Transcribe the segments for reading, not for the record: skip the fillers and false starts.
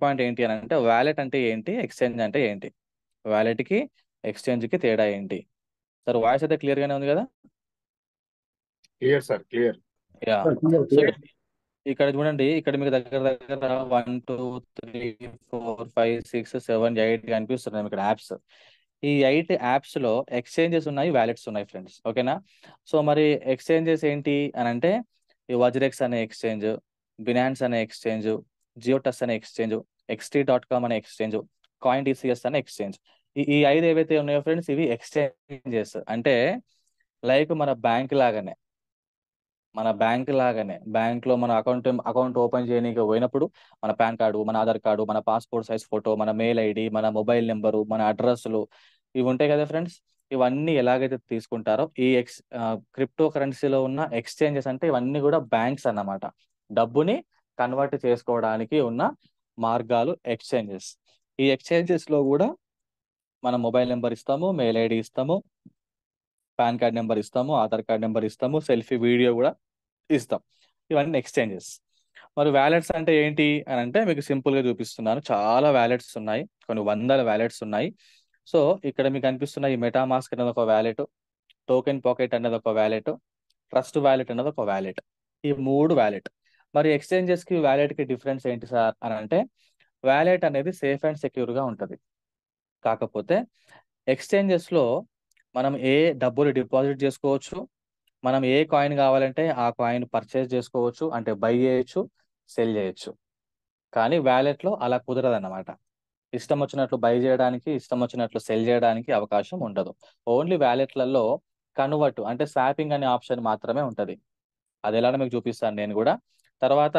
Point ఏంటి అని అంటే వ్యాలెట్ అంటే ఏంటి, ఎక్స్చేంజ్ అంటే ఏంటి, వ్యాలెట్కి ఎక్స్చేంజ్కి తేడా ఏంటి. సార్ వాయిస్ అయితే క్లియర్గానే ఉంది కదా? Clear sir, clear. Ya. So ఇక్కడ చూడండి, ఇక్కడ మీకు దగ్గర దగ్గర 1 2 3 4 5 6 7 8 కనిపిస్తున్నాయి ఇక్కడ యాప్స్. ఈ 8 యాప్స్ లో ఎక్స్చేంజెస్ ఉన్నాయి, వ్యాలెట్స్ ఉన్నాయి ఫ్రెండ్స్. ఓకేనా? సో మరి ఎక్స్చేంజెస్ ఏంటి అని అంటే ఈ వజ్రెక్స్ అనే ఎక్స్చేంజ్, బినాన్స్ అనే ఎక్స్చేంజ్, జియోటస్ అనే ఎక్స్చేంజ్, xt.com అనే ఎక్స్చేంజ్, కాయిన్ టీసీఎస్ అనే ఎక్స్చేంజ్. ఈ 5 ఏవైతే ఉన్నాయో ఫ్రెండ్స్, ఇవి ఎక్స్చేంజెస్. అంటే లైక్ మన బ్యాంక్ లాగానే బ్యాంక్ లో మన అకౌంట్ ఓపెన్ చేయడానికి పోయినప్పుడు మన పాన్ కార్డు, మన ఆధార్ కార్డు, మన పాస్పోర్ట్ సైజ్ ఫోటో, మన మెయిల్ ఐడి, మన మొబైల్ నెంబరు, మన అడ్రస్లు, ఇవి ఉంటాయి కదా ఫ్రెండ్స్. ఇవన్నీ ఎలాగైతే తీసుకుంటారో ఈ క్రిప్టో కరెన్సీలో ఉన్న ఎక్స్చేంజెస్ అంటే ఇవన్నీ కూడా బ్యాంక్స్ అన్నమాట. డబ్బుని కన్వర్ట్ చేసుకోవడానికి ఉన్న మార్గాలు ఎక్స్చేంజెస్. ఈ ఎక్స్చేంజెస్ లో కూడా మన మొబైల్ నెంబర్ ఇస్తాము, మెయిల్ ఐడి ఇస్తాము, పాన్ కార్డ్ నెంబర్ ఇస్తాము, ఆధార్ కార్డ్ నెంబర్ ఇస్తాము, సెల్ఫీ వీడియో కూడా ఇస్తాం. ఇవన్నీ ఎక్స్చేంజెస్. మరి వ్యాలెట్స్ అంటే ఏంటి అని అంటే మీకు సింపుల్ గా చూపిస్తున్నాను. చాలా వ్యాలెట్స్ ఉన్నాయి, కొన్ని వందల వ్యాలెట్స్ ఉన్నాయి. సో ఇక్కడ మీకు అనిపిస్తున్న ఈ మెటామాస్క్ అనేది ఒక వ్యాలెట్, టోకెన్ పాకెట్ అనేది ఒక వ్యాలెట్, ట్రస్ట్ వ్యాలెట్ అనేది ఒక వ్యాలెట్. ఈ 3 వ్యాలెట్. మరి ఎక్స్చేంజెస్ కి వ్యాలెట్ కి డిఫరెన్స్ ఏంటి సార్ అని అంటే వ్యాలెట్ అనేది సేఫ్ అండ్ సెక్యూర్ గా ఉంటుంది. కాకపోతే ఎక్స్చేంజెస్ లో మనం ఏ డబ్బులు డిపాజిట్ చేసుకోవచ్చు, మనం ఏ కాయిన్ కావాలంటే ఆ కాయిన్ పర్చేస్ చేసుకోవచ్చు, అంటే బై చేయొచ్చు, సెల్ చేయొచ్చు. కానీ వ్యాలెట్ లో అలా కుదరదు అన్నమాట. ఇష్టం వచ్చినట్లు బై చేయడానికి, ఇష్టం వచ్చినట్లు సెల్ చేయడానికి అవకాశం ఉండదు. ఓన్లీ వ్యాలెట్లలో కన్వర్ట్ అంటే స్వాపింగ్ అనే ఆప్షన్ మాత్రమే ఉంటుంది. అది ఎలానో మీకు చూపిస్తాను నేను కూడా. తర్వాత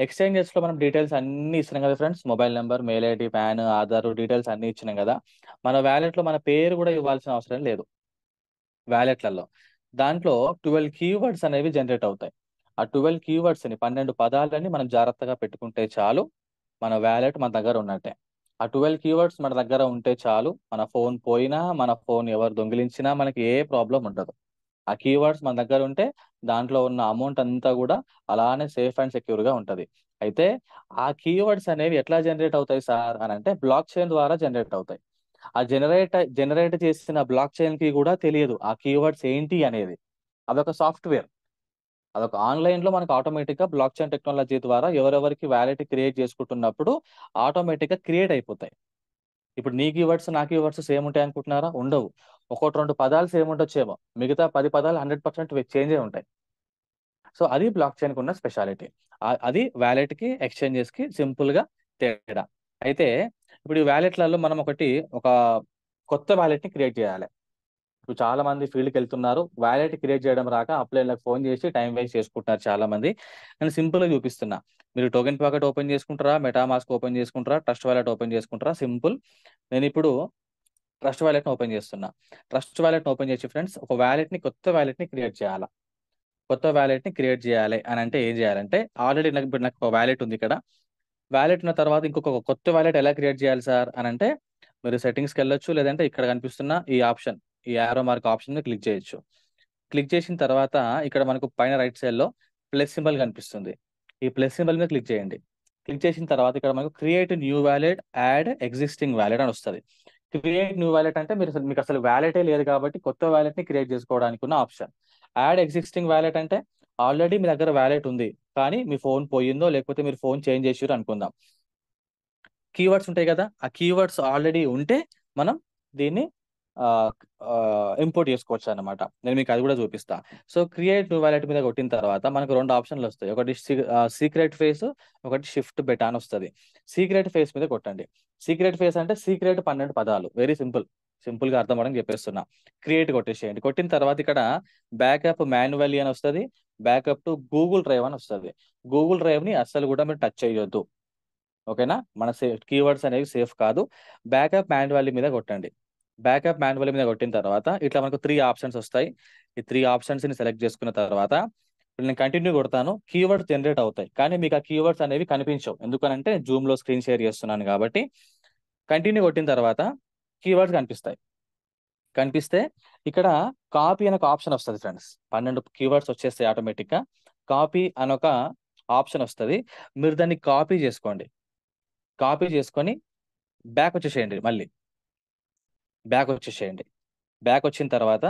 ఎక్స్చేంజెస్ లో మనం డీటెయిల్స్ అన్ని ఇస్తున్నాం కదా friends, mobile number, mail ID, pan, Aadhaar details అన్ని ఇచ్చినాం కదా. మన వ్యాలెట్ లో మన పేరు కూడా ఇవ్వాల్సిన అవసరం లేదు వ్యాలెట్లలో. దాంట్లో 12 కీవర్డ్స్ అనేవి జనరేట్ అవుతాయి. ఆ 12 కీవర్డ్స్ ని 12 పదాలని మనం జాగ్రత్తగా పెట్టుకుంటే చాలు, మన వ్యాలెట్ మన దగ్గర ఉన్నట్టే. ఆ 12 కీవర్డ్స్ మన దగ్గర ఉంటే చాలు, మన ఫోన్ పోయినా, మన ఫోన్ ఎవరు దొంగిలించినా మనకి ఏ ప్రాబ్లం ఉండదు. ఆ కీవర్డ్స్ మన దగ్గర ఉంటే దాంట్లో ఉన్న అమౌంట్ అంతా కూడా అలానే సేఫ్ అండ్ సెక్యూర్ గా ఉంటది. అయితే ఆ కీవర్డ్స్ అనేవి ఎట్లా జనరేట్ అవుతాయి సార్ అని అంటే బ్లాక్ చైన్ ద్వారా జనరేట్ అవుతాయి. ఆ జనరేట్ చేసిన బ్లాక్ చైన్ కి కూడా తెలియదు ఆ కీవర్డ్స్ ఏంటి అనేది. అదొక సాఫ్ట్వేర్, అదొక ఆన్లైన్ లో మనకు ఆటోమేటిక్ గా బ్లాక్ చైన్ టెక్నాలజీ ద్వారా ఎవరెవరికి వ్యాలెట్ క్రియేట్ చేసుకుంటున్నప్పుడు ఆటోమేటిక్ గా క్రియేట్ అయిపోతాయి. ఇప్పుడు నీ కీవర్డ్స్ నా కీవర్డ్స్ సేమ్ ఉంటాయి అనుకుంటున్నారా? ఉండవు. ఒకటి రెండు పదాలు సేమ్ ఉండొచ్చేమో, మిగతా 10 పదాలు 100% చేంజ్ అయి ఉంటాయి. సో అది బ్లాక్ చైన్ కు ఉన్న స్పెషాలిటీ. అది వ్యాలెట్ కి ఎక్స్చేంజెస్ కి సింపుల్ గా తేడా. అయితే ఇప్పుడు ఈ వ్యాలెట్లలో మనం ఒక కొత్త వ్యాలెట్ ని క్రియేట్ చేయాలి. ఇప్పుడు చాలా మంది ఫీల్డ్కి వెళ్తున్నారు, వ్యాలెట్ క్రియేట్ చేయడం రాక అప్లైన్లకు ఫోన్ చేసి టైం వేస్ట్ చేసుకుంటున్నారు చాలా మంది. నేను సింపుల్ గా చూపిస్తున్నా. మీరు టోకెన్ పాకెట్ ఓపెన్ చేసుకుంటారా, మెటామాస్క్ ఓపెన్ చేసుకుంటారా, ట్రస్ట్ వాలెట్ ఓపెన్ చేసుకుంటారా? సింపుల్. నేను ఇప్పుడు ట్రస్ట్ వాలెట్ ని ఓపెన్ చేస్తున్నా. ట్రస్ట్ వాలెట్ ని ఓపెన్ చేసి ఫ్రెండ్స్ ఒక కొత్త వ్యాలెట్ ని క్రియేట్ చేయాలి. కొత్త వ్యాలెట్ ని క్రియేట్ చేయాలి అని అంటే ఏం చేయాలంటే ఆల్రెడీ నాకు ఒక వ్యాలెట్ ఉంది ఇక్కడ. వ్యాలెట్ ఉన్న తర్వాత ఇంకొక కొత్త వ్యాలెట్ ఎలా క్రియేట్ చేయాలి సార్ అని అంటే మీరు సెట్టింగ్స్కి వెళ్ళొచ్చు, లేదంటే ఇక్కడ కనిపిస్తున్న ఈ ఆప్షన్, ఈ యారో మార్క్ ఆప్షన్ ని క్లిక్ చేయొచ్చు. క్లిక్ చేసిన తర్వాత ఇక్కడ మనకు పైన రైట్ సైడ్ లో ప్లస్ సింబల్ కనిపిస్తుంది. ఈ ప్లస్ సింబల్ మీద క్లిక్ చేయండి. క్లిక్ చేసిన తర్వాత ఇక్కడ మనకు create new wallet, add existing wallet అని వస్తుంది. క్రియేట్ న్యూ వ్యాలెట్ అంటే మీకు అసలు వ్యాలెటే లేదు కాబట్టి కొత్త వ్యాలెట్ ని క్రియేట్ చేసుకోవడానికి ఉన్న ఆప్షన్. యాడ్ ఎగ్జిస్టింగ్ వ్యాలెట్ అంటే ఆల్రెడీ మీ దగ్గర వ్యాలెట్ ఉంది కానీ మీ ఫోన్ పోయిందో లేకపోతే మీరు ఫోన్ చేంజ్ చేసారు అనుకుందాం. కీవర్డ్స్ ఉంటాయి కదా, ఆ కీవర్డ్స్ ఆల్రెడీ ఉంటే మనం దీన్ని ఇంపోర్ట్ చేసుకోవచ్చు అన్నమాట. నేను మీకు అది కూడా చూపిస్తా. సో క్రియేట్ న్యూ వ్యాలెట్ మీద కొట్టిన తర్వాత మనకు 2 ఆప్షన్లు వస్తాయి. ఒకటి సీక్రెట్ ఫేస్, ఒకటి షిఫ్ట్ బెటా అని వస్తుంది. సీక్రెట్ ఫేస్ మీద కొట్టండి. సీక్రెట్ ఫేస్ అంటే సీక్రెట్ 12 పదాలు. వెరీ సింపుల్, సింపుల్ గా అర్థం అవడం చెప్పేస్తున్నా. క్రియేట్ కొట్టేసేయండి. కొట్టిన తర్వాత ఇక్కడ బ్యాకప్ మాన్యువల్లీ అని వస్తుంది, బ్యాకప్ టు గూగుల్ డ్రైవ్ అని వస్తుంది. గూగుల్ డ్రైవ్ ని అస్సలు కూడా మీరు టచ్ చేయొద్దు. ఓకేనా? మన కీవర్డ్స్ అనేవి సేఫ్ కాదు. బ్యాకప్ మాన్యువల్లీ మీద కొట్టండి. బ్యాకప్ మాన్యువల్ మీద కొట్టిన తర్వాత ఇట్లా మనకు 3 ఆప్షన్స్ వస్తాయి. ఈ 3 ఆప్షన్స్ ని సెలెక్ట్ చేసుకున్న తర్వాత ఇప్పుడు నేను కంటిన్యూ కొడతాను. కీవర్డ్స్ జనరేట్ అవుతాయి కానీ మీకు ఆ కీవర్డ్స్ అనేవి కనిపించవు. ఎందుకనంటే జూమ్ లో స్క్రీన్ షేర్ చేస్తున్నాను కాబట్టి. కంటిన్యూ కొట్టిన తర్వాత కీవర్డ్స్ కనిపిస్తాయి. కనిపిస్తే ఇక్కడ కాపీ అనే ఒక ఆప్షన్ వస్తుంది ఫ్రెండ్స్. 12 కీవర్డ్స్ వచ్చేస్తాయి ఆటోమేటిక్ గా. కాపీ అని ఒక ఆప్షన్ వస్తుంది. మీరు దాన్ని కాపీ చేసుకోండి. కాపీ చేసుకొని బ్యాక్ వచ్చేసేయండి. మళ్ళీ బ్యాక్ వచ్చేసేయండి. బ్యాక్ వచ్చిన తర్వాత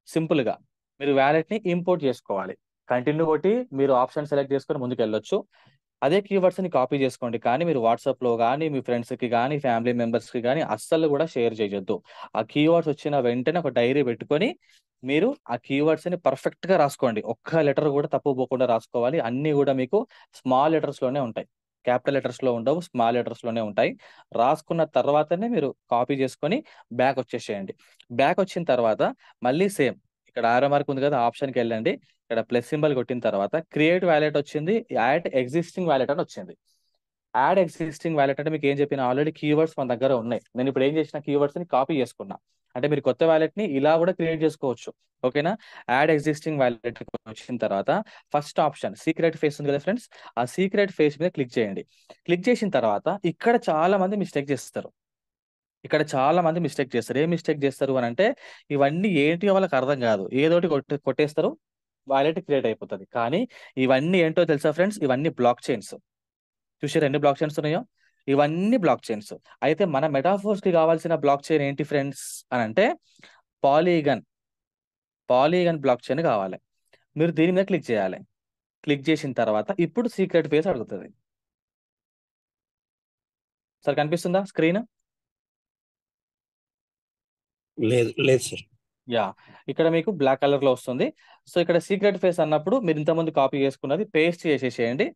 సింపుల్గా మీరు వ్యాలెట్ని ఇంపోర్ట్ చేసుకోవాలి. కంటిన్యూ కొట్టి మీరు ఆప్షన్ సెలెక్ట్ చేసుకొని ముందుకు వెళ్ళొచ్చు. అదే కీవర్డ్స్ని కాపీ చేసుకోండి, కానీ మీరు వాట్సాప్లో కానీ మీ ఫ్రెండ్స్కి కానీ ఫ్యామిలీ మెంబర్స్కి కానీ అస్సలు కూడా షేర్ చేయొద్దు. ఆ కీవర్డ్స్ వచ్చిన వెంటనే ఒక డైరీ పెట్టుకొని మీరు ఆ కీవర్డ్స్ని పర్ఫెక్ట్గా రాసుకోండి. ఒక్క లెటర్ కూడా తప్పు పోకుండా రాసుకోవాలి. అన్నీ కూడా మీకు స్మాల్ లెటర్స్లోనే ఉంటాయి, క్యాపిటల్ లెటర్స్లో ఉండవు, స్మాల్ లెటర్స్లోనే ఉంటాయి. రాసుకున్న తర్వాతనే మీరు కాపీ చేసుకొని బ్యాక్ వచ్చేసేయండి. బ్యాక్ వచ్చిన తర్వాత మళ్ళీ సేమ్ ఇక్కడ ఆరో మార్క్ ఉంది కదా, ఆప్షన్కి వెళ్ళండి. ఇక్కడ ప్లస్ సింబల్ కొట్టిన తర్వాత క్రియేట్ వ్యాలెట్ వచ్చింది, యాడ్ ఎగ్జిస్టింగ్ వ్యాలెట్ అని వచ్చింది. యాడ్ ఎగ్జిస్టింగ్ వ్యాలెట్ అంటే మీకు ఏం చెప్పిన, ఆల్రెడీ కీవర్డ్స్ మన దగ్గర ఉన్నాయి. నేను ఇప్పుడు ఏం చేసిన, కీవర్డ్స్ ని కాపీ చేసుకున్నా. అంటే మీరు కొత్త వ్యాలెట్ ని ఇలా కూడా క్రియేట్ చేసుకోవచ్చు. ఓకేనా. యాడ్ ఎగ్జిస్టింగ్ వ్యాలెట్ వచ్చిన తర్వాత ఫస్ట్ ఆప్షన్ సీక్రెట్ ఫేస్ ఉంది కదా ఫ్రెండ్స్, ఆ సీక్రెట్ ఫేస్ మీద క్లిక్ చేయండి. క్లిక్ చేసిన తర్వాత ఇక్కడ చాలా మంది మిస్టేక్ చేస్తారు. ఏం మిస్టేక్ చేస్తారు అని అంటే, ఇవన్నీ ఏంటి వాళ్ళకి అర్థం కాదు, ఏదోటి కొట్టేస్తారు, వాలెట్ క్రియేట్ అయిపోతుంది. కానీ ఇవన్నీ ఏంటో తెలుసా ఫ్రెండ్స్, ఇవన్నీ బ్లాక్ చైన్స్. చూసారు ఎన్ని బ్లాక్ చైన్స్ ఉన్నాయో, ఇవన్నీ బ్లాక్ చైన్స్. అయితే మన మెటాఫోర్స్ కి కావాల్సిన బ్లాక్ చైన్ ఏంటి ఫ్రెండ్స్ అని అంటే, పాలీగన్ బ్లాక్ చైన్ కావాలి. మీరు దీని మీద క్లిక్ చేయాలి. క్లిక్ చేసిన తర్వాత ఇప్పుడు సీక్రెట్ ఫేస్ అడుగుతుంది. సార్ కనిపిస్తుందా స్క్రీన్? లేదు లేదు సార్. యా, ఇక్కడ మీకు బ్లాక్ కలర్ లో వస్తుంది. సో ఇక్కడ సీక్రెట్ ఫేస్ అన్నప్పుడు మీరు ఇంతకుముందు కాపీ చేసుకున్నది పేస్ట్ చేసేసేయండి.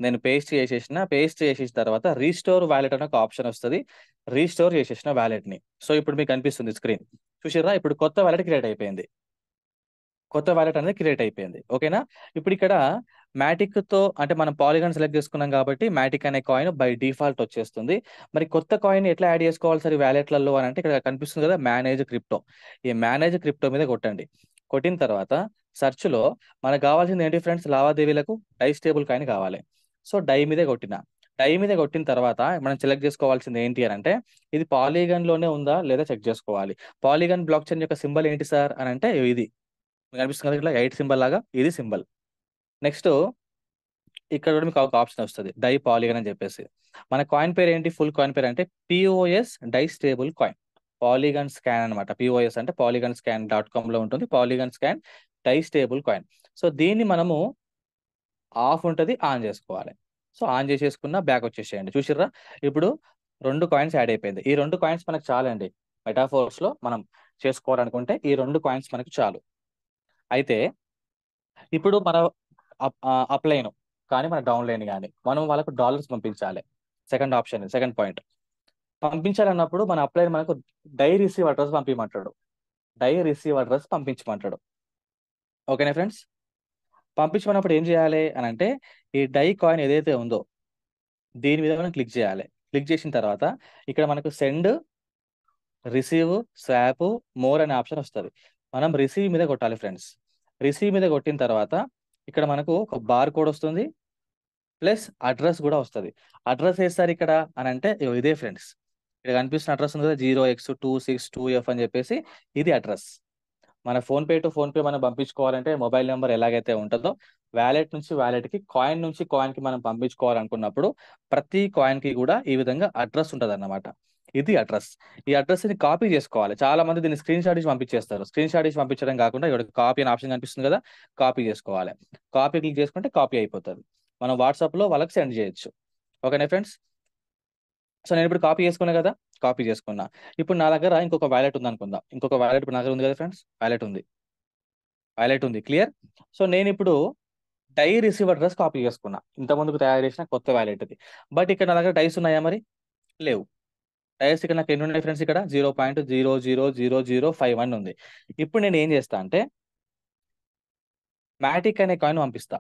నేను పేస్ట్ చేసేసిన తర్వాత రీస్టోర్ వ్యాలెట్ అనే ఒక ఆప్షన్ వస్తుంది. రీస్టోర్ చేసేసిన వ్యాలెట్ ని. సో ఇప్పుడు మీకు కనిపిస్తుంది స్క్రీన్, చూసారా? ఇప్పుడు కొత్త వ్యాలెట్ క్రియేట్ అయిపోయింది. ఓకేనా. ఇప్పుడు ఇక్కడ మ్యాటిక్ తో అంటే మనం పాలిగాన్ సెలెక్ట్ చేసుకున్నాం కాబట్టి మ్యాటిక్ అనే కాయిన్ బై డిఫాల్ట్ వచ్చేస్తుంది. మరి కొత్త కాయిన్ ఎట్లా యాడ్ చేసుకోవాలి సార్ వ్యాలెట్లలో అని అంటే, ఇక్కడ కనిపిస్తుంది కదా మేనేజ్ క్రిప్టో. ఈ మేనేజ్ క్రిప్టో మీద కొట్టండి. కొట్టిన తర్వాత సెర్చ్ లో మనకు కావాల్సింది ఏంటి ఫ్రెండ్స్, లావాదేవీలకు డై స్టేబుల్ కాయిన్ కావాలి. సో డై మీదే కొట్టిన తర్వాత మనం సెలెక్ట్ చేసుకోవాల్సింది ఏంటి అని అంటే, ఇది పాలిగాన్ లోనే ఉందా లేదా చెక్ చేసుకోవాలి. పాలిగాన్ బ్లాక్ చైన్ యొక్క సింబల్ ఏంటి సార్ అని అంటే, ఇది మీకు కనిపిస్తుంది కదా ఇట్లా 8 సింబల్ లాగా, ఇది సింబల్. నెక్స్ట్ ఇక్కడ కూడా మీకు ఒక ఆప్షన్ వస్తుంది, డై పాలిగన్ అని చెప్పేసి. మన కాయిన్ పేరు ఏంటి, ఫుల్ కాయిన్ పేరు అంటే POS Dai stable coin. Polygon scan అనమాట. పిఓఎస్ అంటే పాలిగన్ స్కాన్ .com లో ఉంటుంది. Polygon scan Dai stable coin. So దీన్ని మనము ఆఫ్ ఉంటుంది, ఆన్ చేసుకోవాలి. సో ఆన్ చేసేసుకున్న బ్యాక్ వచ్చేసేయండి. చూసిర్రా, ఇప్పుడు 2 కాయిన్స్ యాడ్ అయిపోయింది. ఈ 2 కాయిన్స్ మనకు చాలండి. మెటాఫోర్స్ లో మనం చేసుకోవాలనుకుంటే ఈ 2 కాయిన్స్ మనకు చాలు. అయితే ఇప్పుడు మన అప్ లైన్ కానీ మన డౌన్ లైన్ కానీ మనం వాళ్ళకు డాలర్స్ పంపించాలి. సెకండ్ పాయింట్, పంపించాలన్నప్పుడు మన అప్ లైన్ మనకు డై రిసీవ్ అడ్రస్ పంపించమంటాడు. ఓకేనా ఫ్రెండ్స్. పంపించమన్నప్పుడు ఏం చేయాలి అని అంటే, ఈ డై కాయిన్ ఏదైతే ఉందో దీని మీద మనం క్లిక్ చేయాలి. క్లిక్ చేసిన తర్వాత ఇక్కడ మనకు సెండ్, రిసీవ్, స్వాప్, మోర్ అనే ఆప్షన్ వస్తుంది. మనం రిసీవ్ మీద కొట్టాలి ఫ్రెండ్స్. రిసీవ్ మీద కొట్టిన తర్వాత ఇక్కడ మనకు ఒక బార్ కోడ్ వస్తుంది, ప్లస్ అడ్రస్ కూడా వస్తుంది. అడ్రస్ వేస్తారు ఇక్కడ అని అంటే, ఇదే ఫ్రెండ్స్ ఇక్కడ కనిపిస్తున్న అడ్రస్ ఉంది కదా, 0x262f అని చెప్పేసి, ఇది అడ్రస్. మన ఫోన్పే టు ఫోన్పే మనం పంపించుకోవాలంటే మొబైల్ నెంబర్ ఎలాగైతే ఉంటుందో, వ్యాలెట్ నుంచి వ్యాలెట్కి, కాయిన్ నుంచి కాయిన్కి మనం పంపించుకోవాలనుకున్నప్పుడు ప్రతి కాయిన్కి కూడా ఈ విధంగా అడ్రస్ ఉంటుంది అన్నమాట. ఇది అడ్రస్. ఈ అడ్రస్ని కాపీ చేసుకోవాలి. చాలా మంది దీన్ని స్క్రీన్ షాట్ ఇచ్చి పంపించేస్తారు. స్క్రీన్ షాట్ ఇచ్చి పంపించడం కాకుండా ఇక్కడ కాపీ అనే ఆప్షన్ కనిపిస్తుంది కదా, కాపీ చేసుకోవాలి. కాపీ క్లిక్ చేసుకుంటే కాపీ అయిపోతుంది. మనం వాట్సాప్లో వాళ్ళకి సెండ్ చేయొచ్చు. ఓకేనా ఫ్రెండ్స్. సో నేను ఇప్పుడు కాపీ చేసుకున్నా కదా, కాపీ చేసుకున్నా. ఇప్పుడు నా దగ్గర ఇంకొక వ్యాలెట్ ఉంది అనుకుందాం. ఇంకొక వ్యాలెట్ ఇప్పుడు నా దగ్గర ఉంది కదా ఫ్రెండ్స్, వ్యాలెట్ ఉంది క్లియర్. సో నేను ఇప్పుడు డై రిసీవ్ అడ్రస్ కాపీ చేసుకున్నా, ఇంతకుముందుకు తయారు చేసిన కొత్త వ్యాలెట్ది. బట్ ఇక్కడ నా దగ్గర డైస్ ఉన్నాయా మరి? లేవు. డైస్ ఇక్కడ నాకు ఎన్ని ఉన్నాయి ఫ్రెండ్స్, ఇక్కడ 0.00051 ఉంది. ఇప్పుడు నేను ఏం చేస్తా అంటే, మ్యాటిక్ అనే కాయిన్ పంపిస్తా.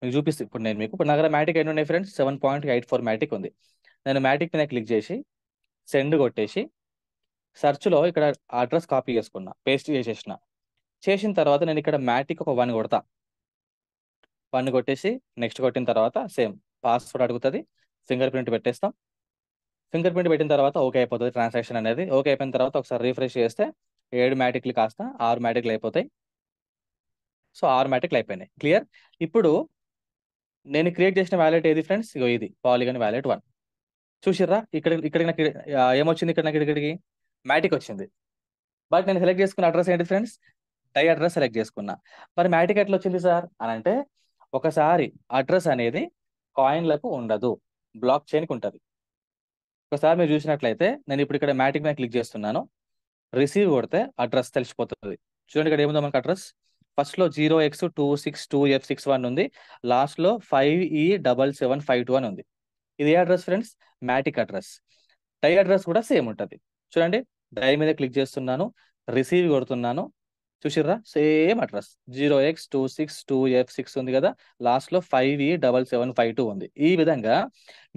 మీకు చూపిస్తే ఇప్పుడు నేను మీకు ఇప్పుడు నా దగ్గర మ్యాటిక్ ఎన్ని ఉన్నాయి ఫ్రెండ్స్, 7.84 మ్యాటిక్ ఉంది. నేను మ్యాటిక్ మీద క్లిక్ చేసి సెండ్ కొట్టేసి సెర్చ్లో ఇక్కడ అడ్రస్ కాపీ చేసుకున్నా, పేస్ట్ చేసిన తర్వాత నేను ఇక్కడ మ్యాటిక్ ఒక 1 కొడతా. 1 కొట్టేసి నెక్స్ట్ కొట్టిన తర్వాత సేమ్ పాస్వర్డ్ అడుగుతుంది, ఫింగర్ ప్రింట్ పెట్టేస్తాం. ఫింగర్ ప్రింట్ పెట్టిన తర్వాత ఓకే అయిపోతుంది ట్రాన్సాక్షన్ అనేది. ఓకే అయిపోయిన తర్వాత ఒకసారి రీఫ్రెష్ చేస్తే 7 మ్యాటిక్లు కాస్త 6 మ్యాటిక్లు అయిపోతాయి. సో 6 మ్యాటిక్లు అయిపోయినాయి. క్లియర్. ఇప్పుడు నేను క్రియేట్ చేసిన వ్యాలెట్ ఏది ఫ్రెండ్స్, ఇది పాలిగన్ వ్యాలెట్ 1. చూసిర్రా ఇక్కడ ఇక్కడ నాకు ఏమొచ్చింది ఇక్కడ నాకు ఇక్కడికి మ్యాటిక్ వచ్చింది. బట్ నేను సెలెక్ట్ చేసుకున్న అడ్రస్ ఏంటి ఫ్రెండ్స్, డై అడ్రస్ సెలెక్ట్ చేసుకున్నా. మరి మ్యాటిక్ ఎట్లా వచ్చింది సార్ అని అంటే, ఒకసారి అడ్రస్ అనేది కాయిన్లకు ఉండదు, బ్లాక్ చైన్కి ఉంటుంది. ఒకసారి మీరు చూసినట్లయితే నేను ఇప్పుడు ఇక్కడ మ్యాటిక్ మీద క్లిక్ చేస్తున్నాను, రిసీవ్ కొడితే అడ్రస్ తెలిసిపోతుంది. చూడండి ఇక్కడ ఏముందో మనకు అడ్రస్, ఫస్ట్లో 0x262F61 ఉంది, లాస్ట్లో 5E7752 అని ఉంది. ఇది ఏ address friends, Matic address. DAI address కూడా సేమ్ ఉంటుంది. చూడండి డై మీద క్లిక్ చేస్తున్నాను, రిసీవ్ కొడుతున్నాను, చూసిర్రా సేమ్ అడ్రస్ 0x262F6 ఉంది కదా, లాస్ట్లో 5E7752 ఉంది. ఈ విధంగా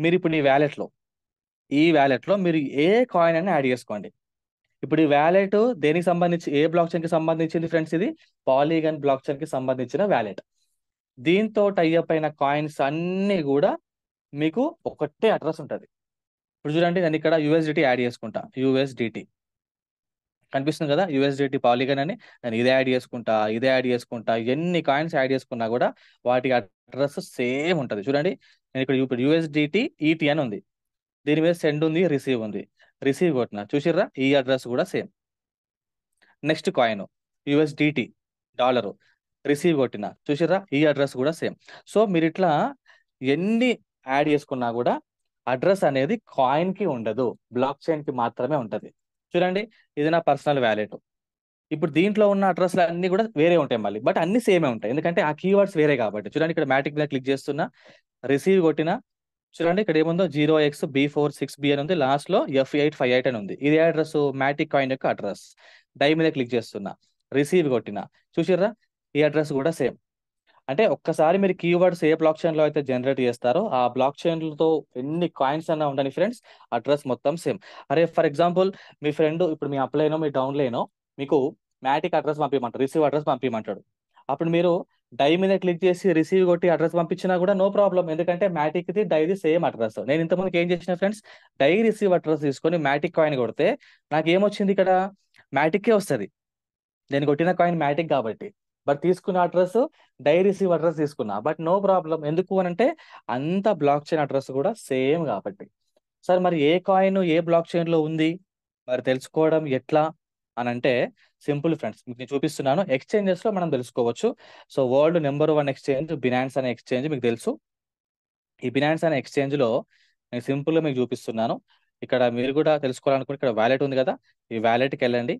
మీరు ఇప్పుడు ఈ వ్యాలెట్లో మీరు ఏ కాయిన్ అని యాడ్ చేసుకోండి. ఇప్పుడు ఈ వ్యాలెట్ దేనికి సంబంధించి, ఏ బ్లాక్ చైన్ కి సంబంధించింది ఫ్రెండ్స్, ఇది పాలీగన్ బ్లాక్ చైన్ కి సంబంధించిన వ్యాలెట్. దీంతో టైఅప్ అయిన కాయిన్స్ అన్ని కూడా మీకు ఒకటే అడ్రస్ ఉంటుంది. ఇప్పుడు చూడండి నేను ఇక్కడ యూఎస్డిటీ యాడ్ చేసుకుంటా, యూఎస్డిటీ కనిపిస్తుంది కదా, యూఎస్డిటీ పాలీగన్ అని. నేను ఇదే యాడ్ చేసుకుంటా, ఎన్ని కాయిన్స్ యాడ్ చేసుకున్నా కూడా వాటి అడ్రస్ సేమ్ ఉంటుంది. చూడండి నేను ఇక్కడ ఇప్పుడు యూఎస్డిటీ ఈటీ అని ఉంది, దీని మీద సెండ్ ఉంది, రిసీవ్ ఉంది, రిసీవ్ కొట్టిన చూసిర్రా ఈ అడ్రస్ కూడా same. Next coin USDT dollar, receive కొట్టిన చూసిర్రా ఈ అడ్రస్ కూడా సేమ్. సో మీరు ఇట్లా ఎన్ని యాడ్ చేసుకున్నా కూడా అడ్రస్ అనేది కాయిన్ కి ఉండదు, బ్లాక్ చైన్ కి మాత్రమే ఉంటుంది. చూడండి ఇది నా పర్సనల్ వ్యాలెట్. ఇప్పుడు దీంట్లో ఉన్న అడ్రస్లు అన్ని కూడా వేరే ఉంటాయి మళ్ళీ, బట్ అన్ని సేమే ఉంటాయి ఎందుకంటే ఆ కీవర్డ్స్ వేరే కాబట్టి. చూడండి ఇక్కడ మ్యాటిక్ మీద క్లిక్ చేస్తున్నా, రిసీవ్ కొట్టిన, చూడండి ఇక్కడ ఏముందో 0x B46B అని ఉంది, లాస్ట్లో F858 అని ఉంది. ఇది అడ్రస్ మ్యాటిక్ కాయిన్ యొక్క అడ్రస్. డై మీద క్లిక్ చేస్తున్నా, రిసీవ్ కొట్టిన, చూసిర్రా ఈ అడ్రస్ కూడా సేమ్. అంటే ఒక్కసారి మీరు కీవర్డ్స్ ఏ బ్లాక్ చైన్ లో అయితే జనరేట్ చేస్తారో ఆ బ్లాక్ చైన్లతో ఎన్ని కాయిన్స్ అన్నా ఉండని ఫ్రెండ్స్, అడ్రస్ మొత్తం సేమ్. అరే ఫర్ ఎగ్జాంపుల్ మీ ఫ్రెండ్ ఇప్పుడు మీ అప్లైనో మీ డౌన్లైనో మీకు మ్యాటిక్ అడ్రస్ పంపించమంటాడు, రిసీవ్ అడ్రస్ పంపించమంటాడు. అప్పుడు మీరు డై మీద క్లిక్ చేసి రిసీవ్ కొట్టి అడ్రస్ పంపించినా కూడా నో ప్రాబ్లం, ఎందుకంటే మ్యాటిక్ది డైది సేమ్ అడ్రస్. నేను ఇంతకుముందుకు ఏం చేసిన ఫ్రెండ్స్, డై రిసీవ్ అడ్రస్ తీసుకొని మ్యాటిక్ కాయిన్ కొడితే నాకు ఏమొచ్చింది, ఇక్కడ మ్యాటిక్కే వస్తుంది. నేను కొట్టిన కాయిన్ మ్యాటిక్ కాబట్టి, బట్ తీసుకున్న అడ్రస్ డై రిసీవ్ అడ్రస్ తీసుకున్నా, బట్ నో ప్రాబ్లం. ఎందుకు అని అంటే అంత బ్లాక్ చైన్ అడ్రస్ కూడా సేమ్ కాబట్టి. సార్ మరి ఏ కాయిన్ ఏ బ్లాక్ చైన్ లో ఉంది మరి తెలుసుకోవడం ఎట్లా అని అంటే, సింపుల్ ఫ్రెండ్స్, మీకు నేను చూపిస్తున్నాను. ఎక్స్చేంజెస్ లో మనం తెలుసుకోవచ్చు. So world number 1 exchange Binance అనే ఎక్స్చేంజ్ మీకు తెలుసు. ఈ బినాన్స్ అనే ఎక్స్చేంజ్ లో నేను సింపుల్ గా మీకు చూపిస్తున్నాను. ఇక్కడ మీరు కూడా తెలుసుకోవాలనుకుంటే ఇక్కడ వ్యాలెట్ ఉంది కదా, ఈ వ్యాలెట్కి వెళ్ళండి.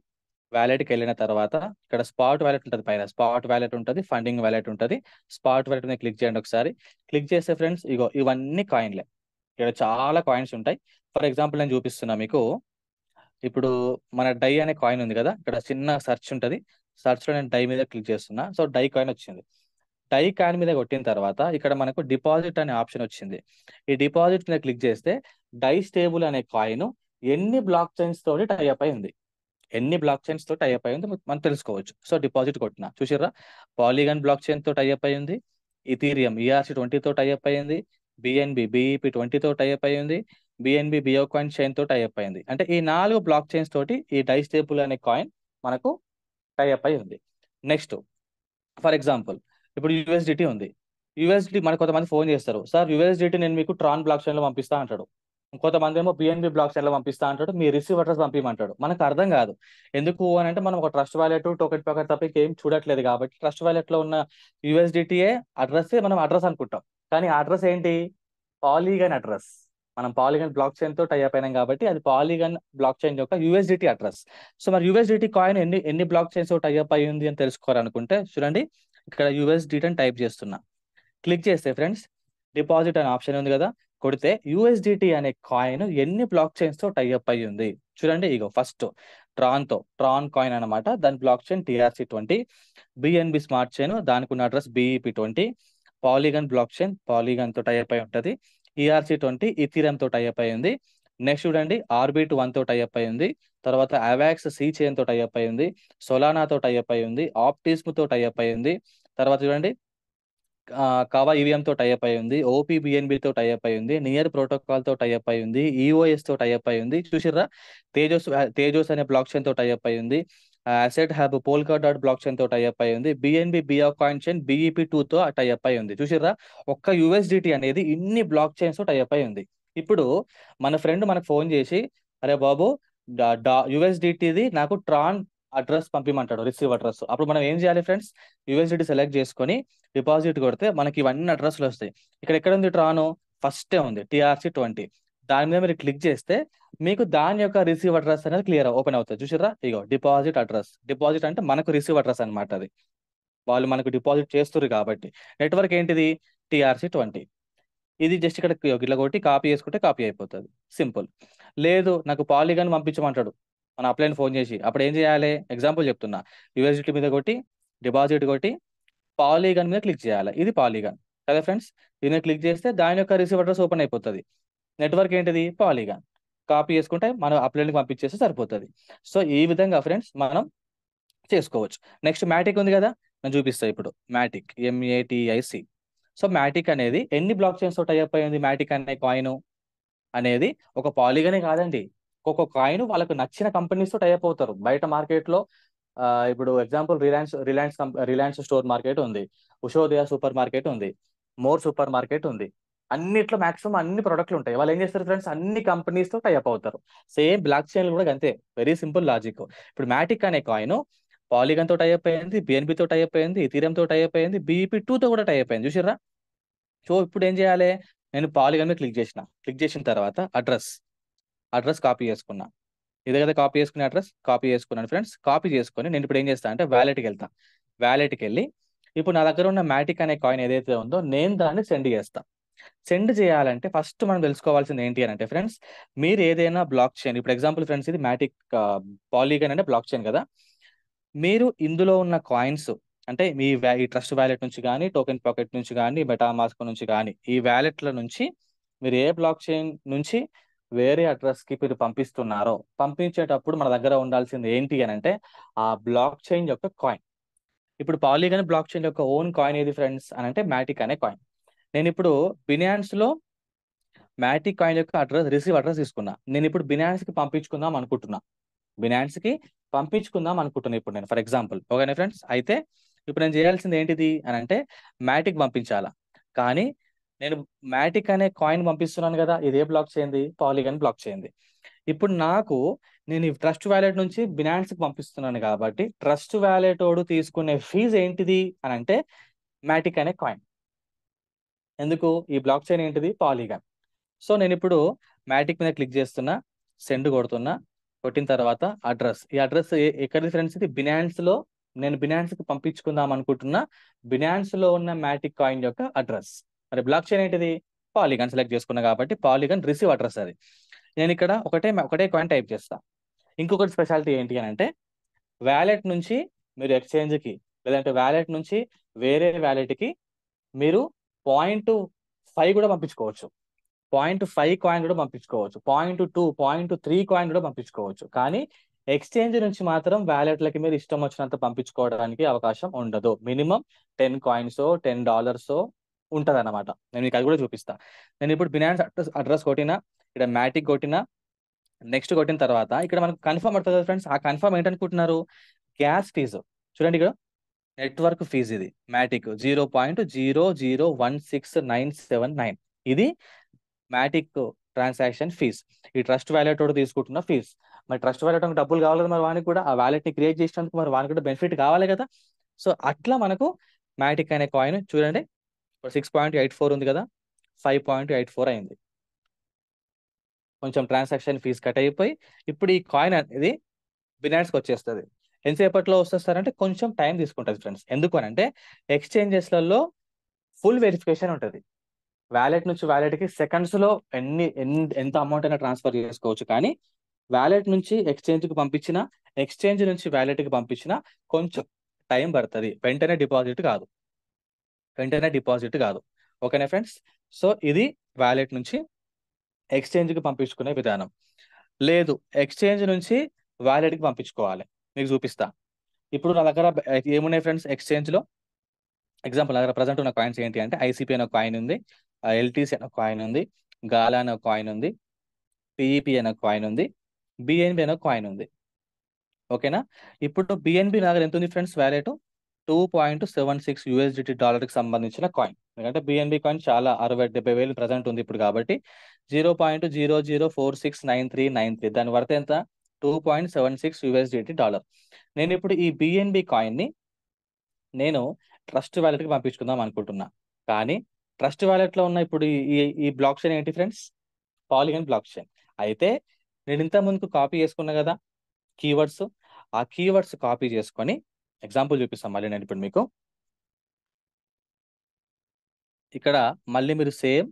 వ్యాలెట్కి వెళ్ళిన తర్వాత ఇక్కడ స్పాట్ వ్యాలెట్ ఉంటుంది, పైన స్పాట్ వ్యాలెట్ ఉంటుంది, ఫండింగ్ వ్యాలెట్ ఉంటుంది. స్పాట్ వ్యాలెట్ మీద క్లిక్ చేయండి ఒకసారి. క్లిక్ చేస్తే ఫ్రెండ్స్ ఇగో ఇవన్నీ కాయిన్లే, ఇక్కడ చాలా కాయిన్స్ ఉంటాయి. ఫర్ ఎగ్జాంపుల్ నేను చూపిస్తున్నా మీకు. ఇప్పుడు మన డై అనే కాయిన్ ఉంది కదా, ఇక్కడ చిన్న సెర్చ్ ఉంటుంది, సెర్చ్ లో నేను డై మీద క్లిక్ చేస్తున్నా. సో డై కాయిన్ వచ్చింది. డై కాయిన్ మీద కొట్టిన తర్వాత ఇక్కడ మనకు డిపాజిట్ అనే ఆప్షన్ వచ్చింది. ఈ డిపాజిట్ మీద క్లిక్ చేస్తే డై స్టేబుల్ అనే కాయిన్ ఎన్ని బ్లాక్ చైన్స్ తోటి టైఅప్ అయి ఉంది, మనం తెలుసుకోవచ్చు. సో డిపాజిట్ కొట్టిన చూసిర్రా, పాలీగన్ బ్లాక్ చైన్ తో టైఅప్ అయి ఉంది, ఇథీరియం ERC20 తో టైఅప్ అయింది, BNB BEP20 తో టైఅప్ అయింది, BNB బియోకాయిన్ చైన్ తో టైఅప్ అయింది. అంటే ఈ 4 బ్లాక్ చైన్స్ తోటి ఈ డై స్టేబుల్ అనే కాయిన్ మనకు టైఅప్ అయి ఉంది. నెక్స్ట్ ఫర్ ఎగ్జాంపుల్ ఇప్పుడు యూఎస్డిటీ ఉంది. యూఎస్డిటీ మనకు కొంతమంది ఫోన్ చేస్తారు, సార్ యూఎస్డిటీ నేను మీకు ట్రాన్ బ్లాక్ చైన్ లో పంపిస్తా అంటాడు. కొంతమంది ఏమో BNB బ్లాక్ చైన్ లో పంపిస్తా అంటాడు, మీ రిసీవ్ అడ్రస్ పంపించమంటాడు. మనకు అర్థం కాదు. ఎందుకు అని అంటే మనం ఒక ట్రస్ట్ వాలెట్ టోకెన్ ప్యాకెట్ తప్ప ఏం చూడట్లేదు కాబట్టి ట్రస్ట్ వాలెట్ లో ఉన్న యూఎస్డిటీఏ అడ్రస్ మనం అడ్రస్ అనుకుంటాం. కానీ ఆ అడ్రస్ ఏంటి, పాలీగన్ అడ్రస్. మనం పాలీగన్ బ్లాక్ చైన్ తో టైఅప్ అయినాం కాబట్టి అది పాలీగన్ బ్లాక్ చైన్ యొక్క యూఎస్డిటీ అడ్రస్. సో మరి యూఎస్డిటీ కాయిన్ ఎన్ని బ్లాక్ చైన్స్ తో టైఅప్ అయ్యింది అని తెలుసుకోవాలనుకుంటే చూడండి ఇక్కడ యూఎస్డిటీ అని టైప్ చేస్తున్నా. క్లిక్ చేస్తే ఫ్రెండ్స్ డిపాజిట్ అనే ఆప్షన్ ఉంది కదా, కొడితే యూఎస్డిటీ అనే కాయిన్ ఎన్ని బ్లాక్ చైన్స్ తో టైఅప్ అయ్యి ఉంది చూడండి. ఇగో ఫస్ట్ ట్రాన్ కాయిన్ అనమాట, దాని block chain TRC20, BNB smart chain దానికి ఉన్న అడ్రస్ BEP20, పాలీగన్ బ్లాక్ చైన్ పాలీగన్ తో టైఅప్ అయి ఉంటుంది, ERC20 ఇథీరియం తో టైఅప్ అయి ఉంది. నెక్స్ట్ చూడండి ఆర్బిట్1 తో టైఅప్ అయి ఉంది, తర్వాత అవాక్స్ C చైన్ తో టైఅప్ అయి ఉంది, సోలానా తో టైఅప్ అయి ఉంది, ఆప్టిస్మ్ తో టైఅప్ అయి ఉంది. తర్వాత చూడండి కావా ఈవీఎం తో టైఅప్ అయి ఉంది, OPBNB తో టైఅప్ అయి ఉంది, నియర్ ప్రోటోకాల్ తో టైఅప్ అయి ఉంది, EOS తో టైఅప్ అయి ఉంది. చూసిర్రా తేజోస్ అనే బ్లాక్ చైన్ తో టైఅప్ అయి ఉంది, అసెట్ హ్యాబ్ పోల్కా.డాట్ బ్లాక్ చైన్ తో టైఅప్ అయి ఉంది, BNB బియోకాయిన్ చైన్ BEP2 తో టైఅప్ అయి ఉంది. చూసిర్రా ఒక్క యూఎస్డిటీ అనేది ఇన్ని బ్లాక్ చైన్స్ తో టైఅప్ అయి ఉంది. ఇప్పుడు మన ఫ్రెండ్ మనకు ఫోన్ చేసి, అరే బాబు యుఎస్డిటీది నాకు ట్రాన్ అడ్రస్ పంపిమంటాడు, రిసీవ్ అడ్రస్. అప్పుడు మనం ఏం చేయాలి ఫ్రెండ్స్? యుఎస్డిటీ సెలెక్ట్ చేసుకొని డిపాజిట్ కొడితే మనకి ఇవన్నీ అడ్రస్లు వస్తాయి. ఇక్కడ ఎక్కడ ఉంది ట్రాను? ఫస్టే ఉంది TRC20. దాని మీద మీరు క్లిక్ చేస్తే మీకు దాని యొక్క రిసీవ్ అడ్రస్ అనేది క్లియర్ ఓపెన్ అవుతుంది. చూసిర్రా? ఇగో డిపాజిట్ అడ్రస్. డిపాజిట్ అంటే మనకు రిసీవ్ అడ్రస్ అనమాట అది. వాళ్ళు మనకు డిపాజిట్ చేస్తున్నారు కాబట్టి. నెట్వర్క్ ఏంటిది? TRC20. ఇది జస్ట్ ఇక్కడ ఇట్లా కొట్టి కాపీ చేసుకుంటే కాపీ అయిపోతుంది. సింపుల్. లేదు నాకు పాలిగాన్ పంపించమంటాడు మన అప్లైన్ ఫోన్ చేసి, అప్పుడు ఏం చేయాలి? ఎగ్జాంపుల్ చెప్తున్నా. యూఎస్డిటీ మీద కొట్టి డిపాజిట్ కొట్టి పాలిగాన్ మీద క్లిక్ చేయాలి. ఇది పాలిగాన్ కదా ఫ్రెండ్స్. దీని మీద క్లిక్ చేస్తే దాని యొక్క రిసీవ్ అడ్రస్ ఓపెన్ అయిపోతుంది. నెట్వర్క్ ఏంటిది? పాలిగాన్. కాపీ చేసుకుంటే మనం అప్లైన్కి పంపించేస్తే సరిపోతుంది. సో ఈ విధంగా ఫ్రెండ్స్ మనం చేసుకోవచ్చు. నెక్స్ట్ మ్యాటిక్ ఉంది కదా, నేను చూపిస్తా ఇప్పుడు. మ్యాటిక్, MATIC. సో మ్యాటిక్ అనేది ఎన్ని బ్లాక్ చైన్స్ తో టైప్ అయింది? మ్యాటిక్ అనే కాయిన్ అనేది ఒక పాలిగనే కాదండి. ఒక్కొక్క కాయిన్ వాళ్ళకు నచ్చిన కంపెనీస్ తో టైప్ అవుతారు. బయట మార్కెట్ లో ఇప్పుడు ఎగ్జాంపుల్ రిలయన్స్ స్టోర్ మార్కెట్ ఉంది, ఉషోదయ సూపర్ మార్కెట్ ఉంది, మోర్ సూపర్ మార్కెట్ ఉంది. అన్నిట్లో మాక్సిమం అన్ని ప్రొడక్ట్లు ఉంటాయి. వాళ్ళు ఏం చేస్తారు ఫ్రెండ్స్? అన్ని కంపెనీస్ తో టైప్ అవుతారు. సేమ్ బ్లాక్ చైన్ కూడా అంతే. Very simple logic. ఇప్పుడు మ్యాటిక్ అనే కాయిన్ పాలిగన్ తో టైప్ అయింది, BNB తో టైప్ అయింది, ఇథీరియం తో టైప్ అయింది, BEP2 తో కూడా టైప్ అయింది. చూసిర్రా? సో ఇప్పుడు ఏం చేయాలి? నేను పాలిగన్ మీద క్లిక్ చేసిన తర్వాత అడ్రస్ కాపీ చేసుకున్నా. ఇదే కదా కాపీ చేసుకునే అడ్రస్. కాపీ చేసుకున్నాను ఫ్రెండ్స్. కాపీ చేసుకొని నేను ఇప్పుడు ఏం చేస్తాను అంటే వ్యాలెట్కి వెళ్తా. వ్యాలెట్కి వెళ్ళి ఇప్పుడు నా దగ్గర ఉన్న మ్యాటిక్ అనే కాయిన్ ఏదైతే ఉందో నేను దాన్ని సెండ్ చేస్తా. సెండ్ చేయాలంటే ఫస్ట్ మనం తెలుసుకోవాల్సింది ఏంటి అని అంటే ఫ్రెండ్స్, మీరు ఏదైనా బ్లాక్ చైన్, ఇప్పుడు ఎగ్జాంపుల్ ఫ్రెండ్స్ ఇది మ్యాటిక్ పాలిగన్ అంటే బ్లాక్ చైన్ కదా, మీరు ఇందులో ఉన్న కాయిన్స్ అంటే ఈ ట్రస్ట్ వ్యాలెట్ నుంచి కానీ, టోకెన్ పాకెట్ నుంచి కానీ, మెటామాస్క్ నుంచి కానీ, ఈ వ్యాలెట్ల నుంచి మీరు ఏ బ్లాక్ చైన్ నుంచి వేరే అడ్రస్ కి మీరు పంపిస్తున్నారో, పంపించేటప్పుడు మన దగ్గర ఉండాల్సింది ఏంటి అని అంటే ఆ బ్లాక్ చైన్ యొక్క కాయిన్. ఇప్పుడు పాలిగన్ బ్లాక్ చైన్ యొక్క ఓన్ కాయిన్ ఏది ఫ్రెండ్స్ అని అంటే మ్యాటిక్ అనే కాయిన్. నేను ఇప్పుడు బినాన్స్ లో మ్యాటిక్ కాయిన్ యొక్క రిసీవ్ అడ్రస్ తీసుకున్నా. నేను ఇప్పుడు బినాన్స్ కి పంపించుకుందాం అనుకుంటున్నా. ఇప్పుడు నేను ఫర్ ఎగ్జాంపుల్. ఓకేనా ఫ్రెండ్స్? అయితే ఇప్పుడు నేను చేయాల్సింది ఏంటిది అని అంటే మ్యాటిక్ పంపించాలా. కానీ నేను మ్యాటిక్ అనే కాయిన్ పంపిస్తున్నాను కదా, ఇది ఏ బ్లాక్ చేయండి? పాలిగన్ బ్లాక్ చేయండి. ఇప్పుడు నేను ఈ ట్రస్ట్ వ్యాలెట్ నుంచి బినాన్స్ కి పంపిస్తున్నాను కాబట్టి ట్రస్ట్ వ్యాలెట్ వాడు తీసుకునే ఫీజు ఏంటిది అని అంటే మ్యాటిక్ అనే కాయిన్. ఎందుకు? ఈ బ్లాక్ చైన్ ఏంటిది? పాలిగన్. సో నేను ఇప్పుడు మ్యాటిక్ మీద క్లిక్ చేస్తున్నా, సెండ్ కొడుతున్నా. కొట్టిన తర్వాత ఈ అడ్రస్ ఎక్కడిది ఫ్రెండ్స్? ఇది బినాన్స్ లో. నేను బినాన్స్ కి పంపించుకుందాం అనుకుంటున్నా బినాన్స్ లో ఉన్న మ్యాటిక్ కాయిన్ యొక్క అడ్రస్. మరి బ్లాక్ చైన్ ఏంటిది? పాలిగన్ సెలెక్ట్ చేసుకున్నా కాబట్టి పాలిగన్ రిసీవ్ అడ్రస్ అది. నేను ఇక్కడ ఒకటే కాయిన్ టైప్ చేస్తా. ఇంకొకటి స్పెషాలిటీ ఏంటి అని అంటే వ్యాలెట్ నుంచి మీరు ఎక్స్చేంజ్ కి, లేదంటే వ్యాలెట్ నుంచి వేరే వ్యాలెట్ కి మీరు 0.5 కూడా పంపించుకోవచ్చు. 0.5 కాయిన్ కూడా పంపించుకోవచ్చు. 0.2, 0.3 కాయిన్ కూడా పంపించుకోవచ్చు. కానీ ఎక్స్చేంజ్ నుంచి మాత్రం వ్యాలెట్లకి మీరు ఇష్టం వచ్చినంత పంపించుకోవడానికి అవకాశం ఉండదు. మినిమం 10 కాయిన్స్, $10 ఉంటది అన్నమాట. నేను మీకు అది కూడా చూపిస్తా. నేను ఇప్పుడు బినాన్స్ అడ్రస్ కొట్టినా, ఇక్కడ మ్యాటిక్ కొట్టినా, నెక్స్ట్ కొట్టిన తర్వాత ఇక్కడ మనకు కన్ఫర్మ్ పడుతుంది ఫ్రెండ్స్. ఆ కన్ఫర్మ్ ఏంటనుకుంటున్నారు? Gas fee. చూడండి ఇక్కడ నెట్వర్క్ ఫీజు. ఇది మ్యాటిక్ 0.001699. ఇది మ్యాటిక్ ట్రాన్సాక్షన్ ఫీజ్. ఈ ట్రస్ట్ వ్యాలెట్ కూడా తీసుకుంటున్న ఫీజ్. మరి ట్రస్ట్ వ్యాలెట్ డబ్బులు కావాలి కదా, మరి వానికి కూడా ఆ వ్యాలెట్ ని క్రియేట్ చేసినందుకు మరి వానికి కూడా బెనిఫిట్ కావాలి కదా. సో అట్లా మనకు మ్యాటిక్ అనే కాయిన్ చూడండి 6.84 ఉంది కదా, 5.84 అయింది. కొంచెం ట్రాన్సాక్షన్ ఫీజ్ కట్ అయిపోయి ఇప్పుడు ఈ కాయిన్ అనేది బినాన్స్కి వచ్చేస్తుంది. ఎంతసేపట్లో వస్తారంటే కొంచెం టైం తీసుకుంటుంది ఫ్రెండ్స్. ఎందుకు అని అంటే ఎక్స్చేంజెస్లలో ఫుల్ వెరిఫికేషన్ ఉంటుంది. వ్యాలెట్ నుంచి వ్యాలెట్కి సెకండ్స్లో ఎంత అమౌంట్ అయినా ట్రాన్స్ఫర్ చేసుకోవచ్చు. కానీ వ్యాలెట్ నుంచి ఎక్స్చేంజ్కి పంపించిన, ఎక్స్చేంజ్ నుంచి వ్యాలెట్కి పంపించిన కొంచెం టైం పడుతుంది. వెంటనే డిపాజిట్ కాదు. ఓకేనా ఫ్రెండ్స్? సో ఇది వ్యాలెట్ నుంచి ఎక్స్చేంజ్కి పంపించుకునే విధానం. లేదు ఎక్స్చేంజ్ నుంచి వ్యాలెట్కి పంపించుకోవాలి. మీకు చూపిస్తా. ఇప్పుడు నా దగ్గర ఏమున్నాయి ఫ్రెండ్స్ ఎక్స్చేంజ్లో? ఎగ్జాంపుల్ నా దగ్గర ప్రజెంట్ ఉన్న కాయిన్స్ ఏంటి అంటే ICP అనే కాయిన్ ఉంది, LTC అనే కాయిన్ ఉంది, గాలా అనే కాయిన్ ఉంది, PEP అనే కాయిన్ ఉంది, BNB అనే కాయిన్ ఉంది. ఓకేనా? ఇప్పుడు BNB నా దగ్గర ఎంత ఉంది ఫ్రెండ్స్ వ్యాలెట్? 2.76 యూఎస్డిటీ డాలర్కి సంబంధించిన కాయిన్. ఎందుకంటే బిఎన్బి కాయిన్ చాలా 60,000-70,000 ప్రజెంట్ ఉంది ఇప్పుడు కాబట్టి 0.00469393 దాని వర్త్ ఎంత 2.76 యూఎస్డిటీ డాలర్. నేను ఇప్పుడు ఈ బిఎన్బి కాయిన్ని నేను ట్రస్ట్ వ్యాలెట్కి పంపించుకుందాం అనుకుంటున్నా. కానీ ట్రస్ట్ వ్యాలెట్లో ఉన్న ఇప్పుడు ఈ ఈ బ్లాక్ చైన్ ఏంటి ఫ్రెండ్స్? Polygon block chain. అయితే నేను ఇంత ముందుకు కాపీ చేసుకున్నా కదా కీవర్డ్స్. ఆ కీవర్డ్స్ కాపీ చేసుకొని ఎగ్జాంపుల్ చూపిస్తాం మళ్ళీ నేను ఇప్పుడు మీకు. ఇక్కడ మళ్ళీ మీరు సేమ్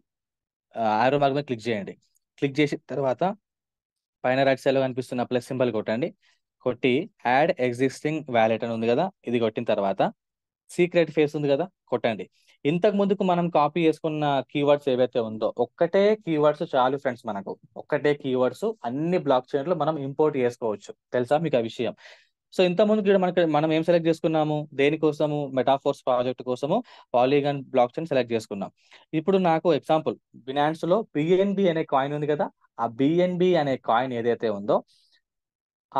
ఆరో మార్క్ మీద క్లిక్ చేయండి. క్లిక్ చేసిన తర్వాత పైన రైట్ సైడ్లో కనిపిస్తున్న ప్లస్ సింబల్ కొట్టండి. కొట్టి యాడ్ ఎగ్జిస్టింగ్ వ్యాలెట్ అని ఉంది కదా, ఇది కొట్టిన తర్వాత సీక్రెట్ ఫేస్ ఉంది కదా, కొట్టండి. ఇంతకు ముందుకు మనం కాపీ చేసుకున్న కీవర్డ్స్ ఏవైతే ఉందో ఒక్కటే కీవర్డ్స్ చాలు ఫ్రెండ్స్. మనకు ఒక్కటే కీవర్డ్స్ అన్ని బ్లాక్ చైన్లో మనం ఇంపోర్ట్ చేసుకోవచ్చు. తెలుసా మీకు ఆ విషయం? సో ఇంత ముందుకు మనం ఏం సెలెక్ట్ చేసుకున్నాము? దేనికోసము? మెటాఫోర్స్ ప్రాజెక్ట్ కోసము పాలిగన్ బ్లాక్ చైన్ సెలెక్ట్ చేసుకున్నాం. ఇప్పుడు నాకు ఎగ్జాంపుల్ బినాన్స్ లో బిఎన్బి అనే కాయిన్ ఉంది కదా, ఆ బిఎన్బి అనే కాయిన్ ఏదైతే ఉందో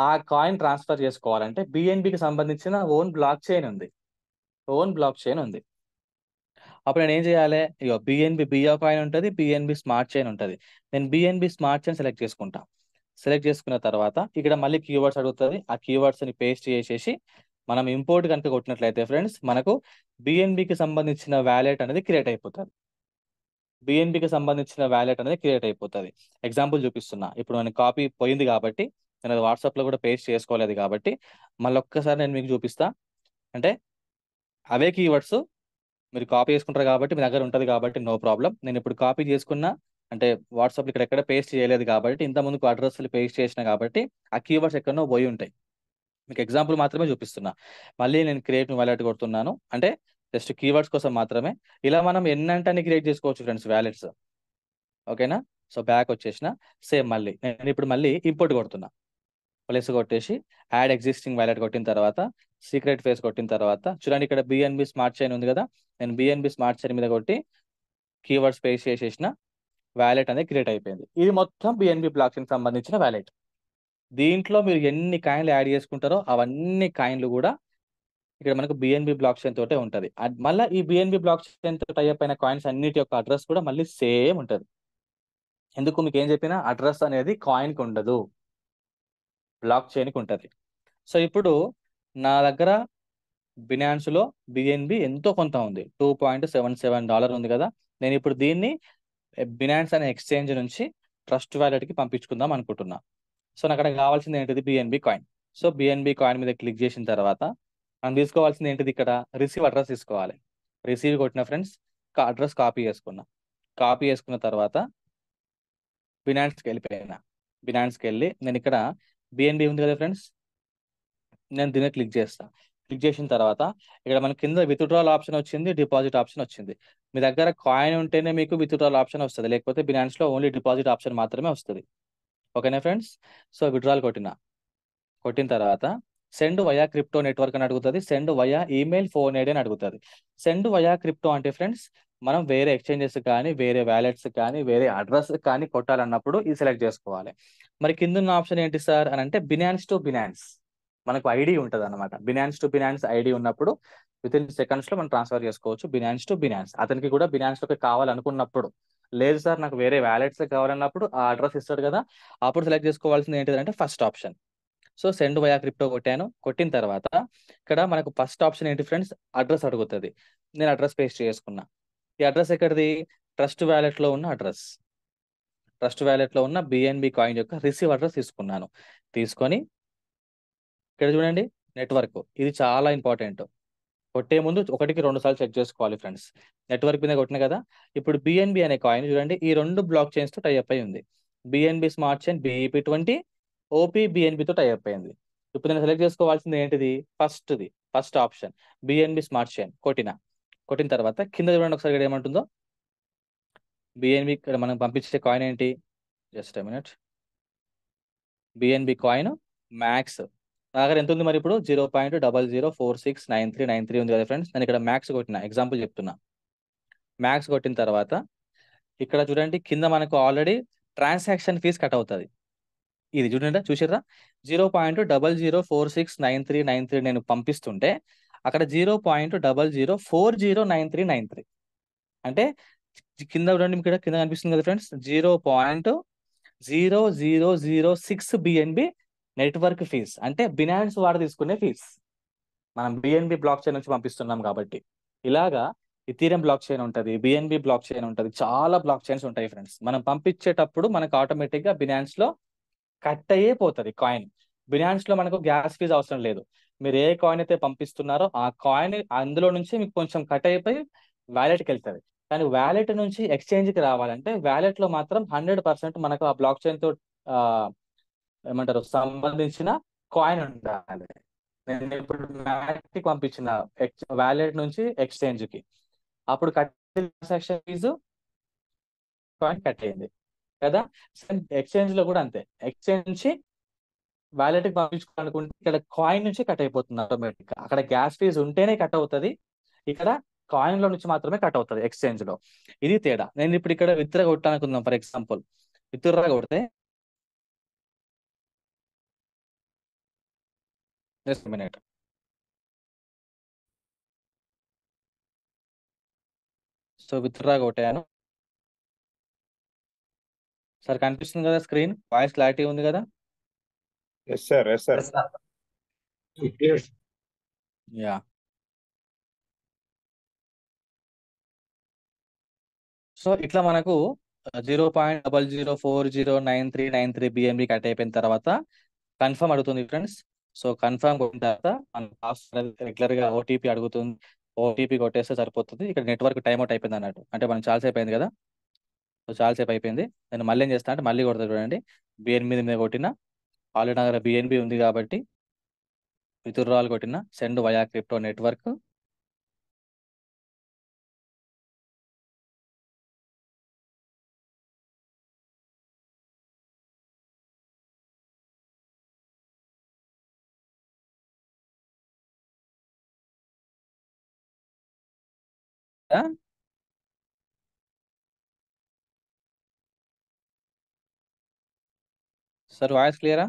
ఆ కాయిన్ ట్రాన్స్ఫర్ చేసుకోవాలంటే బిఎన్బికి సంబంధించిన ఓన్ బ్లాక్ చైన్ ఉంది. అప్పుడు నేను ఏం చేయాలి? ఇగో బిఎన్బి బియా కాయిన్ ఉంటుంది, బిఎన్బి స్మార్ట్ చైన్ ఉంటుంది. నేను బిఎన్బి స్మార్ట్ చైన్ సెలెక్ట్ చేసుకుంటా. సెలెక్ట్ చేసుకున్న తర్వాత ఇక్కడ మళ్ళీ కీవర్డ్స్ అడుగుతుంది. ఆ కీవర్డ్స్ని పేస్ట్ చేసేసి మనం ఇంపోర్ట్ కనుక కొట్టినట్లయితే ఫ్రెండ్స్ మనకు బిఎన్బికి సంబంధించిన వ్యాలెట్ అనేది క్రియేట్ అయిపోతుంది. ఎగ్జాంపుల్ చూపిస్తున్నా. ఇప్పుడు నేను కాపీ పోయింది కాబట్టి నేను అది వాట్సాప్లో కూడా పేస్ట్ చేసుకోలేదు కాబట్టి మళ్ళీ ఒక్కసారి నేను మీకు చూపిస్తా. అంటే అవే కీవర్డ్స్ మీరు కాపీ చేసుకుంటారు కాబట్టి మీ దగ్గర ఉంటుంది కాబట్టి నో ప్రాబ్లం. నేను ఇప్పుడు కాపీ చేసుకున్నా అంటే వాట్సాప్ ఇక్కడ ఎక్కడ పేస్ట్ చేయలేదు కాబట్టి ఇంత ముందుకు అడ్రస్లు పేస్ట్ చేసిన కాబట్టి ఆ కీవర్డ్స్ ఎక్కడనో పోయి ఉంటాయి. మీకు ఎగ్జాంపుల్ మాత్రమే చూపిస్తున్నా. మళ్ళీ నేను క్రియేట్ వ్యాలెట్ కొడుతున్నాను, అంటే జస్ట్ కీవర్డ్స్ కోసం మాత్రమే. ఇలా మనం ఎన్నంటే క్రియేట్ చేసుకోవచ్చు ఫ్రెండ్స్ వ్యాలెట్స్. ఓకేనా? సో బ్యాక్ వచ్చేసిన సేమ్ మళ్ళీ నేను ఇప్పుడు మళ్ళీ ఇంపోర్ట్ కొడుతున్నా. ప్లస్ కొట్టేసి యాడ్ ఎగ్జిస్టింగ్ వ్యాలెట్ కొట్టిన తర్వాత సీక్రెట్ ఫేస్ కొట్టిన తర్వాత చూడండి ఇక్కడ బిఎన్బి స్మార్ట్ చైన్ ఉంది కదా, నేను బిఎన్బి స్మార్ట్ చైన్ మీద కొట్టి కీవర్డ్స్ పేస్ట్ చేసేసిన వ్యాలెట్ అనేది క్రియేట్ అయిపోయింది. ఇది మొత్తం బిఎన్బి బ్లాక్ చైన్ సంబంధించిన వ్యాలెట్. దీంట్లో మీరు ఎన్ని కాయిన్లు యాడ్ చేసుకుంటారో అవన్నీ కాయిన్లు కూడా ఇక్కడ మనకు బిఎన్బి బ్లాక్ చైన్ తోటే ఉంటుంది. మళ్ళీ ఈ బిఎన్బి బ్లాక్ చైన్ తో టైప్ అయిన కాయిన్స్ అన్నిటి యొక్క అడ్రస్ కూడా మళ్ళీ సేమ్ ఉంటుంది. ఎందుకు మీకు ఏం చెప్పినా అడ్రస్ అనేది కాయిన్కి ఉండదు, బ్లాక్ చైన్కి ఉంటుంది. సో ఇప్పుడు నా దగ్గర బినాన్స్లో బిఎన్బి ఎంతో కొంత ఉంది, $2.77 ఉంది కదా. నేను ఇప్పుడు దీన్ని బినాన్స్ అనే ఎక్స్చేంజ్ నుంచి ట్రస్ట్ వ్యాలెట్కి పంపించుకుందాం అనుకుంటున్నా. సో నాకు అక్కడ కావాల్సింది ఏంటిది? BNB coin. So BNB coin మీద క్లిక్ చేసిన తర్వాత మనం తీసుకోవాల్సింది ఏంటిది? ఇక్కడ రిసీవ్ అడ్రస్ తీసుకోవాలి. రిసీవ్ కొట్టిన ఫ్రెండ్స్ అడ్రస్ కాపీ చేసుకున్న తర్వాత బినాన్స్కి వెళ్ళిపోయినా. బినాన్స్కి వెళ్ళి నేను ఇక్కడ బిఎన్బి ఉంది కదా ఫ్రెండ్స్, నేను దీన్ని క్లిక్ చేస్తా. క్లిక్ చేసిన తర్వాత ఇక్కడ మన కింద విత్డ్రాల్ ఆప్షన్ వచ్చింది, డిపాజిట్ ఆప్షన్ వచ్చింది. మీ దగ్గర కాయిన్ ఉంటేనే మీకు విత్డ్రాల్ ఆప్షన్ వస్తుంది, లేకపోతే బినాన్స్లో ఓన్లీ డిపాజిట్ ఆప్షన్ మాత్రమే వస్తుంది. ఓకేనా ఫ్రెండ్స్? సో విత్డ్రాల్ కొట్టిన తర్వాత సెండ్ వయా క్రిప్టో నెట్వర్క్ అని అడుగుతుంది, send via email phone ID అని అడుగుతుంది. సెండ్ వయా క్రిప్టో అంటే ఫ్రెండ్స్ మనం వేరే ఎక్స్చేంజెస్ కానీ వేరే వ్యాలెట్స్ కానీ వేరే అడ్రస్ కానీ కొట్టాలన్నప్పుడు ఇది సెలెక్ట్ చేసుకోవాలి. మరి కింద ఉన్న ఆప్షన్ ఏంటి సార్ అని అంటే బినాన్స్ టు బినాన్స్ మనకు ఐడి ఉంటుంది అనమాట. బినాన్స్ టు బినాన్స్ ఐడి ఉన్నప్పుడు వితిన్ సెకండ్స్లో మనం ట్రాన్స్ఫర్ చేసుకోవచ్చు బినాన్స్ టు బినాన్స్. అతనికి కూడా బినాన్స్లోకి కావాలనుకున్నప్పుడు, లేదు సార్ నాకు వేరే వ్యాలెట్స్ కావాలన్నప్పుడు ఆ అడ్రస్ ఇస్తాడు కదా, అప్పుడు సెలెక్ట్ చేసుకోవాల్సింది ఏంటిదంటే first option. So send via crypto కొట్టిన తర్వాత ఇక్కడ మనకు ఫస్ట్ ఆప్షన్ ఏంటి ఫ్రెండ్స్? అడ్రస్ అడుగుతుంది. నేను అడ్రస్ పేస్ట్ చేసుకున్నా. ఈ అడ్రస్ ఎక్కడిది? ట్రస్ట్ వ్యాలెట్లో ఉన్న బిఎన్బి కాయిన్ యొక్క రిసీవ్ అడ్రస్ తీసుకొని ఇక్కడ చూడండి నెట్వర్క్, ఇది చాలా ఇంపార్టెంట్. కొట్టే ముందు 1-2 సార్లు చెక్ చేసుకోవాలి ఫ్రెండ్స్. నెట్వర్క్ మీద కొట్టిన కదా, ఇప్పుడు బిఎన్బి అనే కాయిన్ చూడండి ఈ 2 బ్లాక్ చైన్స్ తో టైఅప్ అయి ఉంది. బిఎన్బి స్మార్ట్ చైన్ BEP20 ఓపీ బిఎన్బితో టైఅప్ అయింది. ఇప్పుడు నేను సెలెక్ట్ చేసుకోవాల్సింది ఏంటిది? First option BNB smart chain కొట్టిన తర్వాత కింద చూడండి ఒకసారి ఇక్కడ ఏమంటుందో. బిఎన్బి ఇక్కడ మనం పంపించే కాయిన్ ఏంటి? Just a minute. BNB coin max నా దగ్గర ఎంత ఉంది మరి ఇప్పుడు? 0.00469393 ఉంది కదా ఫ్రెండ్స్. నేను ఇక్కడ మ్యాక్స్ కొట్టిన, ఎగ్జాంపుల్ చెప్తున్నా. మ్యాక్స్ కొట్టిన తర్వాత ఇక్కడ చూడండి కింద మనకు ఆల్రెడీ ట్రాన్సాక్షన్ ఫీజ్ కట్ అవుతుంది. ఇది చూసిర్రా 0.00469393 నేను పంపిస్తుంటే అక్కడ 0.00409393 అంటే కింద చూడండి, ఇక్కడ కింద కనిపిస్తుంది కదా ఫ్రెండ్స్, 0.0006 బిఎన్బి నెట్వర్క్ ఫీజ్, అంటే బినాన్స్ వాడు తీసుకునే ఫీజ్. మనం బిఎన్బి బ్లాక్ చైన్ నుంచి పంపిస్తున్నాం కాబట్టి. ఇలాగా ఇథీరియం బ్లాక్ చైన్ ఉంటుంది, బిఎన్బి బ్లాక్ చైన్ ఉంటుంది, చాలా బ్లాక్ చైన్స్ ఉంటాయి ఫ్రెండ్స్. మనం పంపించేటప్పుడు మనకు ఆటోమేటిక్ గా బినాన్స్ లో కట్ అయ్యే పోతుంది కాయిన్. బినాన్స్ లో మనకు గ్యాస్ ఫీజ్ అవసరం లేదు. మీరు ఏ కాయిన్ అయితే పంపిస్తున్నారో ఆ కాయిన్ అందులో నుంచి మీకు కొంచెం కట్ అయిపోయి వ్యాలెట్కి వెళ్తుంది. కానీ వ్యాలెట్ నుంచి ఎక్స్చేంజ్కి రావాలంటే వ్యాలెట్ లో మాత్రం 100% మనకు ఆ బ్లాక్ చైన్ తో ఆ, ఏమంటారు సంబంధించిన కాయిన్ ఉండాలి. నేను ఇప్పుడు మ్యాట్కి పంపించిన వ్యాలెట్ నుంచి ఎక్స్చేంజ్ కి, అప్పుడు cut transaction fee coin cut అయింది కదా. ఎక్స్చేంజ్ లో కూడా అంతే, ఎక్స్చేంజ్ నుంచి వ్యాలెట్ కి పంపించుకోవాలనుకుంటే ఇక్కడ కాయిన్ నుంచి కట్ అయిపోతుంది ఆటోమేటిక్ గా. అక్కడ గ్యాస్ ఫీజు ఉంటేనే కట్ అవుతుంది, ఇక్కడ కాయిన్ లో నుంచి మాత్రమే కట్ అవుతుంది ఎక్స్చేంజ్ లో. ఇది తేడా. నేను ఇప్పుడు ఇక్కడ విత్డ్రా కొట్టాలనుకుందాం, ఫర్ ఎగ్జాంపుల్ విత్డ్రా కొడితే జస్ట్ మినిట్. సో విత్డ్రా కొట్టాను సార్, కనిపిస్తుంది కదా స్క్రీన్, వాయిస్ క్లారిటీ ఉంది కదా. Yes sir, yes sir. Clear. Ya, so ఇట్లా మనకు 0.00409393 బిఎంబి కట్ అయిపోయిన తర్వాత కన్ఫర్మ్ అడుగుతుంది ఫ్రెండ్స్. సో కన్ఫర్మ్ కొట్టిన తర్వాత మన పాస్వర్డ్ రెగ్యులర్ గా ఓటీపీ అడుగుతుంది. ఓటీపీ కొట్టేస్తే సరిపోతుంది. ఇక్కడ నెట్వర్క్ టైం అవుట్ అయిపోయింది అన్నట్టు, అంటే మనం చాలాసేపు అయింది కదా. సో చాలాసేపు అయిపోయింది. నేను మళ్ళీ ఏం చేస్తాను అంటే మళ్ళీ కొడతా చూడండి, బిఎన్బి మీద కొట్టిన, ఆల్రెడీ నా దగ్గర బిఎన్బి ఉంది కాబట్టి విత్డ్రాల్ కొట్టిన, send via crypto network. Sir voice క్లియరా?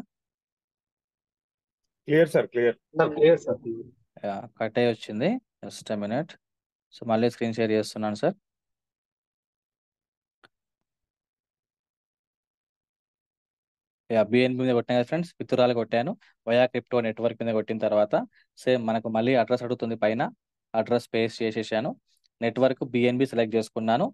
Clear sir, clear. Clear sir. Cut అయ్యి వచ్చింది, జస్ట్ మినిట్. సో మళ్ళీ స్క్రీన్ షేర్ చేస్తున్నాను సార్. బిఎన్బి మీద కొట్టాను కదా ఫ్రెండ్స్, విత్డ్రాల్ కొట్టాను, వయా క్రిప్టో నెట్వర్క్ మీద కొట్టిన తర్వాత సేమ్ మనకు మళ్ళీ అడ్రస్ అడుగుతుంది పైన, అడ్రస్ పేస్ట్ చేసేసాను, నెట్వర్క్ బిఎన్బి సెలెక్ట్ చేసుకున్నాను.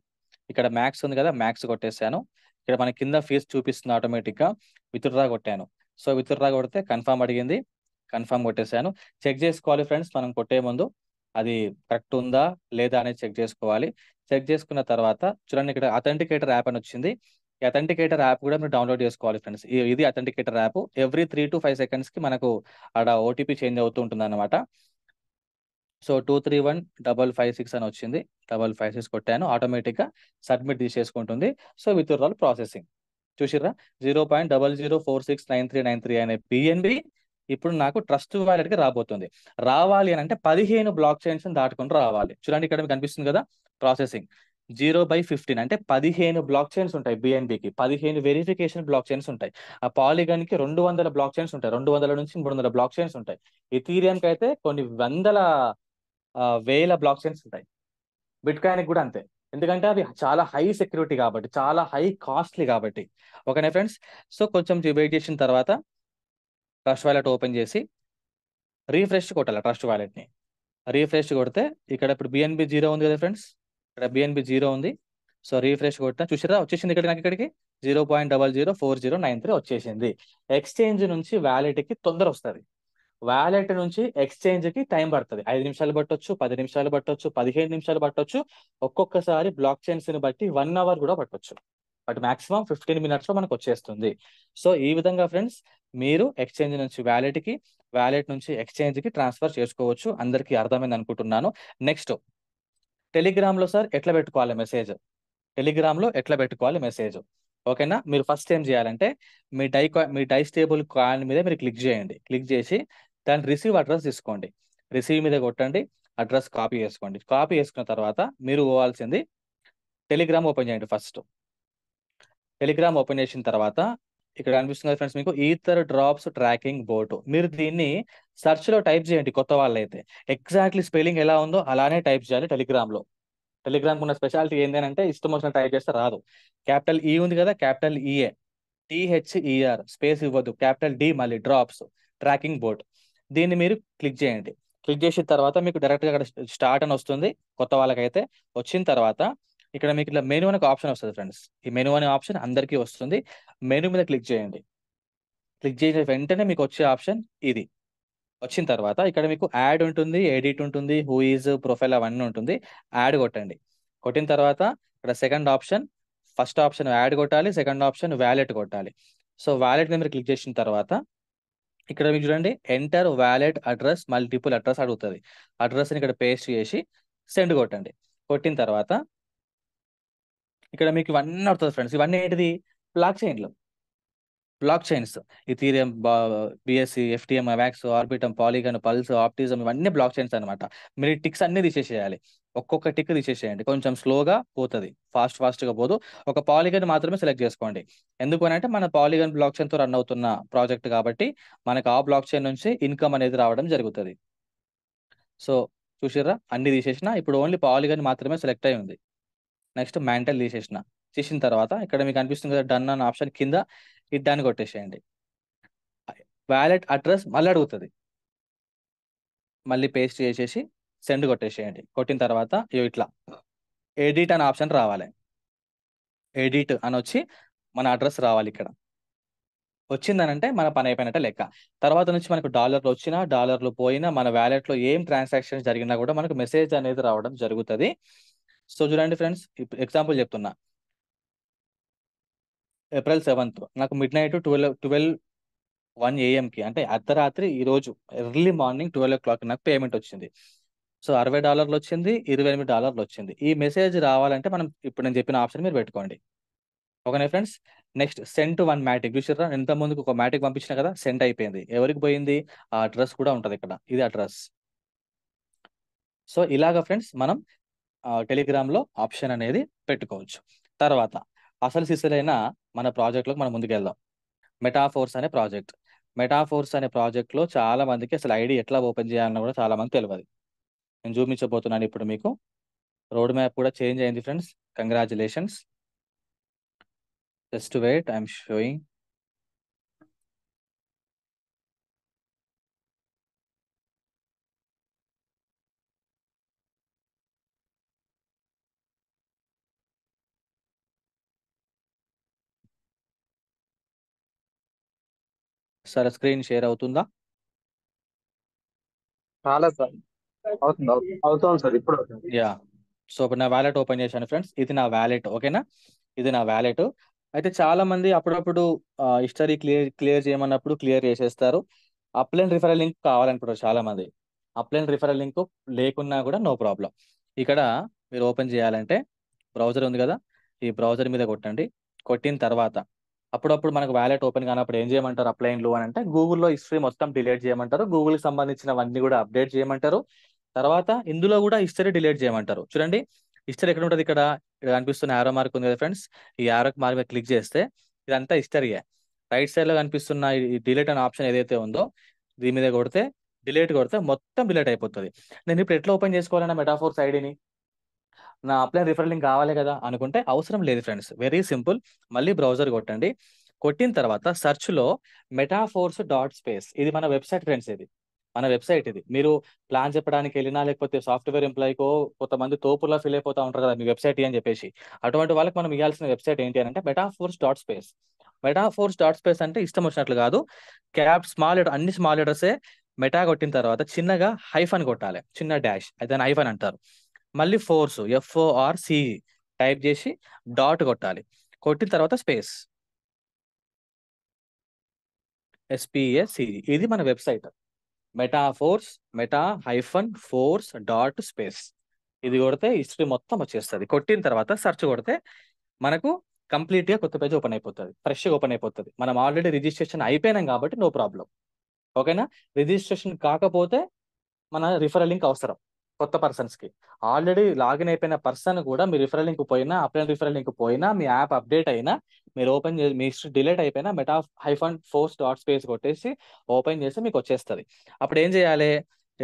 ఇక్కడ మ్యాక్స్ ఉంది కదా, మ్యాక్స్ కొట్టేసాను. ఇక్కడ మన కింద ఫీజ్ చూపిస్తుంది ఆటోమేటిక్ గా. విత్డ్రా కొట్టాను. సో విత్డ్రా కొడితే కన్ఫర్మ్ అడిగింది, కన్ఫర్మ్ కొట్టేసాను. చెక్ చేసుకోవాలి ఫ్రెండ్స్, మనం కొట్టే ముందు అది కరెక్ట్ ఉందా లేదా అనేది చెక్ చేసుకోవాలి. చెక్ చేసుకున్న తర్వాత చూడండి, ఇక్కడ అథెంటికేటర్ యాప్ అని వచ్చింది. ఈ అథెంటికేటర్ యాప్ కూడా మీరు డౌన్లోడ్ చేసుకోవాలి ఫ్రెండ్స్. ఇది authenticator app. Every 3 to 5 seconds కి మనకు ఆడ ఓటీపీ చేంజ్ అవుతూ ఉంటుంది అనమాట. సో 231556 అని వచ్చింది, 556 కొట్టాను, ఆటోమేటిక్ గా సబ్మిట్ తీసేసుకుంటుంది. సో విత్డ్రాల్ ప్రాసెసింగ్ చూసిర్రా, 0.00469393 అనే పిఎన్బి ఇప్పుడు నాకు ట్రస్ట్ వ్యాలెట్ కి రాబోతుంది. రావాలి అని అంటే 15 బ్లాక్ చైన్స్ దాటుకొని రావాలి. చూడండి ఇక్కడ మీకు కనిపిస్తుంది కదా, ప్రాసెసింగ్ 0/15 అంటే 15 బ్లాక్ చైన్స్ ఉంటాయి. బిఎన్బికి 15 వెరిఫికేషన్ బ్లాక్ చైన్స్ ఉంటాయి. ఆ పాలిగాన్ కి 200 బ్లాక్ చైన్స్ ఉంటాయి, 200 నుంచి 300 బ్లాక్ చైన్స్ ఉంటాయి. ఇథీరియం కి అయితే కొన్ని వేల బ్లాక్ చైన్స్ ఉంటాయి. బిట్ కాయిన్ కూడా అంతే, ఎందుకంటే అవి చాలా హై సెక్యూరిటీ కాబట్టి, చాలా హై కాస్ట్లీ కాబట్టి. ఓకేనా ఫ్రెండ్స్. సో కొంచెం వెయిట్ చేసిన తర్వాత ట్రస్ట్ వాలెట్ ఓపెన్ చేసి రీఫ్రెష్ కొట్టాలి. ట్రస్ట్ వాలెట్ ని రీఫ్రెష్ కొడితే ఇక్కడ ఇప్పుడు బిఎన్బి 0 ఉంది కదా ఫ్రెండ్స్, ఇక్కడ బిఎన్బి 0 ఉంది. సో రీఫ్రెష్ కొట్టినా చూసారా, వచ్చేసింది ఇక్కడ నాకు, ఇక్కడికి 0.004093 వచ్చేసింది. ఎక్స్చేంజ్ నుంచి వ్యాలెట్ కి తొందర వస్తుంది, వ్యాలెట్ నుంచి ఎక్స్చేంజ్ కి టైం పడుతుంది. 5 నిమిషాలు పట్టొచ్చు, 10 నిమిషాలు పట్టొచ్చు, 15 నిమిషాలు పట్టొచ్చు, ఒక్కొక్కసారి బ్లాక్ చైన్స్ ని బట్టి 1 hour కూడా పట్టొచ్చు. బట్ మాక్సిమం 15 minutes లో మనకు వచ్చేస్తుంది. సో ఈ విధంగా ఫ్రెండ్స్ మీరు ఎక్స్చేంజ్ నుంచి వ్యాలెట్ కి, వ్యాలెట్ నుంచి ఎక్స్చేంజ్ కి ట్రాన్స్ఫర్ చేసుకోవచ్చు. అందరికీ అర్థమైంది అనుకుంటున్నాను. నెక్స్ట్ టెలిగ్రామ్ లో సార్ ఎట్లా పెట్టుకోవాలి మెసేజ్, టెలిగ్రామ్ లో ఎట్లా పెట్టుకోవాలి మెసేజ్. ఓకేనా, మీరు ఫస్ట్ ఏం చేయాలంటే మీ డైస్టేబుల్ కాయిన్ మీద మీరు క్లిక్ చేయండి. క్లిక్ చేసి దాని రిసీవ్ అడ్రస్ తీసుకోండి, రిసీవ్ మీద కొట్టండి, అడ్రస్ కాపీ చేసుకోండి. కాపీ చేసుకున్న తర్వాత మీరు పోవాల్సింది టెలిగ్రామ్ ఓపెన్ చేయండి. ఫస్ట్ టెలిగ్రామ్ ఓపెన్ చేసిన తర్వాత ఇక్కడ కనిపిస్తుంది కదా ఫ్రెండ్స్ మీకు ఈథర్ డ్రాప్స్ ట్రాకింగ్ బోట్. మీరు దీన్ని సెర్చ్ లో టైప్ చేయండి. కొత్త వాళ్ళైతే ఎగ్జాక్ట్లీ స్పెల్లింగ్ ఎలా ఉందో అలానే టైప్ చేయాలి టెలిగ్రామ్ లో. టెలిగ్రామ్ ఉన్న స్పెషాలిటీ ఏంటి అంటే ఇష్టం వచ్చిన టైప్ చేస్తే రాదు. క్యాపిటల్ ఈ ఉంది కదా, క్యాపిటల్ ఈఏ, THER స్పేస్ ఇవ్వద్దు, క్యాపిటల్ D మళ్ళీ డ్రాప్స్ ట్రాకింగ్ బోట్. దీన్ని మీరు క్లిక్ చేయండి. క్లిక్ చేసిన తర్వాత మీకు డైరెక్ట్గా అక్కడ స్టార్ట్ అని వస్తుంది కొత్త వాళ్ళకైతే. వచ్చిన తర్వాత ఇక్కడ మీకు ఇట్లా మెనూ అనే ఆప్షన్ వస్తుంది ఫ్రెండ్స్. ఈ మెనూ అనే ఆప్షన్ అందరికీ వస్తుంది. మెనూ మీద క్లిక్ చేయండి. క్లిక్ చేసిన వెంటనే మీకు వచ్చే ఆప్షన్ ఇది. వచ్చిన తర్వాత ఇక్కడ మీకు యాడ్ ఉంటుంది, ఎడిట్ ఉంటుంది, హూ ఈజ్, ప్రొఫైల్ అవన్నీ ఉంటుంది. యాడ్ కొట్టండి. కొట్టిన తర్వాత ఇక్కడ second option, first option add కొట్టాలి, సెకండ్ ఆప్షన్ వ్యాలెట్ కొట్టాలి. సో వ్యాలెట్ మీద మీరు క్లిక్ చేసిన తర్వాత ఇక్కడ మీకు చూడండి enter wallet address multiple address అడుగుతుంది. అడ్రస్ని ఇక్కడ పేస్ట్ చేసి సెండ్ కొట్టండి. కొట్టిన తర్వాత ఇక్కడ మీకు ఇవన్నీ అవుతుంది ఫ్రెండ్స్. ఇవన్నీ ఏంటిది? బ్లాక్ చైన్లు, blockchains. Ethereum, BSC, FTM, వ్యాక్స్, ఆర్బిటమ్, పాలిగన్, పల్స్, ఆప్టిజం, ఇవన్నీ బ్లాక్ చైన్స్ అనమాట. మీరు టిక్స్ అన్ని తీసేసేయాలి. ఒక్కొక్క టిక్ తీసేసేయండి. కొంచెం స్లోగా పోతుంది, ఫాస్ట్గా పోదు. ఒక పాలిగన్ మాత్రమే సెలెక్ట్ చేసుకోండి. ఎందుకు అని అంటే మన పాలిగన్ బ్లాక్ చైన్తో రన్ అవుతున్న ప్రాజెక్ట్ కాబట్టి మనకు ఆ బ్లాక్ చైన్ నుంచి ఇన్కమ్ అనేది రావడం జరుగుతుంది. సో చూసిర్రా, అన్ని తీసేసిన. ఇప్పుడు ఓన్లీ పాలిగన్ మాత్రమే సెలెక్ట్ అయి ఉంది. నెక్స్ట్ మ్యాంటల్ తీసేసిన. చేసిన తర్వాత ఇక్కడ మీకు అనిపిస్తుంది కదా డన్ అన్న ఆప్షన్ కింద, ఇది దాన్ని కొట్టేసేయండి. వ్యాలెట్ అడ్రస్ మళ్ళీ అడుగుతుంది, మళ్ళీ పేస్ట్ చేసేసి సెండ్ కొట్టేసేయండి. కొట్టిన తర్వాత ఇట్లా ఎడిట్ అనే ఆప్షన్ రావాలి. ఎడిట్ అని వచ్చి మన అడ్రస్ రావాలి. ఇక్కడ వచ్చిందనంటే మన పని అయిపోయినట్టే లెక్క. తర్వాత నుంచి మనకు డాలర్లు వచ్చినా డాలర్లు పోయినా మన వ్యాలెట్లో ఏం ట్రాన్సాక్షన్ జరిగినా కూడా మనకు మెసేజ్ అనేది రావడం జరుగుతుంది. సో చూడండి ఫ్రెండ్స్, ఎగ్జాంపుల్ చెప్తున్నా. April 7th నాకు మిడ్ నైట్ 12:1 AM అంటే అర్ధరాత్రి ఈరోజు ఎర్లీ మార్నింగ్ 12 o'clock నాకు పేమెంట్ వచ్చింది. సో $60 వచ్చింది, $28 వచ్చింది. ఈ మెసేజ్ రావాలంటే మనం ఇప్పుడు నేను చెప్పిన ఆప్షన్ మీరు పెట్టుకోండి. ఓకేనా ఫ్రెండ్స్. Next send to 1 మ్యాటిక్. చూసారా, ఎంత ముందుకు ఒక మ్యాటిక్ పంపించిన కదా, సెండ్ అయిపోయింది. ఎవరికి పోయింది? ఆ అడ్రస్ కూడా ఉంటుంది ఇక్కడ, ఇది అడ్రస్. సో ఇలాగా ఫ్రెండ్స్ మనం టెలిగ్రామ్లో ఆప్షన్ అనేది పెట్టుకోవచ్చు. తర్వాత అసలు సిసలైన మన ప్రాజెక్ట్లోకి మనం ముందుకు వెళ్దాం. మెటాఫోర్స్ అనే ప్రాజెక్ట్. మెటాఫోర్స్ అనే ప్రాజెక్ట్లో చాలా మందికి అసలు ఐడి ఎట్లా ఓపెన్ చేయాలన్నా కూడా చాలా మంది తెలియదు. నేను చూపించబోతున్నాను ఇప్పుడు మీకు. రోడ్ మ్యాప్ కూడా చేంజ్ అయింది friends. Congratulations. Just wait, I'm showing. Sir screen share అవుతుందా? చాలా సార్ అవుతుంది సార్, ఇప్పుడు అవుతుంది. యా. సో ఇప్పుడు నా వ్యాలెట్ ఓపెన్ చేశాను ఫ్రెండ్స్. ఇది నా వ్యాలెట్. ఓకేనా, ఇది నా వ్యాలెట్. అయితే చాలా మంది అప్పుడప్పుడు హిస్టరీ క్లియర్ చేయమన్నప్పుడు క్లియర్ చేసేస్తారు. అప్లైన్ రిఫరల్ లింక్ కావాలనుకుంటారు చాలా మంది. అప్లైన్ రిఫరల్ లింక్ లేకున్నా కూడా నో ప్రాబ్లం. ఇక్కడ మీరు ఓపెన్ చేయాలంటే బ్రౌజర్ ఉంది కదా, ఈ బ్రౌజర్ మీద కొట్టండి. కొట్టిన తర్వాత అప్పుడప్పుడు మనకు వ్యాలెట్ ఓపెన్ కానప్పుడు ఏం చేయమంటారు అప్లైన్లు అని అంటే, గూగుల్లో హిస్టరీ మొత్తం డిలీట్ చేయమంటారు, గూగుల్కి సంబంధించినవన్నీ కూడా అప్డేట్ చేయమంటారు. తర్వాత ఇందులో కూడా హిస్టరీ డిలీట్ చేయమంటారు. చూడండి హిస్టరీ ఎక్కడ ఉంటుంది? ఇక్కడ కనిపిస్తున్న యారో మార్క్ ఉంది కదా ఫ్రెండ్స్, ఈ యారో మార్క్ మీద క్లిక్ చేస్తే ఇదంతా హిస్టరీయే. రైట్ సైడ్ లో కనిపిస్తున్న ఈ డిలీట్ అనే ఆప్షన్ ఏదైతే ఉందో దీని మీద కొడితే, డిలీట్ కొడితే మొత్తం డిలీట్ అయిపోతుంది. నేను ఇప్పుడు ఎట్లా ఓపెన్ చేసుకోవాలన్నా మెటాఫోర్స్ ఐడిని, నా అప్లైన్ రిఫరల్ లింక్ కావాలి కదా అనుకుంటే అవసరం లేదు ఫ్రెండ్స్. Very simple. మళ్ళీ బ్రౌజర్ కొట్టండి. కొట్టిన తర్వాత సెర్చ్ లో metaforce.space, ఇది మన వెబ్సైట్ ఫ్రెండ్స్. ఇది మన వెబ్సైట్. ఇది మీరు ప్లాన్ చెప్పడానికి వెళ్ళినా లేకపోతే సాఫ్ట్వేర్ ఎంప్లాయీకో కొంతమంది తోపులా ఫీల్ అయిపోతా ఉంటారు కదా మీ వెబ్సైట్ అని చెప్పేసి, అటువంటి వాళ్ళకి మనం ఇవ్వాల్సిన వెబ్సైట్ ఏంటి అని అంటే metaforce.space. metaforce.space అంటే ఇష్టం వచ్చినట్లు కాదు, స్మాల్ లెటర్, అన్ని స్మాల్ లెటర్సే. మెటా కొట్టిన తర్వాత చిన్నగా హైఫన్ కొట్టాలి, చిన్న డాష్, అయితే హైఫన్ అంటారు. మళ్ళీ ఫోర్స్, FORC టైప్ చేసి డాట్ కొట్టాలి. కొట్టిన తర్వాత స్పేస్, SPACE. ఇది మన వెబ్సైట్ మెటాఫోర్స్, meta-force.space. ఇది కొడితే హిస్టరీ మొత్తం వచ్చేస్తుంది. కొట్టిన తర్వాత సెర్చ్ కొడితే మనకు కంప్లీట్గా కొత్త పేజ్ ఓపెన్ అయిపోతుంది, ఫ్రెష్గా ఓపెన్ అయిపోతుంది. మనం ఆల్రెడీ రిజిస్ట్రేషన్ అయిపోయినాం కాబట్టి నో ప్రాబ్లం. ఓకేనా. రిజిస్ట్రేషన్ కాకపోతే మన రిఫరల్ లింక్ అవసరం. కొత్త పర్సన్స్ కి. ఆల్రెడీ లాగిన్ అయిపోయిన పర్సన్ కూడా మీ రిఫరల్ లింక్ పోయినా, అప్లైన్ రిఫరల్ లింక్ పోయినా, మీ యాప్ అప్డేట్ అయినా, మీరు ఓపెన్ చేసి మీ హిస్టరీ డిలీట్ అయిపోయినా మెటా -ఫోర్స్ డాట్ స్పేస్ కొట్టేసి ఓపెన్ చేసి మీకు వచ్చేస్తుంది. అప్పుడు ఏం చేయాలి?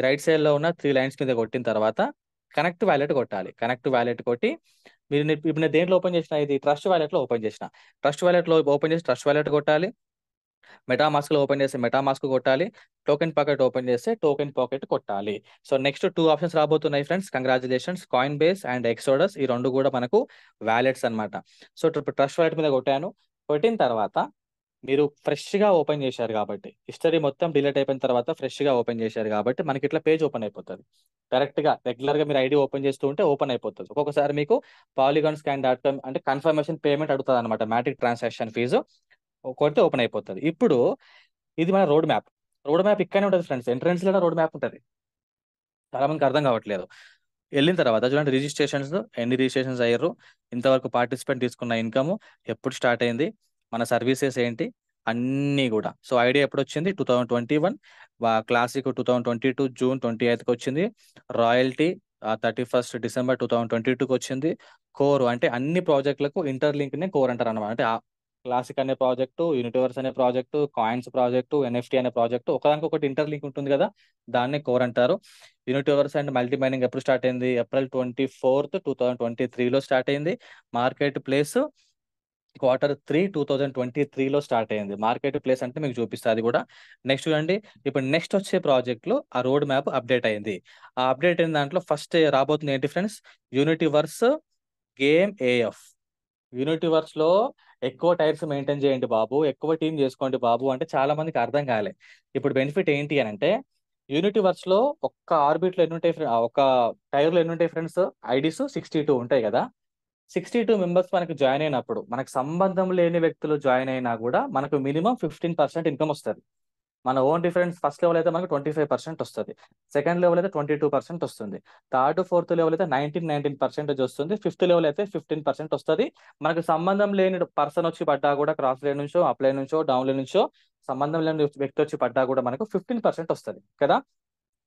రైట్ సైడ్ లో ఉన్న 3 లైన్స్ మీద కొట్టిన తర్వాత కనెక్ట్ వ్యాలెట్ కొట్టాలి. కనెక్ట్ వ్యాలెట్ కొట్టి ఇప్పుడు నేను దేంట్లో ఓపెన్ చేసిన, ఇది ట్రస్ట్ వ్యాలెట్ లో ఓపెన్ చేసిన. ట్రస్ట్ వ్యాలెట్ లో ఓపెన్ చేసి ట్రస్ట్ వ్యాలెట్ కొట్టాలి. మెటామాస్క్ లో ఓపెన్ చేసి మెటామాస్క్ కొట్టాలి. టోకెన్ పాకెట్ ఓపెన్ చేస్తే టోకెన్ పాకెట్ కొట్టాలి. సో నెక్స్ట్ 2 ఆప్షన్స్ రాబోతున్నాయి friends. Congratulations. Coin base and exodus, ఈ 2 కూడా మనకు వ్యాలెట్స్ అన్నమాట. సో ట్రస్ట్ వ్యాలెట్ మీద కొట్టాను. కొట్టిన తర్వాత మీరు ఫ్రెష్ గా ఓపెన్ చేశారు కాబట్టి, హిస్టరీ మొత్తం డిలీట్ అయిపోయిన తర్వాత ఫ్రెష్ గా ఓపెన్ చేశారు కాబట్టి మనకి ఇట్లా పేజ్ ఓపెన్ అయిపోతుంది. డైరెక్ట్ గా రెగ్యులర్ గా మీరు ఐడి ఓపెన్ చేస్తూ ఉంటే ఓపెన్ అయిపోతుంది. ఒక్కొక్కసారి మీకు polygon-scan.com అంటే కన్ఫర్మేషన్ పేమెంట్ అడుగుతుంది అనమాట, మ్యాటిక్ ట్రాన్సాక్షన్ ఫీజు కొడితే ఓపెన్ అయిపోతుంది. ఇప్పుడు ఇది మన రోడ్ మ్యాప్. రోడ్ మ్యాప్ ఇక్కడనే ఉంటుంది ఫ్రెండ్స్, ఎంట్రన్స్ లోనే రోడ్ మ్యాప్ ఉంటుంది. చాలా మందికి అర్థం కావట్లేదు. వెళ్ళిన తర్వాత చూడండి రిజిస్ట్రేషన్స్, ఎన్ని రిజిస్ట్రేషన్స్ అయ్యారు, ఇంతవరకు పార్టిసిపెంట్ తీసుకున్న ఇన్కమ్, ఎప్పుడు స్టార్ట్ అయింది, మన సర్వీసెస్ ఏంటి, అన్నీ కూడా. సో ఐడియా ఎప్పుడు వచ్చింది? 2021. క్లాసిక్ 2022 జూన్ 28కి వచ్చింది. రాయల్టీ 31 డిసెంబర్ 2022కి వచ్చింది. కోర్ అంటే అన్ని ప్రాజెక్టులకు ఇంటర్లింక్ నే కోర్ అంటారు అనమాట. అంటే క్లాసిక్ అనే ప్రాజెక్టు, యూనివర్స్ అనే ప్రాజెక్టు, కాయిన్స్ ప్రాజెక్టు, ఎన్ఎఫ్టీ అనే ప్రాజెక్టు ఒకదానికి ఒకటి ఇంటర్లింక్ ఉంటుంది కదా, దాన్నే కోర్ అంటారు. యూనివర్స్ అండ్ మల్టీ మైనింగ్ ఎప్పుడు స్టార్ట్ అయింది? ఏప్రిల్ 24, 2023లో స్టార్ట్ అయింది. మార్కెట్ ప్లేస్ Q3 2023లో స్టార్ట్ అయింది. మార్కెట్ ప్లేస్ అంటే మీకు చూపిస్తుంది అది కూడా. నెక్స్ట్ చూడండి, ఇప్పుడు నెక్స్ట్ వచ్చే ప్రాజెక్ట్ లో ఆ రోడ్ మ్యాప్ అప్డేట్ అయింది. ఆ అప్డేట్ అయిన దాంట్లో ఫస్ట్ రాబోతుంది ఏంటి friends? Universe game AF. Universe లో ఎక్కువ టైర్స్ మెయింటైన్ చేయండి బాబు, ఎక్కువ టీం చేసుకోండి బాబు అంటే చాలా మందికి అర్థం కాలే. ఇప్పుడు బెనిఫిట్ ఏంటి అని అంటే, యూనివర్స్ లో ఒక్క ఆర్బిట్ లో ఎన్ని ఉంటాయి, ఒక టైర్ లో ఎన్ని ఉంటాయి ఫ్రెండ్స్? ఐడీస్ 62 ఉంటాయి కదా. 62 మెంబర్స్ మనకి జాయిన్ అయినప్పుడు, మనకు సంబంధం లేని వ్యక్తులు జాయిన్ అయినా కూడా మనకు మినిమం 15% ఇన్కమ్ వస్తుంది. మన ఓన్ డిఫరెన్స్ ఫస్ట్ లెవెల్ అయితే మనకు 25% వస్తుంది. సెకండ్ లెవెల్ అయితే 22% వస్తుంది. థర్డ్ ఫోర్త్ లెవెల్ అయితే 19% వస్తుంది. ఫిఫ్త్ లెవెల్ అయితే 15% వస్తుంది. మనకు సంబంధం లేని పర్సన్ వచ్చి పడ్డా కూడా, క్రాస్ లైన్ నుంచో, అప్ లైన్ నుంచో, డౌన్ లైన్ నుంచో సంబంధం లేని వ్యక్తి వచ్చి పడ్డా కూడా మనకు 15% వస్తుంది కదా.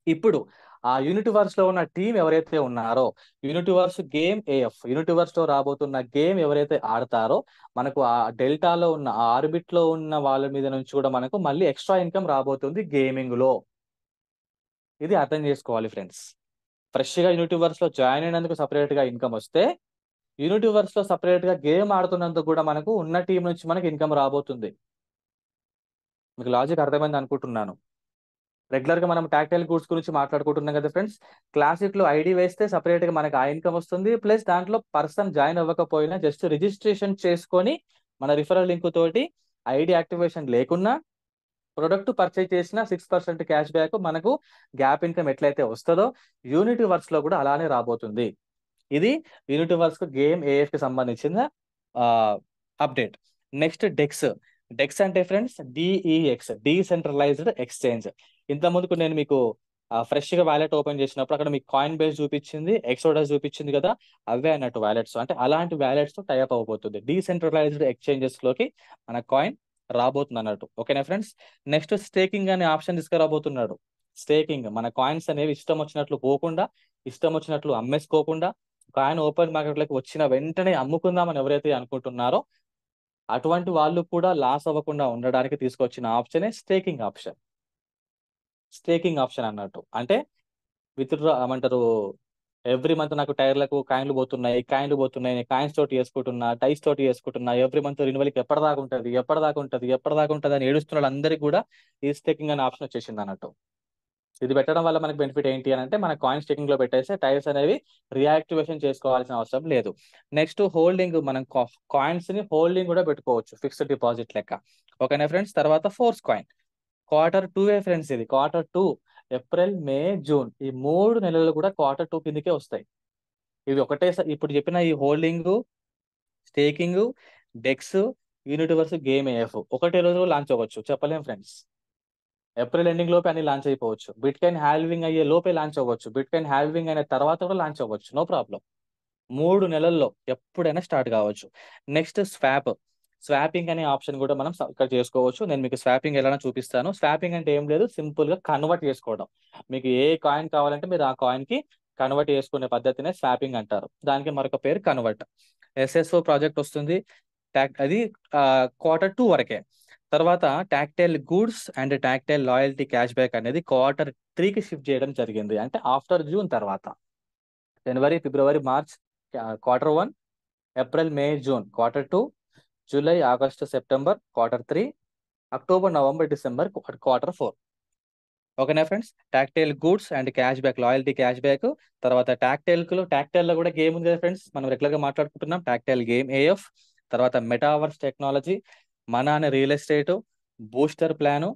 ఇప్పుడు ఆ యూనివర్స్ లో ఉన్న టీం ఎవరైతే ఉన్నారో, యూనివర్స్ గేమ్ ఏఎఫ్, యూనివర్స్ లో రాబోతున్న గేమ్ ఎవరైతే ఆడతారో, మనకు ఆ డెల్టాలో ఉన్న, ఆ ఆర్బిట్ లో ఉన్న వాళ్ళ మీద నుంచి కూడా మనకు మళ్ళీ ఎక్స్ట్రా ఇన్కమ్ రాబోతుంది గేమింగ్ లో. ఇది అర్థం చేసుకోవాలి ఫ్రెండ్స్. ఫ్రెష్ గా యూనివర్స్ లో జాయిన్ అయినందుకు సపరేట్ గా ఇన్కమ్ వస్తే, యూనివర్స్ లో సపరేట్ గా గేమ్ ఆడుతున్నందుకు కూడా మనకు ఉన్న టీం నుంచి మనకి ఇన్కమ్ రాబోతుంది. మీకు లాజిక్ అర్థమైంది అనుకుంటున్నాను. రెగ్యులర్ గా మనం టాక్టైల్ గూడ్స్ గురించి మాట్లాడుకుంటున్నాం కదా ఫ్రెండ్స్. క్లాసిక్ లో ఐడి వేస్తే సపరేట్ గా మనకి ఆ ఇన్కమ్ వస్తుంది. ప్లస్ దాంట్లో పర్సన్ జాయిన్ అవ్వకపోయినా జస్ట్ రిజిస్ట్రేషన్ చేసుకొని మన రిఫరల్ లింక్ తోటి ఐడి యాక్టివేషన్ లేకున్నా ప్రొడక్ట్ పర్చేజ్ చేసిన 6% క్యాష్ బ్యాక్ మనకు గ్యాప్ ఇన్కమ్ ఎట్లయితే వస్తుందో, యూనివర్స్ లో కూడా అలానే రాబోతుంది. ఇది యూనివర్స్ గేమ్ ఏఎఫ్ కి సంబంధించిన అప్డేట్. Next dex. డెక్స్ అంటే ఫ్రెండ్స్ డిఈఎక్స్, డీసెంట్రలైజ్డ్ ఎక్స్చేంజ్. ఇంత ముందుకు నేను మీకు ఫ్రెష్ గా వ్యాలెట్ ఓపెన్ చేసినప్పుడు అక్కడ మీకు కాయిన్ బేస్ చూపించింది, ఎక్సోడస్ చూపించింది కదా, అవే అన్నట్టు వ్యాలెట్స్. అంటే అలాంటి వ్యాలెట్స్ తో టైప్ అవబోతుంది. డీసెంట్రలైజ్డ్ ఎక్స్చేంజెస్ లోకి మన కాయిన్ రాబోతుంది అన్నట్టు. ఓకేనా ఫ్రెండ్స్. నెక్స్ట్ స్టేకింగ్ అనే ఆప్షన్ తీసుకురాబోతున్నాడు. స్టేకింగ్, మన కాయిన్స్ అనేవి ఇష్టం వచ్చినట్లు పోకుండా, ఇష్టం వచ్చినట్లు అమ్మేసుకోకుండా, కాయిన్ ఓపెన్ మార్కెట్ లోకి వచ్చిన వెంటనే అమ్ముకుందామని ఎవరైతే అనుకుంటున్నారో అటువంటి వాళ్ళు కూడా లాస్ అవ్వకుండా ఉండడానికి తీసుకొచ్చిన ఆప్షనే స్టేకింగ్ ఆప్షన్. స్టేకింగ్ ఆప్షన్ అన్నట్టు అంటే విత్డ్రా ఏమంటారు, ఎవ్రీ మంత్ నాకు టైర్లకు కాయిన్లు పోతున్నాయి, నేను కాయిన్స్ తోటి వేసుకుంటున్నా, టైస్ తోటి వేసుకుంటున్నా, ఎవ్రీ మంత్ రిన్యువల్కి ఎప్పటిదాకా ఉంటుంది అని ఏడుస్తున్న వాళ్ళందరికీ కూడా ఈ స్టేకింగ్ అనే ఆప్షన్ వచ్చేసింది అన్నట్టు. ఇది పెట్టడం వల్ల మనకి బెనిఫిట్ ఏంటి అని అంటే, మన కాయిన్ స్టేకింగ్ లో పెట్టేస్తే టైర్స్ అనేవి రియాక్టివేషన్ చేసుకోవాల్సిన అవసరం లేదు. నెక్స్ట్ హోల్డింగ్, మనం కాయిన్స్ ని హోల్డింగ్ కూడా పెట్టుకోవచ్చు, ఫిక్స్డ్ డిపాజిట్ లెక్క. ఓకేనా ఫ్రెండ్స్. తర్వాత ఫోర్స్ కాయిన్ Q2 ఫ్రెండ్స్. ఇది Q2, ఏప్రిల్, మే, జూన్, ఈ 3 నెలలు కూడా Q2 కిందకే వస్తాయి. ఇవి ఒకటేసారి ఇప్పుడు చెప్పిన ఈ holding, staking, dex, universe game AF ఒకటే రోజు లాంచ్ అవ్వచ్చు, చెప్పలేం ఫ్రెండ్స్. ఏప్రిల్ ఎండింగ్ లోపే అన్ని లాంచ్ అయిపోవచ్చు. బిట్ కాయిన్ హాల్వింగ్ అయ్యే లోపే లాంచ్ అవ్వచ్చు, బిట్ కాయిన్ హాల్వింగ్ అయిన తర్వాత కూడా లాంచ్ అవ్వచ్చు, నో ప్రాబ్లం. 3 నెలల్లో ఎప్పుడైనా స్టార్ట్ కావచ్చు. నెక్స్ట్ స్వాపింగ్ అనే ఆప్షన్ కూడా మనం ఇక్కడ చేసుకోవచ్చు. నేను మీకు స్వాపింగ్ ఎలా చూపిస్తాను. స్వాపింగ్ అంటే ఏం లేదు, సింపుల్ గా కన్వర్ట్ చేసుకోవడం. మీకు ఏ కాయిన్ కావాలంటే మీరు ఆ కాయిన్ కి కన్వర్ట్ చేసుకునే పద్ధతినే స్వాపింగ్ అంటారు. దానికి మరొక పేరు కన్వర్ట్. ఎస్ఎస్ఓ ప్రాజెక్ట్ వస్తుంది, అది Q2 వరకే. తర్వాత tactile goods and tactile loyalty cash back అనేది Q3కి షిఫ్ట్ చేయడం జరిగింది. అంటే ఆఫ్టర్ జూన్ తర్వాత. జనవరి, ఫిబ్రవరి, March Q1, April, May, June Q2, July, August, September Q3, October, November, December Q4. ఓకేనా friends? Tactile goods and cash back, loyalty cash back. తర్వాత టాక్టైల్లో కూడా గేమ్ ఉంది కదా ఫ్రెండ్స్, మనం రెగ్యులర్ గా మాట్లాడుకుంటున్నాం. టాక్టైల్ గేమ్ AF, తర్వాత మెటావర్స్ టెక్నాలజీ, మన అనే real estate, booster plan,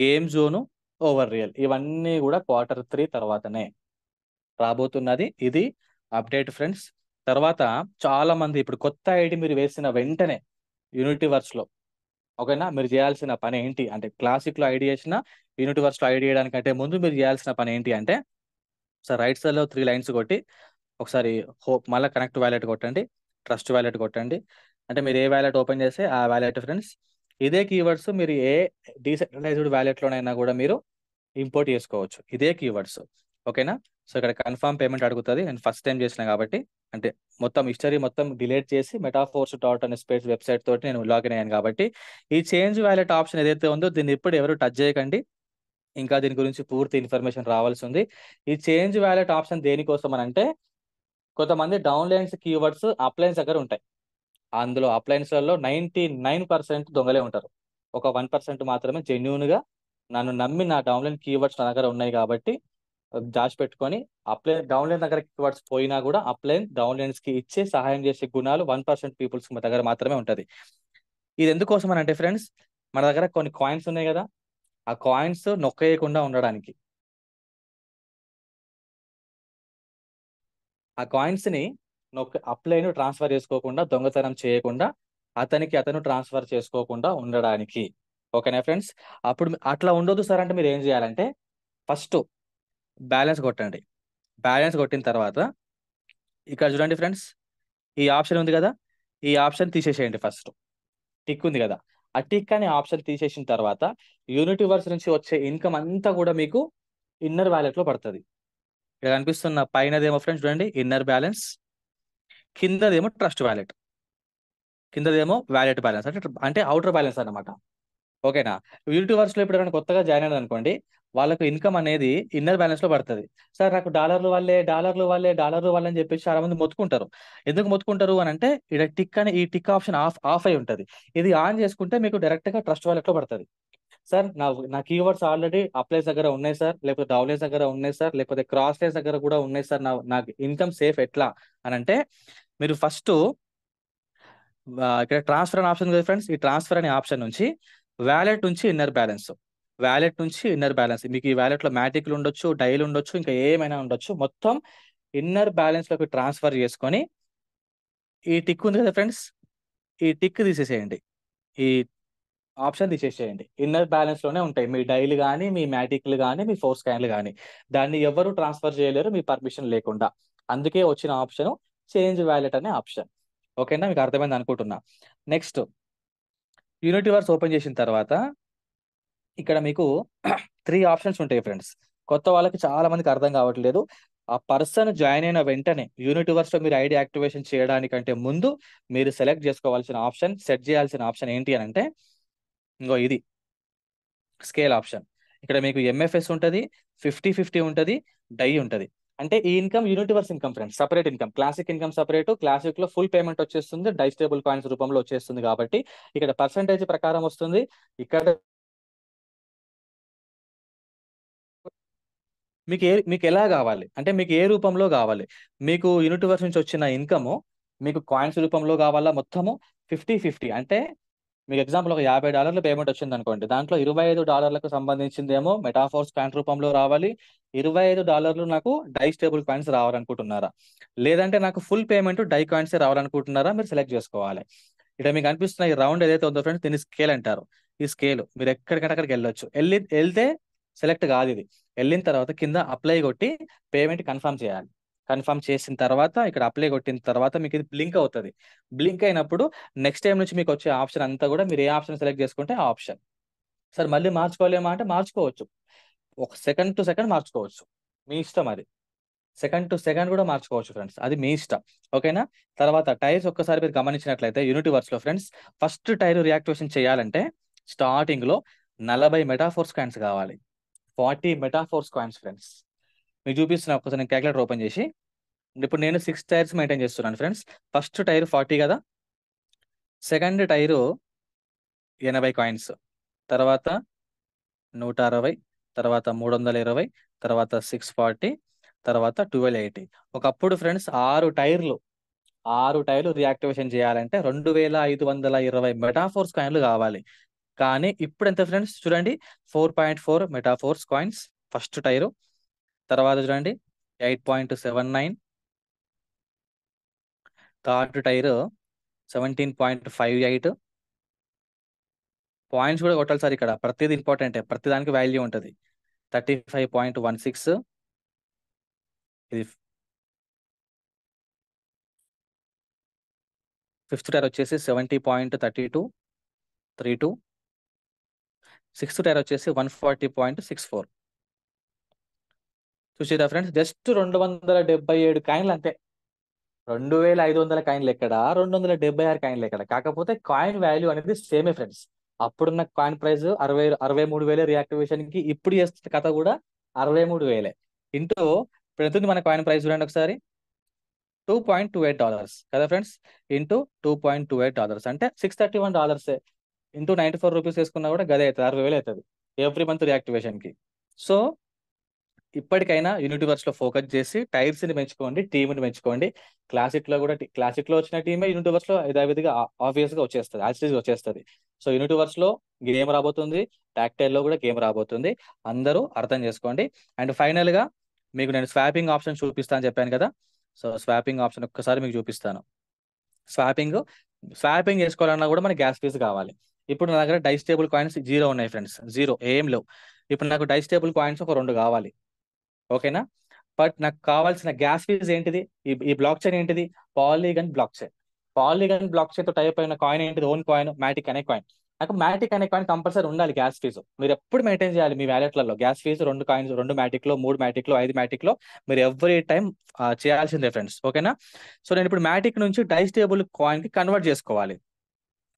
game zone, over real, ఇవన్నీ కూడా Q3 తర్వాతనే రాబోతున్నది. ఇది అప్డేట్ ఫ్రెండ్స్. తర్వాత చాలా మంది ఇప్పుడు కొత్త ఐడి మీరు వేసిన వెంటనే యూనిటీవర్స్ లో, ఓకేనా, మీరు చేయాల్సిన పని ఏంటి అంటే, క్లాసిక్ లో ఐడి చేసిన యూనిటీవర్స్ లో ఐడి చేయడానికంటే ముందు మీరు చేయాల్సిన పని ఏంటి అంటే, సార్ రైట్ సైడ్ లో 3 లైన్స్ కొట్టి ఒకసారి మళ్ళీ కనెక్ట్ వ్యాలెట్ కొట్టండి, ట్రస్ట్ వ్యాలెట్ కొట్టండి. అంటే మీరు ఏ వ్యాలెట్ ఓపెన్ చేస్తే ఆ వ్యాలెట్ ఫ్రెండ్స్. ఇదే కీవర్డ్స్ మీరు ఏ డీసెంట్రలైజ్డ్ వ్యాలెట్లోనైనా కూడా మీరు ఇంపోర్ట్ చేసుకోవచ్చు, ఇదే కీవర్డ్స్. ఓకేనా? సో ఇక్కడ కన్ఫర్మ్ పేమెంట్ అడుగుతుంది. నేను ఫస్ట్ టైం చేసిన కాబట్టి, అంటే మొత్తం హిస్టరీ మొత్తం డిలీట్ చేసి మెటాఫోర్స్ డాట్ అనే స్పేస్ వెబ్సైట్ తోటి నేను లాగిన్ అయ్యాను కాబట్టి, ఈ చేంజ్ వ్యాలెట్ ఆప్షన్ ఏదైతే ఉందో దీన్ని ఇప్పుడు ఎవరు టచ్ చేయకండి. ఇంకా దీని గురించి పూర్తి ఇన్ఫర్మేషన్ రావాల్సి ఉంది. ఈ చేంజ్ వ్యాలెట్ ఆప్షన్ దేనికోసం అని అంటే, కొంతమంది డౌన్లైన్స్ కీవర్డ్స్ అప్లైన్స్ దగ్గర ఉంటాయి. అందులో అప్లైన్స్లలో 99% దొంగలే ఉంటారు. ఒక 1% మాత్రమే జెన్యున్ గా నన్ను నమ్మి నా డౌన్లైన్ కీవర్డ్స్ నా దగ్గర ఉన్నాయి కాబట్టి దాచిపెట్టుకొని, డౌన్లైన్ దగ్గర కీవర్డ్స్ పోయినా కూడా అప్లైన్ డౌన్లైన్స్ కి ఇచ్చే సహాయం చేసే గుణాలు 1% పీపుల్స్ దగ్గర మాత్రమే ఉంటది. ఇది ఎందుకోసం అని అంటే ఫ్రెండ్స్, మన దగ్గర కొన్ని కాయిన్స్ ఉన్నాయి కదా, ఆ కాయిన్స్ నొక్కేయకుండా ఉండడానికి. ఆ కాయిన్స్ ని అప్లైన్ ట్రాన్స్ఫర్ చేసుకోకుండా, దొంగతనం చేయకుండా, అతను ట్రాన్స్ఫర్ చేసుకోకుండా ఉండడానికి. ఓకేనా ఫ్రెండ్స్? అప్పుడు అట్లా ఉండొద్దు సార్ అంటే మీరు ఏం చేయాలంటే, ఫస్ట్ బ్యాలెన్స్ కొట్టండి. బ్యాలెన్స్ కొట్టిన తర్వాత ఇక్కడ చూడండి ఫ్రెండ్స్, ఈ ఆప్షన్ ఉంది కదా, ఈ ఆప్షన్ తీసేసేయండి. ఫస్ట్ టిక్ ఉంది కదా, ఆ టిక్ అనే ఆప్షన్ తీసేసిన తర్వాత యూనిటీవర్స్ నుంచి వచ్చే ఇన్కమ్ అంతా కూడా మీకు ఇన్నర్ వ్యాలెట్ లో పడుతుంది. ఇక్కడ కనిపిస్తున్న పైనదేమో ఫ్రెండ్స్ చూడండి ఇన్నర్ బ్యాలెన్స్, కిందదేమో ట్రస్ట్ వ్యాలెట్, కిందదేమో వ్యాలెట్ బ్యాలెన్స్, అంటే అవుటర్ బ్యాలెన్స్ అన్నమాట. ఓకేనా? యూనిటీవర్స్ లో ఇప్పుడు ఎవరైనా కొత్తగా జాయిన్ అయ్యారు అనుకోండి, వాళ్ళకు ఇన్కమ్ అనేది ఇన్నర్ బ్యాలెన్స్ లో పడుతుంది. సార్ నాకు డాలర్లు వాళ్ళే అని చెప్పేసి చాలా మంది మొత్తుకుంటారు. ఎందుకు మొత్తుకుంటారు అని అంటే, ఈ టిక్ ఆప్షన్ ఆఫ్ అయి ఉంటుంది. ఇది ఆన్ చేసుకుంటే మీకు డైరెక్ట్ గా ట్రస్ట్ వాలెట్ లో పడుతుంది. సార్ నా కీవర్డ్స్ ఆల్రెడీ అప్లైస్ దగ్గర ఉన్నాయి సార్, లేకపోతే డౌన్లైన్స్ దగ్గర ఉన్నాయి సార్, లేకపోతే క్రాస్ లైన్స్ దగ్గర కూడా ఉన్నాయి సార్, నాకు ఇన్కమ్ సేఫ్ ఎట్లా అని అంటే, మీరు ఫస్ట్ ఇక్కడ ట్రాన్స్ఫర్ అనే ఆప్షన్ ఉంది ఫ్రెండ్స్, ఈ ట్రాన్స్ఫర్ అనే ఆప్షన్ నుంచి వ్యాలెట్ నుంచి ఇన్నర్ బ్యాలెన్స్, మీకు ఈ వ్యాలెట్ లో మ్యాటిక్లు ఉండొచ్చు, డైలు ఉండొచ్చు, ఇంకా ఏమైనా ఉండొచ్చు, మొత్తం ఇన్నర్ బ్యాలెన్స్ లోకి ట్రాన్స్ఫర్ చేసుకొని ఈ టిక్ ఉంది కదా ఫ్రెండ్స్, ఈ టిక్ తీసేసేయండి, ఈ ఆప్షన్ తీసేసేయండి. ఇన్నర్ బ్యాలెన్స్ లోనే ఉంటాయి మీ డైలు కానీ, మీ మ్యాటిక్లు కానీ, మీ ఫోర్ స్కాన్లు కానీ. దాన్ని ఎవరు ట్రాన్స్ఫర్ చేయలేరు మీ పర్మిషన్ లేకుండా. అందుకే వచ్చిన ఆప్షన్ చేంజ్ వ్యాలెట్ అనే ఆప్షన్. ఓకేనా? మీకు అర్థమైంది అనుకుంటున్నా. నెక్స్ట్, యూనిటీవర్స్ ఓపెన్ చేసిన తర్వాత ఇక్కడ మీకు 3 ఆప్షన్స్ ఉంటాయి ఫ్రెండ్స్. కొత్త వాళ్ళకి చాలా మందికి అర్థం కావట్లేదు. ఆ పర్సన్ జాయిన్ అయిన వెంటనే యూనిటీవర్స్ లో మీరు ఐడి యాక్టివేషన్ చేయడానికంటే ముందు మీరు సెట్ చేయాల్సిన ఆప్షన్ ఏంటి అని అంటే, ఇంకో ఇది స్కేల్ ఆప్షన్. ఇక్కడ మీకు MFS ఉంటుంది, 50-50 ఉంటుంది, డై ఉంటుంది. అంటే ఈ income Unityverse income friends, separate income. Classic income separate, classic లో ఫుల్ పేమెంట్ వచ్చేస్తుంది, డై స్టేబుల్ కాయిన్స్ రూపంలో వచ్చేస్తుంది కాబట్టి ఇక్కడ పర్సంటేజ్ ప్రకారం వస్తుంది. ఇక్కడ మీకు ఎలా కావాలి అంటే, మీకు ఏ రూపంలో కావాలి? మీకు యూనిటీవర్స్ నుంచి వచ్చిన ఇన్కమ్ మీకు కాయిన్స్ రూపంలో కావాలా? మొత్తము 50-50 అంటే, మీకు ఎగ్జాంపుల్ ఒక $50 పేమెంట్ వచ్చింది అనుకోండి, దాంట్లో $25కు సంబంధించిందేమో మెటాఫోర్స్ కాయిన్ రూపంలో రావాలి, $25 నాకు డై స్టేబుల్ కాయిన్స్ రావాలనుకుంటున్నారా, లేదంటే నాకు ఫుల్ పేమెంట్ డై కాయిన్స్ రావాలనుకుంటున్నారా, మీరు సెలెక్ట్ చేసుకోవాలి. ఇక్కడ మీకు అనిపిస్తున్న ఈ రౌండ్ ఏదైతే ఉందో ఫ్రెండ్స్, దీన్ని స్కేల్ అంటారు. ఈ స్కేల్ మీరు ఎక్కడికంటే అక్కడికి వెళ్ళొచ్చు. వెళ్తే సెలెక్ట్ కాదు, ఇది వెళ్ళిన తర్వాత కింద అప్లై కొట్టి పేమెంట్ కన్ఫర్మ్ చేయాలి. కన్ఫర్మ్ చేసిన తర్వాత ఇక్కడ అప్లై కొట్టిన తర్వాత మీకు ఇది బ్లింక్ అవుతుంది. బ్లింక్ అయినప్పుడు నెక్స్ట్ టైం నుంచి మీకు వచ్చే ఆప్షన్ అంతా కూడా మీరు ఏ ఆప్షన్ సెలెక్ట్ చేసుకుంటే ఆ ఆప్షన్. సార్ మళ్ళీ మార్చుకోలేమా అంటే మార్చుకోవచ్చు, ఒక సెకండ్ టు సెకండ్ మార్చుకోవచ్చు, మీ ఇష్టం అది. సెకండ్ టు సెకండ్ కూడా మార్చుకోవచ్చు ఫ్రెండ్స్, అది మీ ఇష్టం. ఓకేనా. తర్వాత టైర్స్ ఒక్కసారి మీరు గమనించినట్లయితే యూనివర్స్ లో ఫ్రెండ్స్, ఫస్ట్ టైర్ రియాక్టివేషన్ చేయాలంటే స్టార్టింగ్ లో 40 మెటాఫోర్స్ కాయిన్స్ కావాలి. 40 మెటాఫోర్స్ కాయిన్స్ ఫ్రెండ్స్. మీకు చూపిస్తున్నా, ఒకసారి నేను క్యాలిక్యులేటర్ ఓపెన్ చేసి. ఇప్పుడు నేను 6 టైర్స్ మెయింటైన్ చేస్తున్నాను ఫ్రెండ్స్. ఫస్ట్ టైర్ 40 కదా, సెకండ్ టైరు 80 కాయిన్స్, తర్వాత 160, తర్వాత 320, తర్వాత 640, తర్వాత 1280. ఒకప్పుడు ఫ్రెండ్స్ 6 టైర్లు రియాక్టివేషన్ చేయాలంటే 2520 మెటాఫోర్స్ కాయిన్లు కావాలి. కానీ ఇప్పుడు ఎంత ఫ్రెండ్స్ చూడండి, 4.4 మెటాఫోర్స్ కాయిన్స్ ఫస్ట్ టైరు. తర్వాత చూడండి 8.79, థర్డ్ టైరు 17.58. పాయింట్స్ కూడా కొట్టాలి సార్, ఇక్కడ ప్రతిది ఇంపార్టెంట్, ప్రతి దానికి వాల్యూ ఉంటుంది. 35.16, ఇది ఫిఫ్త్ టైర్ వచ్చేసి 70.32, సిక్స్త్ టైర్ వచ్చేసి 140.64. చూసారా ఫ్రెండ్స్, జస్ట్ 277 కాయిన్లు అంతే. 2500 కాయిన్లు ఎక్కడ, 276 కాయిన్లు ఎక్కడ. కాకపోతే కాయిన్ వాల్యూ అనేది సేమే ఫ్రెండ్స్. అప్పుడున్న కాయిన్ ప్రైస్ 63,000 రియాక్టివేషన్ కి, ఇప్పుడు చేస్తున్న కథ కూడా 63,000 ఇంటూ ఇప్పుడు ఎంత ఉంది మన కాయిన్ ప్రైస్ చూడండి ఒకసారి, $2.28 కదా ఫ్రెండ్స్, ఇంటూ $2.28 అంటే $631 ఇంటూ 94 రూపీస్ వేసుకున్నా కూడా గదే అవుతుంది, 60,000 అవుతుంది ఎవ్రీ మంత్ రియాక్టివేషన్ కి. సో ఇప్పటికైనా యూనివర్స్ లో ఫోకస్ చేసి టైర్స్ ని పెంచుకోండి, టీంని పెంచుకోండి. క్లాసిక్ లో కూడా క్లాసిక్ లో వచ్చిన టీమే యూనివర్స్ లో యథావిధిగా ఆబ్వియస్ గా వచ్చేస్తుంది, యాక్చువల్గా వచ్చేస్తుంది. సో యూనివర్స్ లో గేమ్ రాబోతుంది, టాక్టైల్ లో కూడా గేమ్ రాబోతుంది, అందరూ అర్థం చేసుకోండి. అండ్ ఫైనల్ గా మీకు నేను స్వాపింగ్ ఆప్షన్ చూపిస్తాను చెప్పాను కదా. సో స్వాపింగ్ ఆప్షన్ ఒక్కసారి మీకు చూపిస్తాను. స్వాపింగ్ స్వాపింగ్ చేసుకోవాలన్నా కూడా మనకి గ్యాస్ ఫీజు కావాలి. ఇప్పుడు నా దగ్గర డైస్ టేబుల్ కాయిన్స్ 0 ఉన్నాయి ఫ్రెండ్స్, 0 ఏం లేవు. ఇప్పుడు నాకు డైస్ టేబుల్ కాయిన్స్ ఒక 2 కావాలి. ఓకేనా. బట్ నాకు కావాల్సిన గ్యాస్ ఫీజ్ ఏంటిది, ఈ బ్లాక్ చైన్ ఏంటిది, పాలీగన్ బ్లాక్ చైన్. పాలీగన్ బ్లాక్ చైన్ తో టైప్ అయిన కాయిన్ ఏంటిది, ఓన్ కాయిన్ మ్యాటిక్ అనే కాయిన్. నాకు మ్యాటిక్ అనే కాయిన్ కంపల్సరీ ఉండాలి. గ్యాస్ ఫీజు మీరు ఎప్పుడు మెయింటైన్ చేయాలి మీ వ్యాలెట్లలో. గ్యాస్ ఫీజు 2 కాయిన్స్, 2 మ్యాటిక్ లో, 3 మ్యాటిక్ లో, 5 మ్యాటిక్ లో మీరు ఎవ్రీ టైం చేయాల్సిందే ఫ్రెండ్స్. ఓకేనా. సో నేను ఇప్పుడు మ్యాటిక్ నుంచి డైస్ టేబుల్ కాయిన్ కి కన్వర్ట్ చేసుకోవాలి.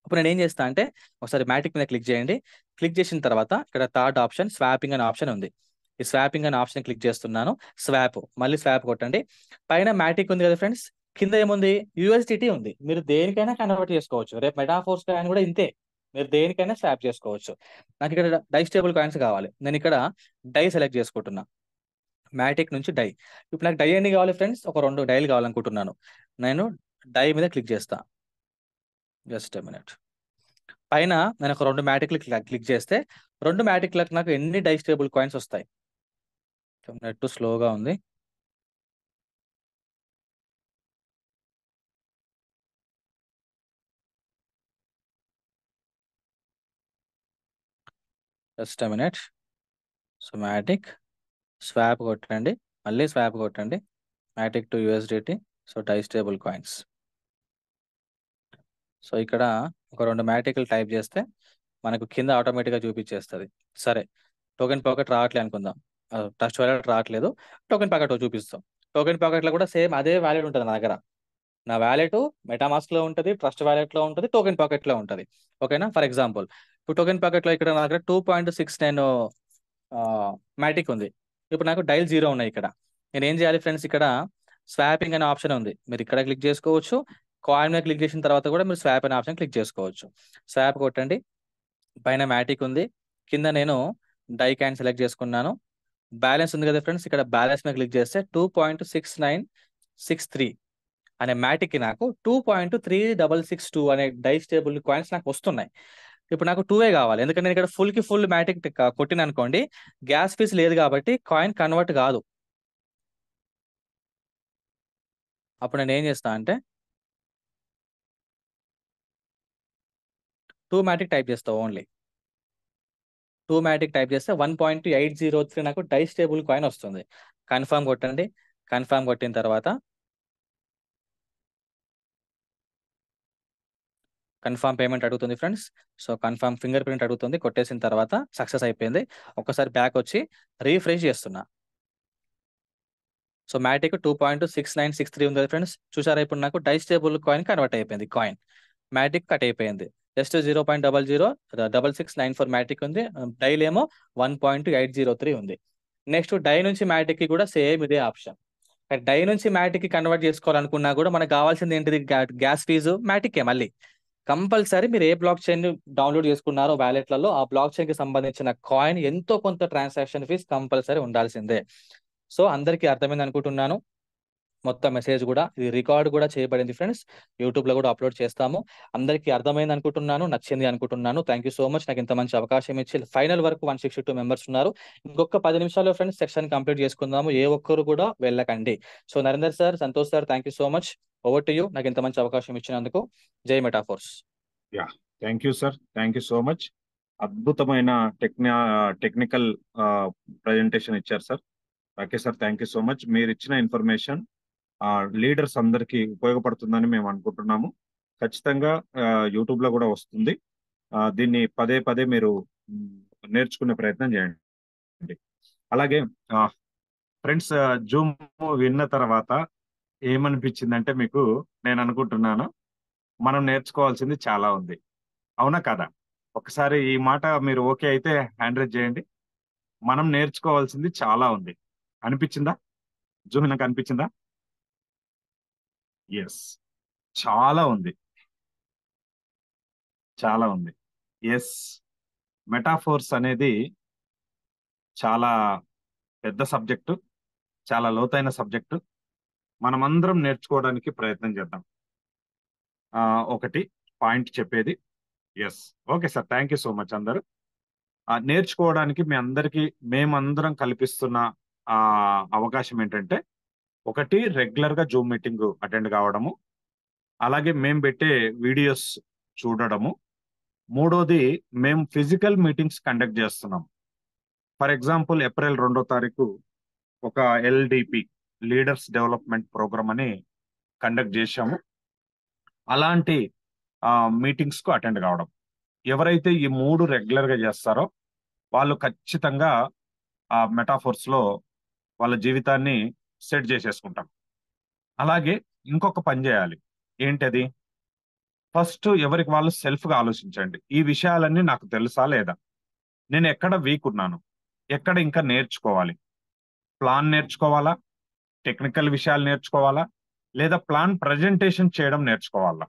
ఇప్పుడు నేను ఏం చేస్తా అంటే, ఒకసారి మ్యాటిక్ మీద క్లిక్ చేయండి. క్లిక్ చేసిన తర్వాత ఇక్కడ థర్డ్ ఆప్షన్ స్వాపింగ్ అనే ఆప్షన్ ఉంది. ఈ స్వాపింగ్ అనే ఆప్షన్ క్లిక్ చేస్తున్నాను. స్వాప్, మళ్ళీ స్వాప్ కొట్టండి. పైన మ్యాటిక్ ఉంది కదా ఫ్రెండ్స్, కింద ఏముంది, యూఎస్డిటీ ఉంది. మీరు దేనికైనా కన్వర్ట్ చేసుకోవచ్చు. రేపు మెటాఫోర్స్ కాయిన్ కూడా ఇంతే, మీరు దేనికైనా స్వాప్ చేసుకోవచ్చు. నాకు ఇక్కడ డైస్ టేబుల్ కాయిన్స్ కావాలి. నేను ఇక్కడ డై సెలెక్ట్ చేసుకుంటున్నా, మ్యాటిక్ నుంచి డై. ఇప్పుడు నాకు డై ఎన్ని కావాలి ఫ్రెండ్స్, ఒక 2 డైలు కావాలనుకుంటున్నాను. నేను డై మీద క్లిక్ చేస్తా. Just minute. పైన నేను ఒక 2 మ్యాటిక్లు క్లిక్ చేస్తే 2 మ్యాటిక్లకు నాకు ఎన్ని డైస్ టేబుల్ కాయిన్స్ వస్తాయి. నెట్ స్లోగా ఉంది. Just minute. So Matic swap కొట్టండి, మళ్ళీ స్వాప్ కొట్టండి, Matic to USDT. So DAI stable coins. So ఇక్కడ ఒక 2 మ్యాటిక్లు టైప్ చేస్తే మనకు కింద ఆటోమేటిక్గా చూపించేస్తుంది. సరే, టోకెన్ పాకెట్ రావట్లేదు అనుకుందాం, ట్రస్ట్ వాలెట్ రావట్లేదు, టోకెన్ పాకెట్ చూపిస్తాం. టోకెన్ పాకెట్లో కూడా సేమ్ అదే వ్యాలెట్ ఉంటుంది నా దగ్గర. నా వ్యాలెట్ మెటామాస్క్ లో ఉంటుంది, ట్రస్ట్ వ్యాలెట్ లో ఉంటుంది, టోకెన్ పాకెట్ లో ఉంటుంది. ఓకేనా. ఫర్ ఎగ్జాంపుల్ ఇప్పుడు టోకెన్ పాకెట్ లో ఇక్కడ నా దగ్గర 2.69 మ్యాటిక్ ఉంది. ఇప్పుడు నాకు డైల్ 0 ఉన్నాయి. ఇక్కడ నేను ఏం చేయాలి ఫ్రెండ్స్, ఇక్కడ స్వాపింగ్ అనే ఆప్షన్ ఉంది, మీరు ఇక్కడ క్లిక్ చేసుకోవచ్చు. కాయిన్ మీద క్లిక్ చేసిన తర్వాత కూడా మీరు స్వాప్ అనే ఆప్షన్ క్లిక్ చేసుకోవచ్చు. స్వాప్ కొట్టండి, పైన మ్యాటిక్ ఉంది, కింద నేను డై క్యాన్ సెలెక్ట్ చేసుకున్నాను. బ్యాలెన్స్ ఉంది కదా ఫ్రెండ్స్, ఇక్కడ బ్యాలెన్స్ మీద క్లిక్ చేస్తే 2.6963 అనే మ్యాటిక్ కి నాకు 2.3662 అనే డైస్ టేబుల్ కాయిన్స్ నాకు వస్తున్నాయి. ఇప్పుడు నాకు 2 కావాలి, ఎందుకంటే నేను ఇక్కడ ఫుల్ కి ఫుల్ మ్యాటిక్ కొట్టిన అనుకోండి, గ్యాస్ ఫీస్ లేదు కాబట్టి కాయిన్ కన్వర్ట్ కాదు. అప్పుడు నేను ఏం చేస్తా అంటే 2 మ్యాటిక్ టైప్ చేస్తా. ఓన్లీ 2 మ్యాటిక్ టైప్ చేస్తే 1.803 నాకు డైస్ టేబుల్ కాయిన్ వస్తుంది. కన్ఫర్మ్ కొట్టండి. కన్ఫర్మ్ కొట్టిన తర్వాత కన్ఫర్మ్ పేమెంట్ అడుగుతుంది friends. So confirm finger print అడుగుతుంది, కొట్టేసిన తర్వాత సక్సెస్ అయిపోయింది. ఒకసారి బ్యాక్ వచ్చి రీఫ్రెష్ చేస్తున్నా. సో మ్యాటిక్ 2.6963 ఉంది ఫ్రెండ్స్. చూసారా ఇప్పుడు నాకు డైస్టేబుల్ కాయిన్ కన్వర్ట్ అయిపోయింది. కాయిన్ మ్యాటిక్ కట్ అయిపోయింది. జస్ట్ 0.006694 మ్యాటిక్ ఉంది. డైల్ ఏమో 1.803 ఉంది. నెక్స్ట్ డై నుంచి మ్యాటిక్ కి కూడా సేమ్ ఇదే ఆప్షన్. డై నుంచి మ్యాటిక్ కి కన్వర్ట్ చేసుకోవాలనుకున్నా కూడా మనకు కావాల్సింది ఏంటిది? గ్యాస్ ఫీజు మ్యాటిక్ మళ్ళీ కంపల్సరీ మీరు ఏ బ్లాక్ చైన్ డౌన్లోడ్ చేసుకున్నారో వ్యాలెట్లలో ఆ బ్లాక్ చైన్ కి సంబంధించిన కాయిన్ ఎంతో కొంత ట్రాన్సాక్షన్ ఫీజ్ కంపల్సరీ ఉండాల్సిందే. సో అందరికీ అర్థమైంది అనుకుంటున్నాను. మొత్తం మెసేజ్ కూడా ఇది రికార్డ్ కూడా చేయబడింది ఫ్రెండ్స్. యూట్యూబ్ లో కూడా అప్లోడ్ చేస్తాము. అందరికీ అర్థమైంది అనుకుంటున్నాను, నచ్చింది అనుకుంటున్నాను. థ్యాంక్ యూ సో మచ్ నాకు ఇంత మంచి అవకాశం ఇచ్చి. ఫైనల్ వరకు 162 మెంబర్స్ ఉన్నారు. ఇంకొక 10 నిమిషాల్లో ఫ్రెండ్స్ సెక్షన్ కంప్లీట్ చేసుకుందాము. ఏ ఒక్కరు కూడా వెళ్ళకండి. So Narender sir, Santosh sir, thank you so much. Over to you. నాకు ఇంత మంచి అవకాశం ఇచ్చినందుకు. జై metaphors. Yeah, thank you sir, thank you so much. అద్భుతమైన టెక్నికల్ ప్రజెంటేషన్ ఇచ్చారు sir. Okay sir, thank you so much. మీరు ఇచ్చిన ఇన్ఫర్మేషన్ లీడర్స్ అందరికీ ఉపయోగపడుతుందని మేము అనుకుంటున్నాము. ఖచ్చితంగా యూట్యూబ్ లో కూడా వస్తుంది. దీన్ని పదే పదే మీరు నేర్చుకునే ప్రయత్నం చేయండి. అలాగే ఫ్రెండ్స్, జూమ్ విన్న తర్వాత ఏమనిపించిందంటే మీకు, నేను అనుకుంటున్నాను మనం నేర్చుకోవాల్సింది చాలా ఉంది. అవునా కదా? ఒకసారి ఈ మాట మీరు ఓకే అయితే హ్యాండ్ రైజ్ చేయండి. మనం నేర్చుకోవాల్సింది చాలా ఉంది అనిపించిందా? జూమ్ నాకు అనిపించిందా? ఎస్, చాలా ఉంది, చాలా ఉంది. ఎస్, మెటాఫోర్స్ అనేది చాలా పెద్ద సబ్జెక్టు, చాలా లోతైన సబ్జెక్టు. మనమందరం నేర్చుకోవడానికి ప్రయత్నం చేద్దాం. ఒకటి పాయింట్ చెప్పేది. Yes, okay sir, thank you so much. అందరూ నేర్చుకోవడానికి మేమందరం కల్పిస్తున్న అవకాశం ఏంటంటే, ఒకటి రెగ్యులర్ గా జూమ్ మీటింగ్ అటెండ్ కావడము, అలాగే మేము పెట్టే వీడియోస్ చూడడము. మూడోది, మేము ఫిజికల్ మీటింగ్స్ కండక్ట్ చేస్తున్నాం. ఫర్ ఎగ్జాంపుల్ ఏప్రిల్ 2వ తారీఖు ఒక ఎల్డిపి, లీడర్స్ డెవలప్మెంట్ ప్రోగ్రామ్ అని కండక్ట్ చేశాము. అలాంటి మీటింగ్స్ కు అటెండ్ కావడం. ఎవరైతే ఈ 3 రెగ్యులర్ గా చేస్తారో వాళ్ళు ఖచ్చితంగా ఆ మెటాఫోర్స్ లో వాళ్ళ జీవితాన్ని సెట్ చేసేసుకుంటాం. అలాగే ఇంకొక పని చేయాలి. ఏంటది? ఫస్ట్ ఎవరికి వాళ్ళు సెల్ఫ్ గా ఆలోచించండి. ఈ విషయాలన్నీ నాకు తెలుసా లేదా? నేను ఎక్కడ వీక్ ఉన్నాను? ఎక్కడ ఇంకా నేర్చుకోవాలి? ప్లాన్ నేర్చుకోవాలా? టెక్నికల్ విషయాలు నేర్చుకోవాలా? లేదా ప్లాన్ ప్రజెంటేషన్ చేయడం నేర్చుకోవాలా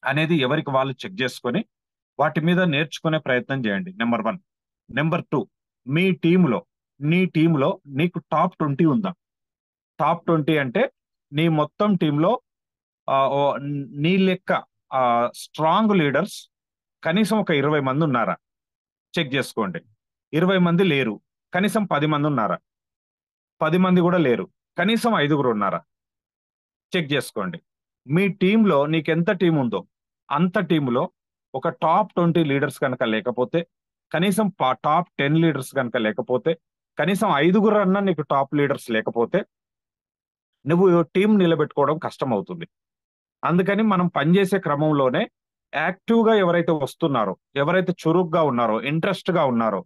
అనేది ఎవరికి వాళ్ళు చెక్ చేసుకొని వాటి మీద నేర్చుకునే ప్రయత్నం చేయండి. నెంబర్ 1. నెంబర్ 2, నీ టీంలో నీకు టాప్ 20 ఉందా? టాప్ 20 అంటే నీ మొత్తం టీంలో నీ లెక్క స్ట్రాంగ్ లీడర్స్ కనీసం ఒక 20 మంది ఉన్నారా? చెక్ చేసుకోండి. 20 మంది లేరు, కనీసం 10 మంది ఉన్నారా? 10 మంది కూడా లేరు, కనీసం 5 ఉన్నారా? చెక్ చేసుకోండి. మీ టీంలో నీకెంత టీం ఉందో అంత టీంలో ఒక టాప్ 20 లీడర్స్ కనుక లేకపోతే, కనీసం టాప్ 10 లీడర్స్ కనుక లేకపోతే, కనీసం 5 అన్నా నీకు టాప్ లీడర్స్ లేకపోతే నువ్వు టీం నిలబెట్టుకోవడం కష్టం అవుతుంది. అందుకని మనం పనిచేసే క్రమంలోనే యాక్టివ్గా ఎవరైతే వస్తున్నారో, ఎవరైతే చురుగ్గా ఉన్నారో, ఇంట్రెస్ట్ గా ఉన్నారో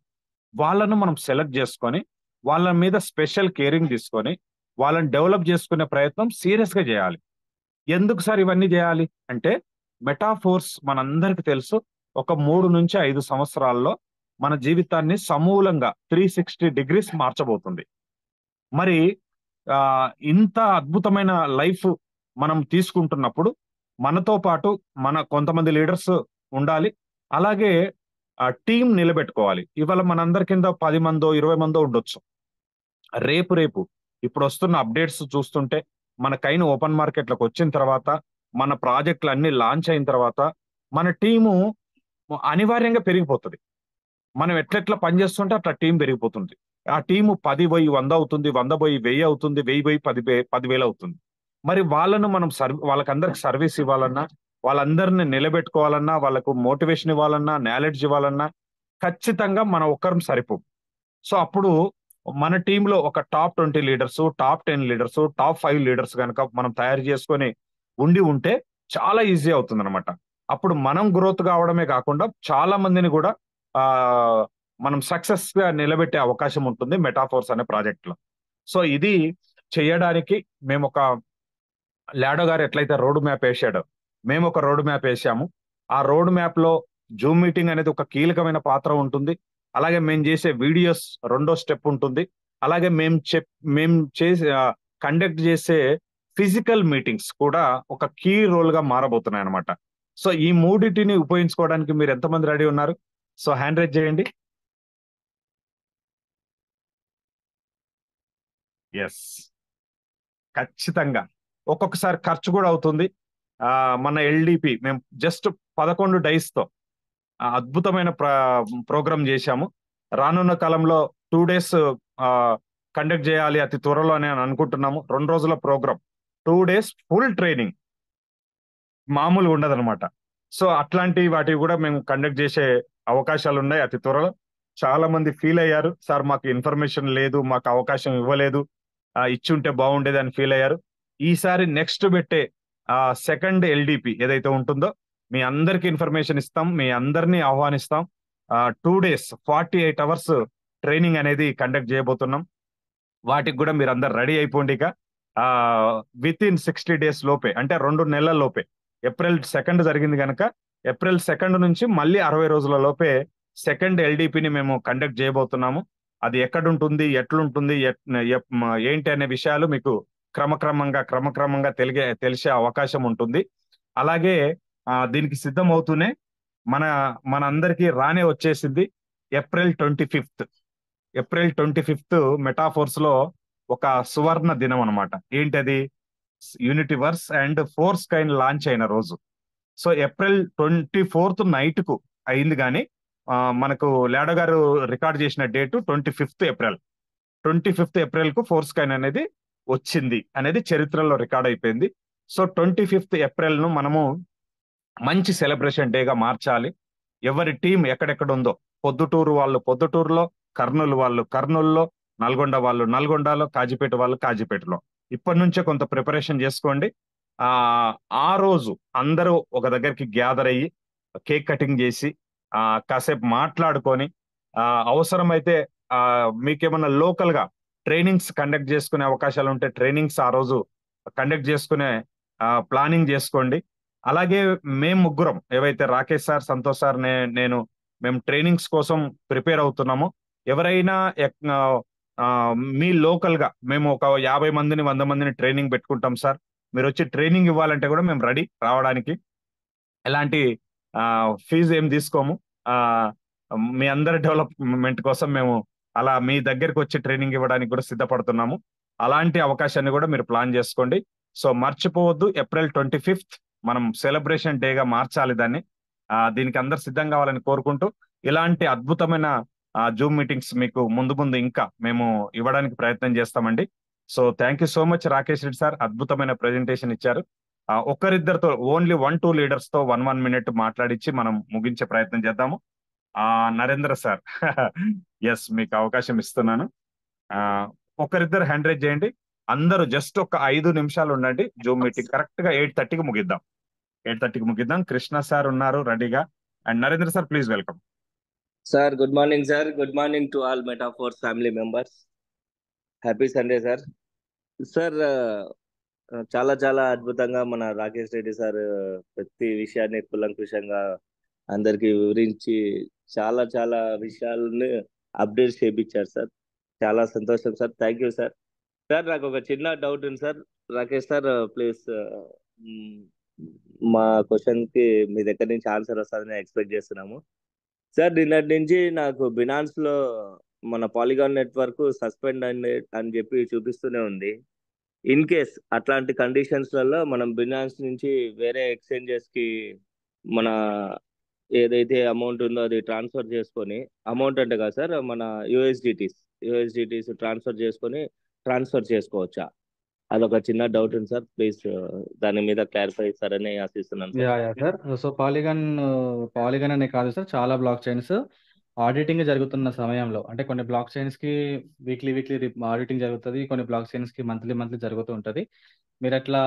వాళ్ళను మనం సెలెక్ట్ చేసుకొని వాళ్ళ మీద స్పెషల్ కేరింగ్ తీసుకొని వాళ్ళని డెవలప్ చేసుకునే ప్రయత్నం సీరియస్ గా చేయాలి. ఎందుకు సార్ ఇవన్నీ చేయాలి అంటే, మెటాఫోర్స్ మనందరికి తెలుసు, ఒక 3 నుంచి 5 సంవత్సరాల్లో మన జీవితాన్ని సమూలంగా 360 డిగ్రీస్ మార్చబోతుంది. మరి ఇంత అద్భుతమైన లైఫ్ మనం తీసుకుంటున్నప్పుడు మనతో పాటు కొంతమంది లీడర్స్ ఉండాలి. అలాగే టీం నిలబెట్టుకోవాలి. ఇవాళ మనందరి కింద 10 మందో 20 మందో ఉండొచ్చు. రేపు ఇప్పుడు వస్తున్న అప్డేట్స్ చూస్తుంటే, మన కైన్ ఓపెన్ మార్కెట్లకు వచ్చిన తర్వాత, మన ప్రాజెక్టులు అన్ని లాంచ్ అయిన తర్వాత మన టీము అనివార్యంగా పెరిగిపోతుంది. మనం ఎట్లెట్లా పనిచేస్తుంటే అట్లా టీం పెరిగిపోతుంది. ఆ టీము 10 పోయి 100 అవుతుంది, 100 పోయి 1000 అవుతుంది, 1000 పోయి 10,000 అవుతుంది. మరి వాళ్ళను మనం వాళ్ళకందరికి సర్వీస్ ఇవ్వాలన్నా, వాళ్ళందరిని నిలబెట్టుకోవాలన్నా, వాళ్ళకు మోటివేషన్ ఇవ్వాలన్నా, నాలెడ్జ్ ఇవ్వాలన్నా ఖచ్చితంగా మన ఒక్కరం సరిపో. సో అప్పుడు మన టీంలో ఒక top 20 leaders, top 10 leaders, top 5 leaders కనుక మనం తయారు చేసుకొని ఉంటే చాలా ఈజీ అవుతుంది అనమాట. అప్పుడు మనం గ్రోత్ కావడమే కాకుండా చాలా మందిని కూడా మనం సక్సెస్ గా నిలబెట్టే అవకాశం ఉంటుంది మెటాఫోర్స్ అనే ప్రాజెక్ట్ లో. సో ఇది చేయడానికి మేము ఒక లాడో గారు ఎట్లయితే రోడ్ మ్యాప్ వేసాడో మేము ఒక రోడ్ మ్యాప్ వేసాము. ఆ రోడ్ మ్యాప్ లో జూమ్ మీటింగ్ అనేది ఒక కీలకమైన పాత్ర ఉంటుంది. అలాగే మేము చేసే వీడియోస్ రెండో స్టెప్ ఉంటుంది. అలాగే మేము చేసే కండక్ట్ చేసే ఫిజికల్ మీటింగ్స్ కూడా ఒక కీ రోల్ గా మారబోతున్నాయి అనమాట. సో ఈ మూడింటిని ఉపయోగించుకోవడానికి మీరు ఎంతమంది రెడీ ఉన్నారు? సో హ్యాండ్ రైజ్ చేయండి. ఎస్, ఖచ్చితంగా. ఒక్కొక్కసారి ఖర్చు కూడా అవుతుంది. మన ఎల్డిపి మేము జస్ట్ 11 డైస్ తో అద్భుతమైన ప్రోగ్రామ్ చేశాము. రానున్న కాలంలో 2 డేస్ కండక్ట్ చేయాలి అతి త్వరలో అని అనుకుంటున్నాము. 2 రోజుల ప్రోగ్రామ్, 2 డేస్ ఫుల్ ట్రైనింగ్, మామూలుగా ఉండదన్నమాట. సో అట్లాంటి వాటివి కూడా మేము కండక్ట్ చేసే అవకాశాలు ఉన్నాయి అతి త్వరలో. చాలా మంది ఫీల్ అయ్యారు, సార్ మాకు ఇన్ఫర్మేషన్ లేదు, మాకు అవకాశం ఇవ్వలేదు, ఇచ్చుంటే బాగుండేది అని ఫీల్ అయ్యారు. ఈసారి నెక్స్ట్ పెట్టే సెకండ్ ఎల్డిపి ఏదైతే ఉంటుందో మీ అందరికి ఇన్ఫర్మేషన్ ఇస్తాం, మీ అందరినీ ఆహ్వానిస్తాం. 2 డేస్ 48 అవర్స్ ట్రైనింగ్ అనేది కండక్ట్ చేయబోతున్నాం. వాటికి కూడా మీరు అందరు రెడీ అయిపోండి. ఇక విత్ ఇన్ 60 డేస్ లోపే, అంటే 2 నెలల లోపే, ఏప్రిల్ 2 జరిగింది కనుక ఏప్రిల్ 2 నుంచి మళ్ళీ 60 రోజుల లోపే సెకండ్ ఎల్డిపిని మేము కండక్ట్ చేయబోతున్నాము. అది ఎక్కడుంటుంది, ఎట్లుంటుంది, ఏంటి అనే విషయాలు మీకు క్రమక్రమంగా తెలిసే అవకాశం ఉంటుంది. అలాగే దీనికి సిద్ధం అవుతూనే మన అందరికీ రానే వచ్చేసింది ఏప్రిల్ 25. ఏప్రిల్ 25 మెటాఫోర్స్ లో ఒక సువర్ణ దినం అనమాట. ఏంటది? యూనిటివర్స్ అండ్ ఫోర్స్ కైన్ లాంచ్ అయిన రోజు. సో ఏప్రిల్ 24 నైట్ కు అయింది, కానీ మనకు లాడో గారు రికార్డ్ చేసిన డేటు 25 ఏప్రిల్. 25 ఏప్రిల్ కు ఫోర్స్ కైన్ అనేది వచ్చింది అనేది చరిత్రలో రికార్డ్ అయిపోయింది. సో 25 ఏప్రిల్ ను మనము మంచి సెలబ్రేషన్ డేగా మార్చాలి. ఎవరి టీం ఎక్కడెక్కడ ఉందో, పొద్దుటూరు వాళ్ళు పొద్దుటూరులో, కర్నూలు వాళ్ళు కర్నూలులో, నల్గొండ వాళ్ళు నల్గొండలో, కాజీపేట వాళ్ళు కాజీపేటలో ఇప్పటి నుంచే కొంత ప్రిపరేషన్ చేసుకోండి. ఆ రోజు అందరూ ఒక దగ్గరికి గ్యాదర్ అయ్యి కేక్ కటింగ్ చేసి కాసేపు మాట్లాడుకొని, అవసరమైతే మీకేమన్నా లోకల్ గా ట్రైనింగ్స్ కండక్ట్ చేసుకునే అవకాశాలు ఉంటే ట్రైనింగ్స్ ఆ రోజు కండక్ట్ చేసుకునే ప్లానింగ్ చేసుకోండి. అలాగే మేము ముగ్గురం ఏవైతే రాకేష్ సార్, సంతోష్ సార్, మేము ట్రైనింగ్స్ కోసం ప్రిపేర్ అవుతున్నామో, ఎవరైనా మీ లోకల్ గా మేము ఒక 50 మందిని 100 మందిని ట్రైనింగ్ పెట్టుకుంటాం సార్, మీరు వచ్చి ట్రైనింగ్ ఇవ్వాలంటే కూడా మేము రెడీ రావడానికి. ఎలాంటి ఫీజు ఏం తీసుకోము. మీ అందరి డెవలప్మెంట్ కోసం మేము అలా మీ దగ్గరికి వచ్చి ట్రైనింగ్ ఇవ్వడానికి కూడా సిద్ధపడుతున్నాము. అలాంటి అవకాశాన్ని కూడా మీరు ప్లాన్ చేసుకోండి. సో మర్చిపోవద్దు, ఏప్రిల్ 25 మనం సెలబ్రేషన్ డేగా మార్చాలి దాన్ని. దీనికి అందరు సిద్ధం కావాలని కోరుకుంటూ, ఇలాంటి అద్భుతమైన జూమ్ మీటింగ్స్ మీకు ముందు ముందు ఇంకా మేము ఇవ్వడానికి ప్రయత్నం చేస్తామండి. So thank you so much Rakesh Reddy sir, అద్భుతమైన ప్రెజెంటేషన్ ఇచ్చారు. ఒక్కరిద్దరితో, ఓన్లీ 1-2 లీడర్స్ తో 1 మినిట్ మాట్లాడించి మనం ముగించే ప్రయత్నం చేద్దాము. నరేంద్ర సార్ ఎస్, మీకు అవకాశం ఇస్తున్నాను. ఒకరిద్దరు హ్యాండ్ రైజ్ చేయండి. అందరూ జస్ట్ ఒక 5 నిమిషాలు ఉండండి. జూమ్ మీటింగ్ కరెక్ట్ గా 8:30కి ముగిద్దాం. 8:30కి ముగిద్దాం. కృష్ణ సార్ ఉన్నారు రెడీగా. And Narendra sir, please welcome. Sir good morning sir. Good morning to all metaphors family members. Happy Sunday sir. Sir చాలా చాలా అద్భుతంగా మన రాకేష్ రెడ్డి సార్ ప్రతి విషయాన్ని కులంకుషంగా అందరికి వివరించి చాలా చాలా విషయాలను అప్డేట్ చేయించారు సార్. చాలా సంతోషం sir. Thank you sir. Sir నాకు ఒక చిన్న డౌట్ ఉంది సార్. రాకేష్ సార్ ప్లీజ్, మా క్వశ్చన్ కి మీ దగ్గర నుంచి ఆన్సర్ వస్తుందని ఎక్స్పెక్ట్ చేస్తున్నాము సార్. నిన్నటి నుంచి నాకు బినాన్స్ లో మన పాలిగాన్ నెట్వర్క్ సస్పెండ్ అని చెప్పి చూపిస్తూనే ఉంది. ఇన్ కేస్ అట్లాంటి కండిషన్స్ లలో మనం బినాన్స్ నుంచి వేరే ఎక్స్చేంజెస్ కి మన ఏదైతే అమౌంట్ ఉందో అది ట్రాన్స్ఫర్ చేసుకొని, అమౌంట్ అంటే కదా సార్, మన యూఎస్డిటీస్ ట్రాన్స్ఫర్ చేసుకోవచ్చా? అదొక చిన్న డౌట్ ఉంది సార్. ప్లీజ్ దాని మీద క్లారిఫై ఇస్తారని ఆశిస్తున్నాను సార్. సార్. సో పాలిగన్ అనే కాదు సార్, చాలా బ్లాక్ చైన్స్ ఆడిటింగ్ జరుగుతున్న సమయంలో, అంటే కొన్ని బ్లాక్ చైన్స్ కి వీక్లీ ఆడిటింగ్ జరుగుతుంది, కొన్ని బ్లాక్ చైన్స్ కి మంత్లీ జరుగుతూ ఉంటది. మీరు అట్లా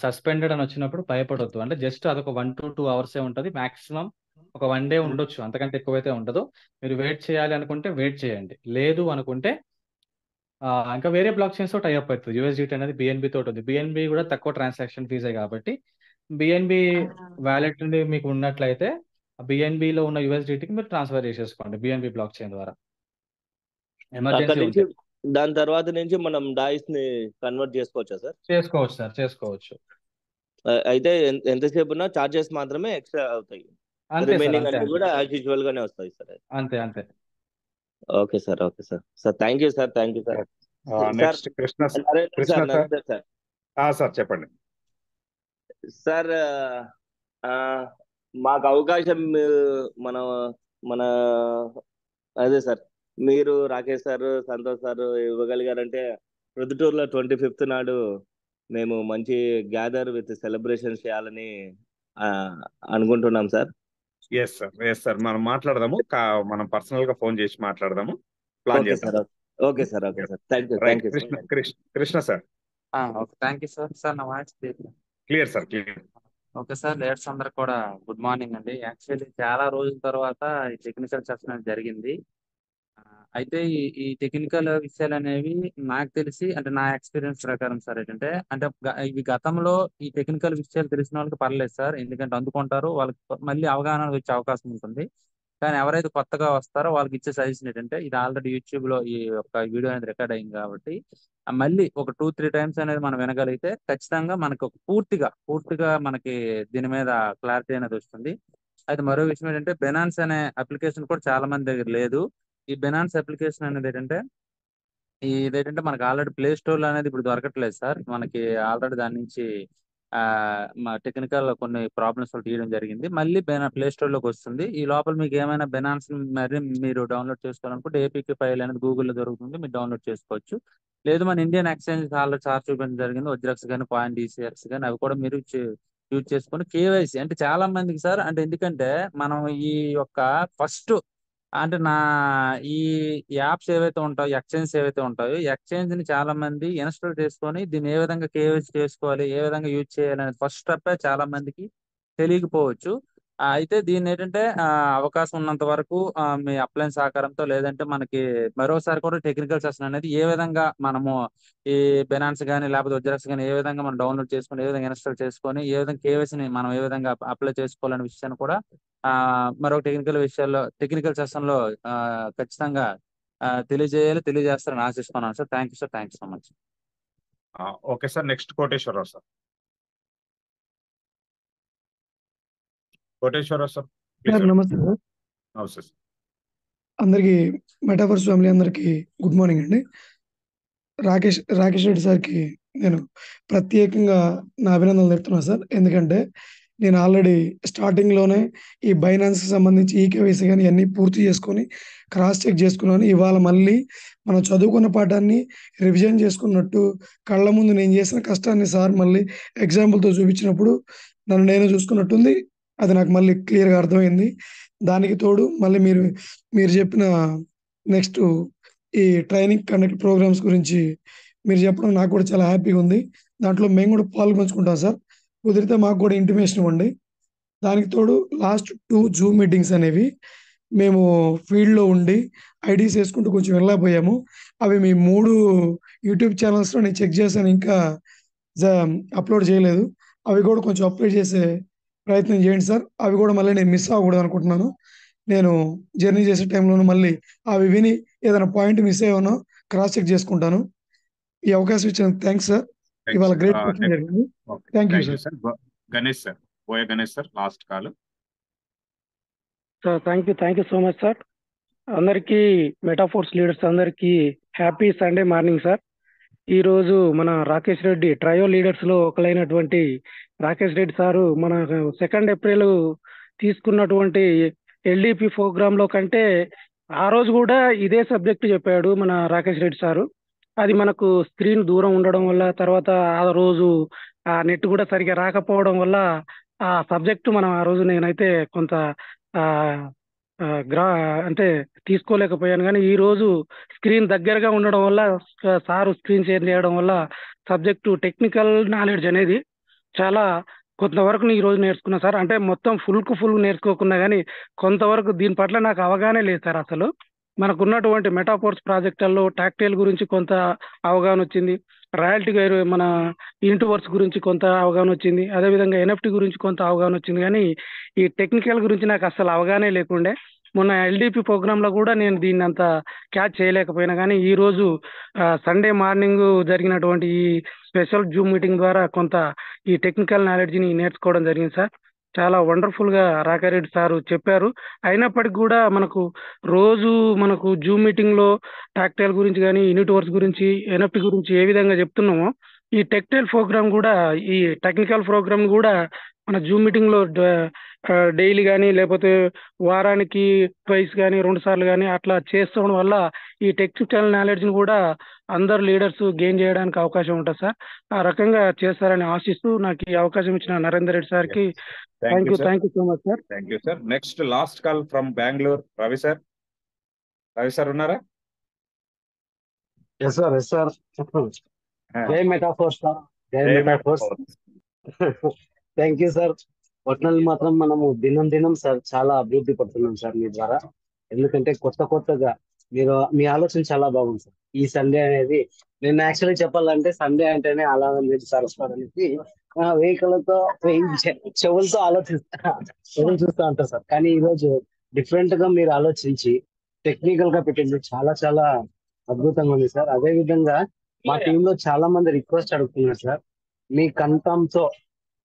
సస్పెండెడ్ అని వచ్చినప్పుడు భయపడొద్దు. అంటే జస్ట్ అదొక 1 to 2 అవర్సే ఉంటుంది, మాక్సిమం ఒక 1 డే ఉండొచ్చు, అంతకంటే ఎక్కువైతే ఉండదు. మీరు వెయిట్ చేయాలి అనుకుంటే వెయిట్ చేయండి, లేదు అనుకుంటే ఇంకా వేరే బ్లాక్ చైన్స్ తో టైఅప్ అవుతుంది. యూఎస్డిటీ అనేది బిఎన్బి తోటి ఉంది. బిఎన్బి కూడా తక్కువ ట్రాన్సాక్షన్ ఫీజే కాబట్టి బిఎన్బి వ్యాలెట్ మీకు ఉన్నట్లయితే బిఎన్బిలో ఉన్న యూఎస్డిటీకి మీరు ట్రాన్స్ఫర్ చేసేసుకోండి బిఎన్బి బ్లాక్ చైన్ ద్వారా అక్కడ ఎమర్జెన్సీ నుంచి ఉంటే. దాని తర్వాత నుంచి మనం డాయిస్ ని కన్వర్ట్ చేసుకోవచ్చా సార్? చేసుకోవచ్చు సార్, చేసుకోవచ్చు. అయితే ఎంతసేపు ఉన్నా చార్జెస్ మాత్రమే ఎక్స్ట్రా అవుతాయి, అంతే సార్, రిమైనింగ్ అంతే అన్ని అంతే కూడా యాజ్ యూజువల్ గానే వస్తాయి సార్. అంతే అంతే. Okay sir, okay sir. Sir thank you sir, thank you sir. Sir next Krishna Narendra sir, sir. Narendra sir. Sir చెప్పండి సార్ మాకు అవకాశం మన మన అదే సార్, మీరు రాకేష్ సార్, సంతోష్ సార్ ఇవ్వగలిగారంటే ప్రొద్దుటూరులో 25th నాడు మేము మంచి గ్యాదర్ విత్ సెలబ్రేషన్ చేయాలని అనుకుంటున్నాం సార్. ఎస్ సార్ మనం మాట్లాడదాము, మనం పర్సనల్ గా ఫోన్ చేసి మాట్లాడదాము, ప్లాన్ ఓకే సార్, చేద్దాం. Okay sir, okay sir. Thank you, right thank you Krishna sir. Okay, thank you sir. Sir నా voice clear sir, clear. Okay sir, leaders అందరికి కూడా గుడ్ మార్నింగ్ అండి. యాక్చువల్లీ చాలా రోజుల తర్వాత ఈ టెక్నికల్ సెషన్ అనేది జరిగింది. అయితే ఈ టెక్నికల్ విషయాలు అనేవి నాకు తెలిసి, అంటే నా ఎక్స్పీరియన్స్ ప్రకారం సార్ ఏంటంటే, అంటే ఇవి గతంలో ఈ టెక్నికల్ విషయాలు తెలిసిన వాళ్ళకి పర్లేదు సార్, ఎందుకంటే అందుకుంటారు, వాళ్ళకి మళ్ళీ అవగాహన వచ్చే అవకాశం ఉంటుంది. కానీ ఎవరైతే కొత్తగా వస్తారో వాళ్ళకి ఇచ్చే సజెషన్ ఏంటంటే, ఇది ఆల్రెడీ యూట్యూబ్ లో ఈ ఒక వీడియో అనేది రికార్డ్ అయింది కాబట్టి మళ్ళీ ఒక 2-3 టైమ్స్ అనేది మనం వినగలిగితే ఖచ్చితంగా మనకు ఒక పూర్తిగా మనకి దీని మీద క్లారిటీ అనేది వస్తుంది. అయితే మరో విషయం ఏంటంటే, బెనాన్స్ అనే అప్లికేషన్ కూడా చాలా మంది దగ్గర లేదు. ఈ బెనాన్స్ అప్లికేషన్ అనేది ఇదేంటంటే మనకి ఆల్రెడీ ప్లే స్టోర్ లో అనేది ఇప్పుడు దొరకట్లేదు సార్. మనకి ఆల్రెడీ దాని నుంచి మా టెక్నికల్ కొన్ని ప్రాబ్లమ్స్ తీయడం జరిగింది. మళ్ళీ ప్లే స్టోర్ లోకి వస్తుంది. ఈ లోపల మీకు ఏమైనా బెనాన్స్ మరి మీరు డౌన్లోడ్ చేసుకోవాలనుకుంటే ఏపీకే ఫైల్ అనేది గూగుల్లో దొరుకుతుంది, మీరు డౌన్లోడ్ చేసుకోవచ్చు. లేదు మన ఇండియన్ ఎక్స్చేంజ్ ఆల్రెడీ చార్జ్ చూపించడం జరిగింది, వజ్రాక్స్ కానీ కాయిన్ డిసిఎక్స్ కానీ, అవి కూడా మీరు యూజ్ చేసుకొని కేవైసీ అంటే చాలా మందికి సార్, అంటే ఎందుకంటే మనం ఈ యొక్క ఫస్ట్ అంటే ఈ యాప్స్ ఏవైతే ఉంటాయో, ఎక్స్చేంజ్ ఏవైతే ఉంటాయో, ఎక్స్చేంజ్ ని చాలా మంది ఇన్స్టాల్ చేసుకొని దీన్ని ఏ విధంగా కేవైసీ చేసుకోవాలి, ఏ విధంగా యూజ్ చేయాలి అనేది ఫస్ట్ స్టెప్ చాలా మందికి తెలియకపోవచ్చు. అయితే దీన్ని ఏంటంటే అవకాశం ఉన్నంత వరకు మీ అప్లైన్ సహకారంతో, లేదంటే మనకి మరోసారి కూడా టెక్నికల్ సెషన్ అనేది ఏ విధంగా మనము ఈ బెనాన్స్ కానీ లేకపోతే వజ్రాక్స్ కానీ ఏ విధంగా మనం డౌన్లోడ్ చేసుకొని, ఏ విధంగా ఇన్స్టాల్ చేసుకొని, ఏ విధంగా కేవైసీని మనం ఏ విధంగా అప్లై చేసుకోవాలనే విషయాన్ని కూడా మరో టెక్నికల్ సెషన్ లో ఖచ్చితంగా తెలియజేస్తారని ఆశిస్తున్నాను sir. Thank you sir, thank you so much. Okay sir, next Koteswararao sir. Koteswararao sir. Sir నమస్తే సార్. నమస్తే సార్. అందరికీ మెటావర్స్ ఫ్యామిలీ అందరికీ గుడ్ మార్నింగ్ అండి. రాకేష్ రెడ్డి సార్కి నేను ప్రత్యేకంగా నా అభినందనలు చెప్తున్నాను సార్. ఎందుకంటే నేను ఆల్రెడీ స్టార్టింగ్లోనే ఈ బైనాన్స్కి సంబంధించి ఈకేవైసీ కానీ అన్నీ పూర్తి చేసుకొని క్రాస్ చెక్ చేసుకున్నాను. ఇవాళ మళ్ళీ మనం చదువుకున్న పాఠాన్ని రివిజన్ చేసుకున్నట్టు కళ్ళ ముందు నేను చేసిన కష్టాన్ని సార్ మళ్ళీ ఎగ్జాంపుల్తో చూపించినప్పుడు నన్ను నేను చూసుకున్నట్టుంది. అది నాకు మళ్ళీ క్లియర్గా అర్థమైంది. దానికి తోడు మళ్ళీ మీరు చెప్పిన నెక్స్ట్ ఈ ట్రైనింగ్ కండక్ట్ ప్రోగ్రామ్స్ గురించి మీరు చెప్పడం నాకు కూడా చాలా హ్యాపీగా ఉంది. దాంట్లో మేము కూడా పాల్గొంచుకుంటాం సార్. కుదిరితే మాకు కూడా ఇంటిమేషన్ ఇవ్వండి. దానికి తోడు లాస్ట్ 2 జూమ్ మీటింగ్స్ అనేవి మేము ఫీల్డ్లో ఉండి ఐడీస్ వేసుకుంటూ కొంచెం వెళ్ళకపోయాము. అవి మీ 3 యూట్యూబ్ ఛానల్స్లో నేను చెక్ చేశాను, ఇంకా అప్లోడ్ చేయలేదు. అవి కూడా కొంచెం అప్లోడ్ చేసే ప్రయత్నం చేయండి సార్. అవి కూడా మళ్ళీ నేను మిస్ అవ్వకూడదు అనుకుంటున్నాను. నేను జర్నీ చేసే టైంలోనూ మళ్ళీ అవి విని ఏదైనా పాయింట్ మిస్ అయ్యానో క్రాస్ చెక్ చేసుకుంటాను. ఈ అవకాశం ఇచ్చిన థ్యాంక్స్ సార్. ఇవాళ గ్రేట్ క్వశ్చన్ జరిగింది. Thank you sir. Ganesh sir, Boya Ganesh sir, last call sir. Thank you so much sir. అందరికీ మెటాఫోర్స్ లీడర్స్ అందరికీ హ్యాపీ సండే మార్నింగ్ సార్. ఈ రోజు మన రాకేష్ రెడ్డి ట్రయో లీడర్స్ లో ఒకలైనటువంటి రాకేష్ రెడ్డి సారు మన 2 ఏప్రిల్ తీసుకున్నటువంటి ఎల్డిపి ప్రోగ్రామ్ లో కంటే ఆ రోజు కూడా ఇదే సబ్జెక్ట్ చెప్పాడు మన రాకేష్ రెడ్డి సారు. అది మనకు స్క్రీన్ దూరం ఉండడం వల్ల, తర్వాత ఆ రోజు ఆ నెట్ కూడా సరిగా రాకపోవడం వల్ల ఆ సబ్జెక్టు మనం ఆ రోజు నేనైతే కొంత అంటే తీసుకోలేకపోయాను. కానీ ఈ రోజు స్క్రీన్ దగ్గరగా ఉండడం వల్ల సారు స్క్రీన్ షేర్ చేయడం వల్ల సబ్జెక్టు టెక్నికల్ నాలెడ్జ్ అనేది చాలా కొంతవరకు ఈ రోజు నేర్చుకున్నా సార్. అంటే మొత్తం ఫుల్ నేర్చుకోకున్నా కానీ కొంతవరకు దీని పట్ల నాకు అవగాహన లేదు సార్. అసలు మనకున్నటువంటి మెటాఫోర్స్ ప్రాజెక్టుల్లో టాక్టైల్ గురించి కొంత అవగాహన వచ్చింది. రాయల్టీ గైర్ మన యూనిట్వర్స్ గురించి కొంత అవగాహన వచ్చింది. అదేవిధంగా ఎన్ఎఫ్టీ గురించి కొంత అవగాహన వచ్చింది. కానీ ఈ టెక్నికల్ గురించి నాకు అసలు అవగాహనే లేకుండే. మొన్న ఎల్డిపి ప్రోగ్రాంలో కూడా నేను దీన్ని అంత క్యాచ్ చేయలేకపోయినా, కానీ ఈరోజు సండే మార్నింగ్ జరిగినటువంటి ఈ స్పెషల్ జూమ్ మీటింగ్ ద్వారా కొంత ఈ టెక్నికల్ నాలెడ్జ్ని నేర్చుకోవడం జరిగింది సార్. చాలా వండర్ఫుల్గా రాకారెడ్డి సారు చెప్పారు. అయినప్పటికీ కూడా రోజు మనకు జూమ్ మీటింగ్లో టాక్టైల్ గురించి కానీ యూనిట్వర్స్ గురించి ఎన్ఎఫ్టీ గురించి ఏ విధంగా చెప్తున్నామో ఈ టెక్టైల్ ప్రోగ్రామ్ కూడా, ఈ టెక్నికల్ ప్రోగ్రామ్ కూడా మన జూమ్ మీటింగ్లో డైలీ కానీ లేకపోతే వారానికి ట్వైస్ కానీ 2 సార్లు కానీ అట్లా చేసుకోవడం వల్ల ఈ టెక్నికల్ నాలెడ్జ్ని కూడా అందరు లీడర్స్ గెయిన్ చేయడానికి అవకాశం ఉంటుంది సార్. ఆ రకంగా చేస్తారని ఆశిస్తూ నాకు ఈ అవకాశం ఇచ్చిన నరేందర్ రెడ్డి సార్కి thank you sir. Thank you so much sir. Thank you sir. Next last call from Bengaluru, Ravi sir. Ravi sir ఉన్నారా? Yes sir, yes sir. జై మెటాఫోర్స్ సార్, జై Metaforce. Thank you sir. Original మాత్రం మనము దినం దినం సార్ చాలా అభివృద్ధి పడుతున్నాం సార్ మీ ద్వారా. ఎందుకంటే కొత్తగా మీ ఆలోచన చాలా బాగుంది సార్. ఈ సండే అనేది నేను యాక్చువల్లీ చెప్పాలంటే సండే అంటేనే అలా సార్ వస్తారనేసి వెహికల్తో చెవులతో చెవులు చూస్తూ ఉంటారు సార్. కానీ ఈ రోజు డిఫరెంట్ గా మీరు ఆలోచించి టెక్నికల్ గా పెట్టింది చాలా చాలా అద్భుతంగా ఉంది సార్. అదే విధంగా మా టీంలో చాలా మంది రిక్వెస్ట్ అడుగుతున్నారు సార్, మీ కంఠంతో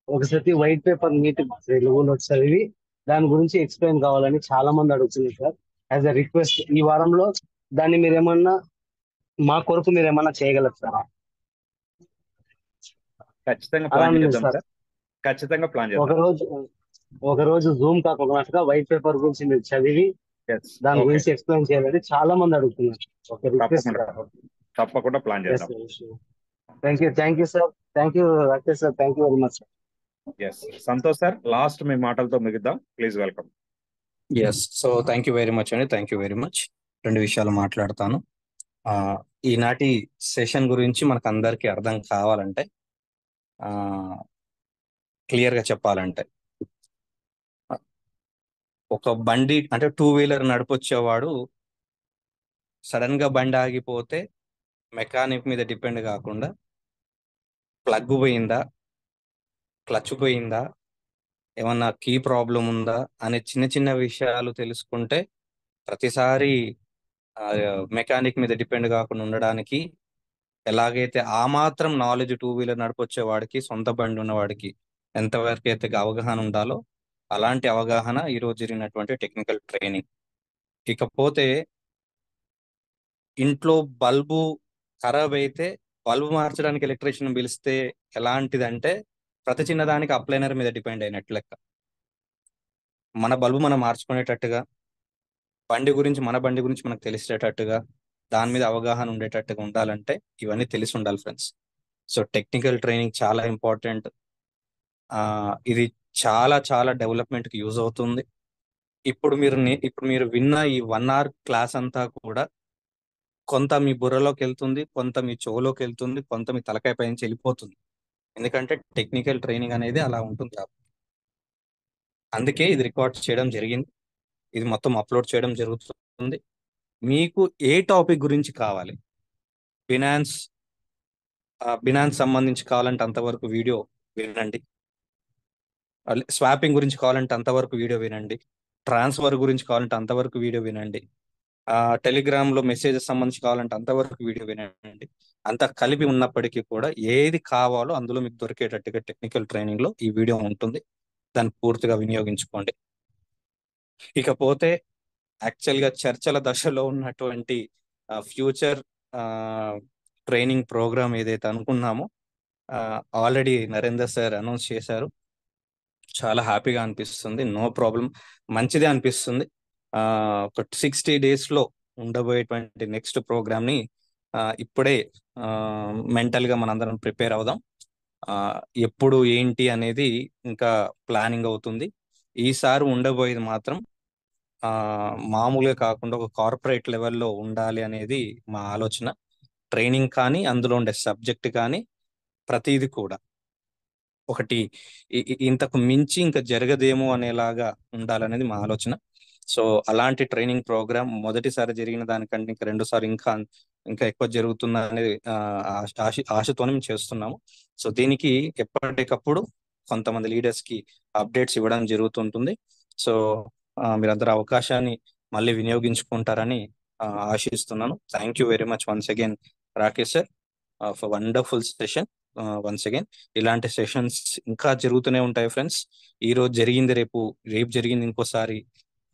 ఒకసారి వైట్ పేపర్ నీట్ తెలుగులో చదివి దాని గురించి ఎక్స్ప్లెయిన్ కావాలని చాలా మంది అడుగుతున్నారు సార్. యాజ్ అ రిక్వెస్ట్ ఈ వారంలో దాన్ని మీరేమన్నా మా కొరకు మీరేమన్నా చేయగలుగుతారా? ఖచ్చితంగా అలా ప్లాన్ ఉంది చేద్దాం సార్. సార్. ఖచ్చితంగా ప్లాన్ చేద్దాం. ఒక రోజు జూమ్ కాకుండా వైట్ పేపర్ గురించి మీరు చదివి Yes. దాని Okay. గురించి ఎక్స్ప్లెయిన్ చేయాలని చాలా మంది అడుగుతున్నారు. ఒక రిక్వెస్ట్. తప్పకుండా ప్లాన్ చేద్దాం. Thank you sir. Thank you Rakesh sir. Thank you very much sir. Yes Santosh sir, last మీ మాటలతో ముగిద్దాం. Please welcome. Yes, so thank you very much అండి. Thank you very much. 2 విషయాలు మాట్లాడతాను. ఈనాటి సెషన్ గురించి మనకు అందరికీ అర్థం కావాలంటే, క్లియర్గా చెప్పాలంటే, ఒక బండి అంటే 2 వీలర్ నడిపొచ్చేవాడు సడన్ గా బండి ఆగిపోతే మెకానిక్ మీద డిపెండ్ కాకుండా ప్లగ్ పోయిందా, క్లచ్ పోయిందా, ఏమన్నా కీ ప్రాబ్లం ఉందా అనే చిన్న చిన్న విషయాలు తెలుసుకుంటే ప్రతిసారి మెకానిక్ మీద డిపెండ్ కాకుండా ఉండడానికి, ఎలాగైతే ఆ మాత్రం నాలెడ్జ్ 2 వీలర్ నడిపొచ్చే వాడికి, సొంత బండి ఉన్నవాడికి ఎంతవరకు అయితే అవగాహన ఉండాలో అలాంటి అవగాహన ఈరోజు జరిగినటువంటి టెక్నికల్ ట్రైనింగ్. ఇకపోతే ఇంట్లో బల్బు ఖరాబ్ అయితే బల్బు మార్చడానికి ఎలక్ట్రీషియన్ పిలిస్తే ఎలాంటిదంటే ప్రతి చిన్నదానికి అప్లైనర్ మీద డిపెండ్ అయినట్టు లెక్క. మన బల్బు మనం మార్చుకునేటట్టుగా, మన బండి గురించి మనకు తెలిసేటట్టుగా, దాని మీద అవగాహన ఉండేటట్టుగా ఉండాలంటే ఇవన్నీ తెలిసి ఉండాలి ఫ్రెండ్స్. సో టెక్నికల్ ట్రైనింగ్ చాలా ఇంపార్టెంట్. ఇది చాలా చాలా డెవలప్మెంట్కి యూజ్ అవుతుంది. ఇప్పుడు మీరు విన్న ఈ 1 hour క్లాస్ అంతా కూడా కొంత మీ బుర్రలోకి వెళ్తుంది, కొంత మీ చెవులోకి వెళ్తుంది, కొంత మీ తలకాయ పై నుంచి వెళ్ళిపోతుంది. ఎందుకంటే టెక్నికల్ ట్రైనింగ్ అనేది అలా ఉంటుంది కాబట్టి. అందుకే ఇది రికార్డ్ చేయడం జరిగింది, ఇది మొత్తం అప్లోడ్ చేయడం జరుగుతుంది. మీకు ఏ టాపిక్ గురించి కావాలి, ఫినాన్స్ సంబంధించి కావాలంటే అంతవరకు వీడియో వినండి, స్వాపింగ్ గురించి కావాలంటే అంతవరకు వీడియో వినండి, ట్రాన్స్ఫర్ గురించి కావాలంటే అంతవరకు వీడియో వినండి, టెలిగ్రామ్ లో మెసేజెస్ సంబంధించి కావాలంటే అంతవరకు వీడియో వినండి. అంత కలిపి ఉన్నప్పటికీ కూడా ఏది కావాలో అందులో మీకు దొరికేటట్టుగా టెక్నికల్ ట్రైనింగ్ లో ఈ వీడియో ఉంటుంది. దాన్ని పూర్తిగా వినియోగించుకోండి. ఇకపోతే యాక్చువల్ గా చర్చల దశలో ఉన్నటువంటి ఫ్యూచర్ ట్రైనింగ్ ప్రోగ్రామ్ ఏదైతే అనుకున్నామో ఆల్రెడీ నరేందర్ సార్ అనౌన్స్ చేశారు. చాలా హ్యాపీగా అనిపిస్తుంది. నో ప్రాబ్లం, మంచిదే అనిపిస్తుంది. ఒక 60 days లో ఉండబోయేటువంటి నెక్స్ట్ ప్రోగ్రామ్ ని ఇప్పుడే మెంటల్ గా మనందరం ప్రిపేర్ అవుదాం. ఎప్పుడు ఏంటి అనేది ఇంకా ప్లానింగ్ అవుతుంది. ఈసారి ఉండబోయేది మాత్రం మామూలుగా కాకుండా ఒక కార్పొరేట్ లెవెల్లో ఉండాలి అనేది మా ఆలోచన. ట్రైనింగ్ కానీ, అందులో ఉండే సబ్జెక్ట్ కానీ, ప్రతిదీ కూడా ఒకటి ఇంతకు మించి ఇంకా జరగదేమో అనేలాగా ఉండాలనేది మా ఆలోచన. సో అలాంటి ట్రైనింగ్ ప్రోగ్రామ్ మొదటిసారి జరిగిన దానికంటే ఇంకా రెండోసారి ఇంకా ఇంకా ఎక్కువ జరుగుతుంది అనేది ఆశతోనే మేము చేస్తున్నాము. సో దీనికి ఎప్పటికప్పుడు కొంతమంది లీడర్స్ కి అప్డేట్స్ ఇవ్వడం జరుగుతుంటుంది. సో మీరందరూ అవకాశాన్ని మళ్ళీ వినియోగించుకుంటారని ఆశిస్తున్నాను. Thank you very much once again Rakesh sir for wonderful session. Once again ఇలాంటి సెషన్స్ ఇంకా జరుగుతూనే ఉంటాయి ఫ్రెండ్స్. ఈ రోజు జరిగింది రేపు జరిగింది ఇంకోసారి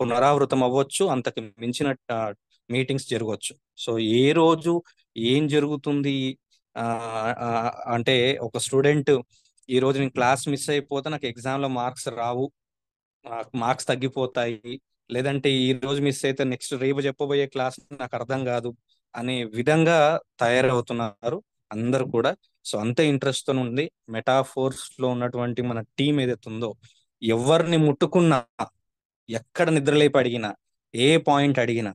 పునరావృతం అవ్వచ్చు, అంతకు మించిన మీటింగ్స్ జరగవచ్చు. సో ఏ రోజు ఏం జరుగుతుంది అంటే ఒక స్టూడెంట్ ఈ రోజు నేను క్లాస్ మిస్ అయిపోతే నాకు ఎగ్జామ్ లో మార్క్స్ రావు, మార్క్స్ తగ్గిపోతాయి, లేదంటే ఈ రోజు మిస్ అయితే నెక్స్ట్ రేపు చెప్పబోయే క్లాస్ నాకు అర్థం కాదు అనే విధంగా తయారవుతున్నారు అందరు కూడా. సో అంతే ఇంట్రెస్ట్ తో ఉంది. మెటాఫోర్స్ లో ఉన్నటువంటి మన టీం ఏదైతే ఉందో, ఎవరిని ముట్టుకున్నా, ఎక్కడ నిద్రలేపి అడిగినా, ఏ పాయింట్ అడిగినా,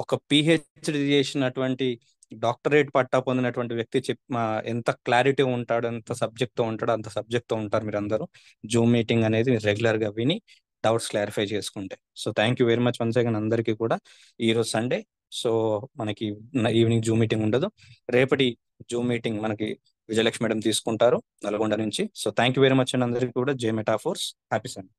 ఒక పిహెచ్డి చేసినటువంటి డాక్టరేట్ పట్టా పొందినటువంటి వ్యక్తి ఎంత క్లారిటీ ఉంటాడో, ఎంత సబ్జెక్ట్ తో ఉంటాడో అంత సబ్జెక్ట్ తో ఉంటారు మీరు అందరూ. జూమ్ మీటింగ్ అనేది రెగ్యులర్ గా విని డౌట్స్ క్లారిఫై చేసుకుంటే. So thank you very much once again అందరికీ కూడా. ఈ రోజు సండే, సో మనకి ఈవినింగ్ జూమ్ మీటింగ్ ఉండదు. రేపటి జూమ్ మీటింగ్ మనకి విజయలక్ష్మి మేడం తీసుకుంటారు నల్గొండ నుంచి. So thank you very much అండి అందరికీ కూడా. జై మెటాఫోర్స్. Happy Sunday.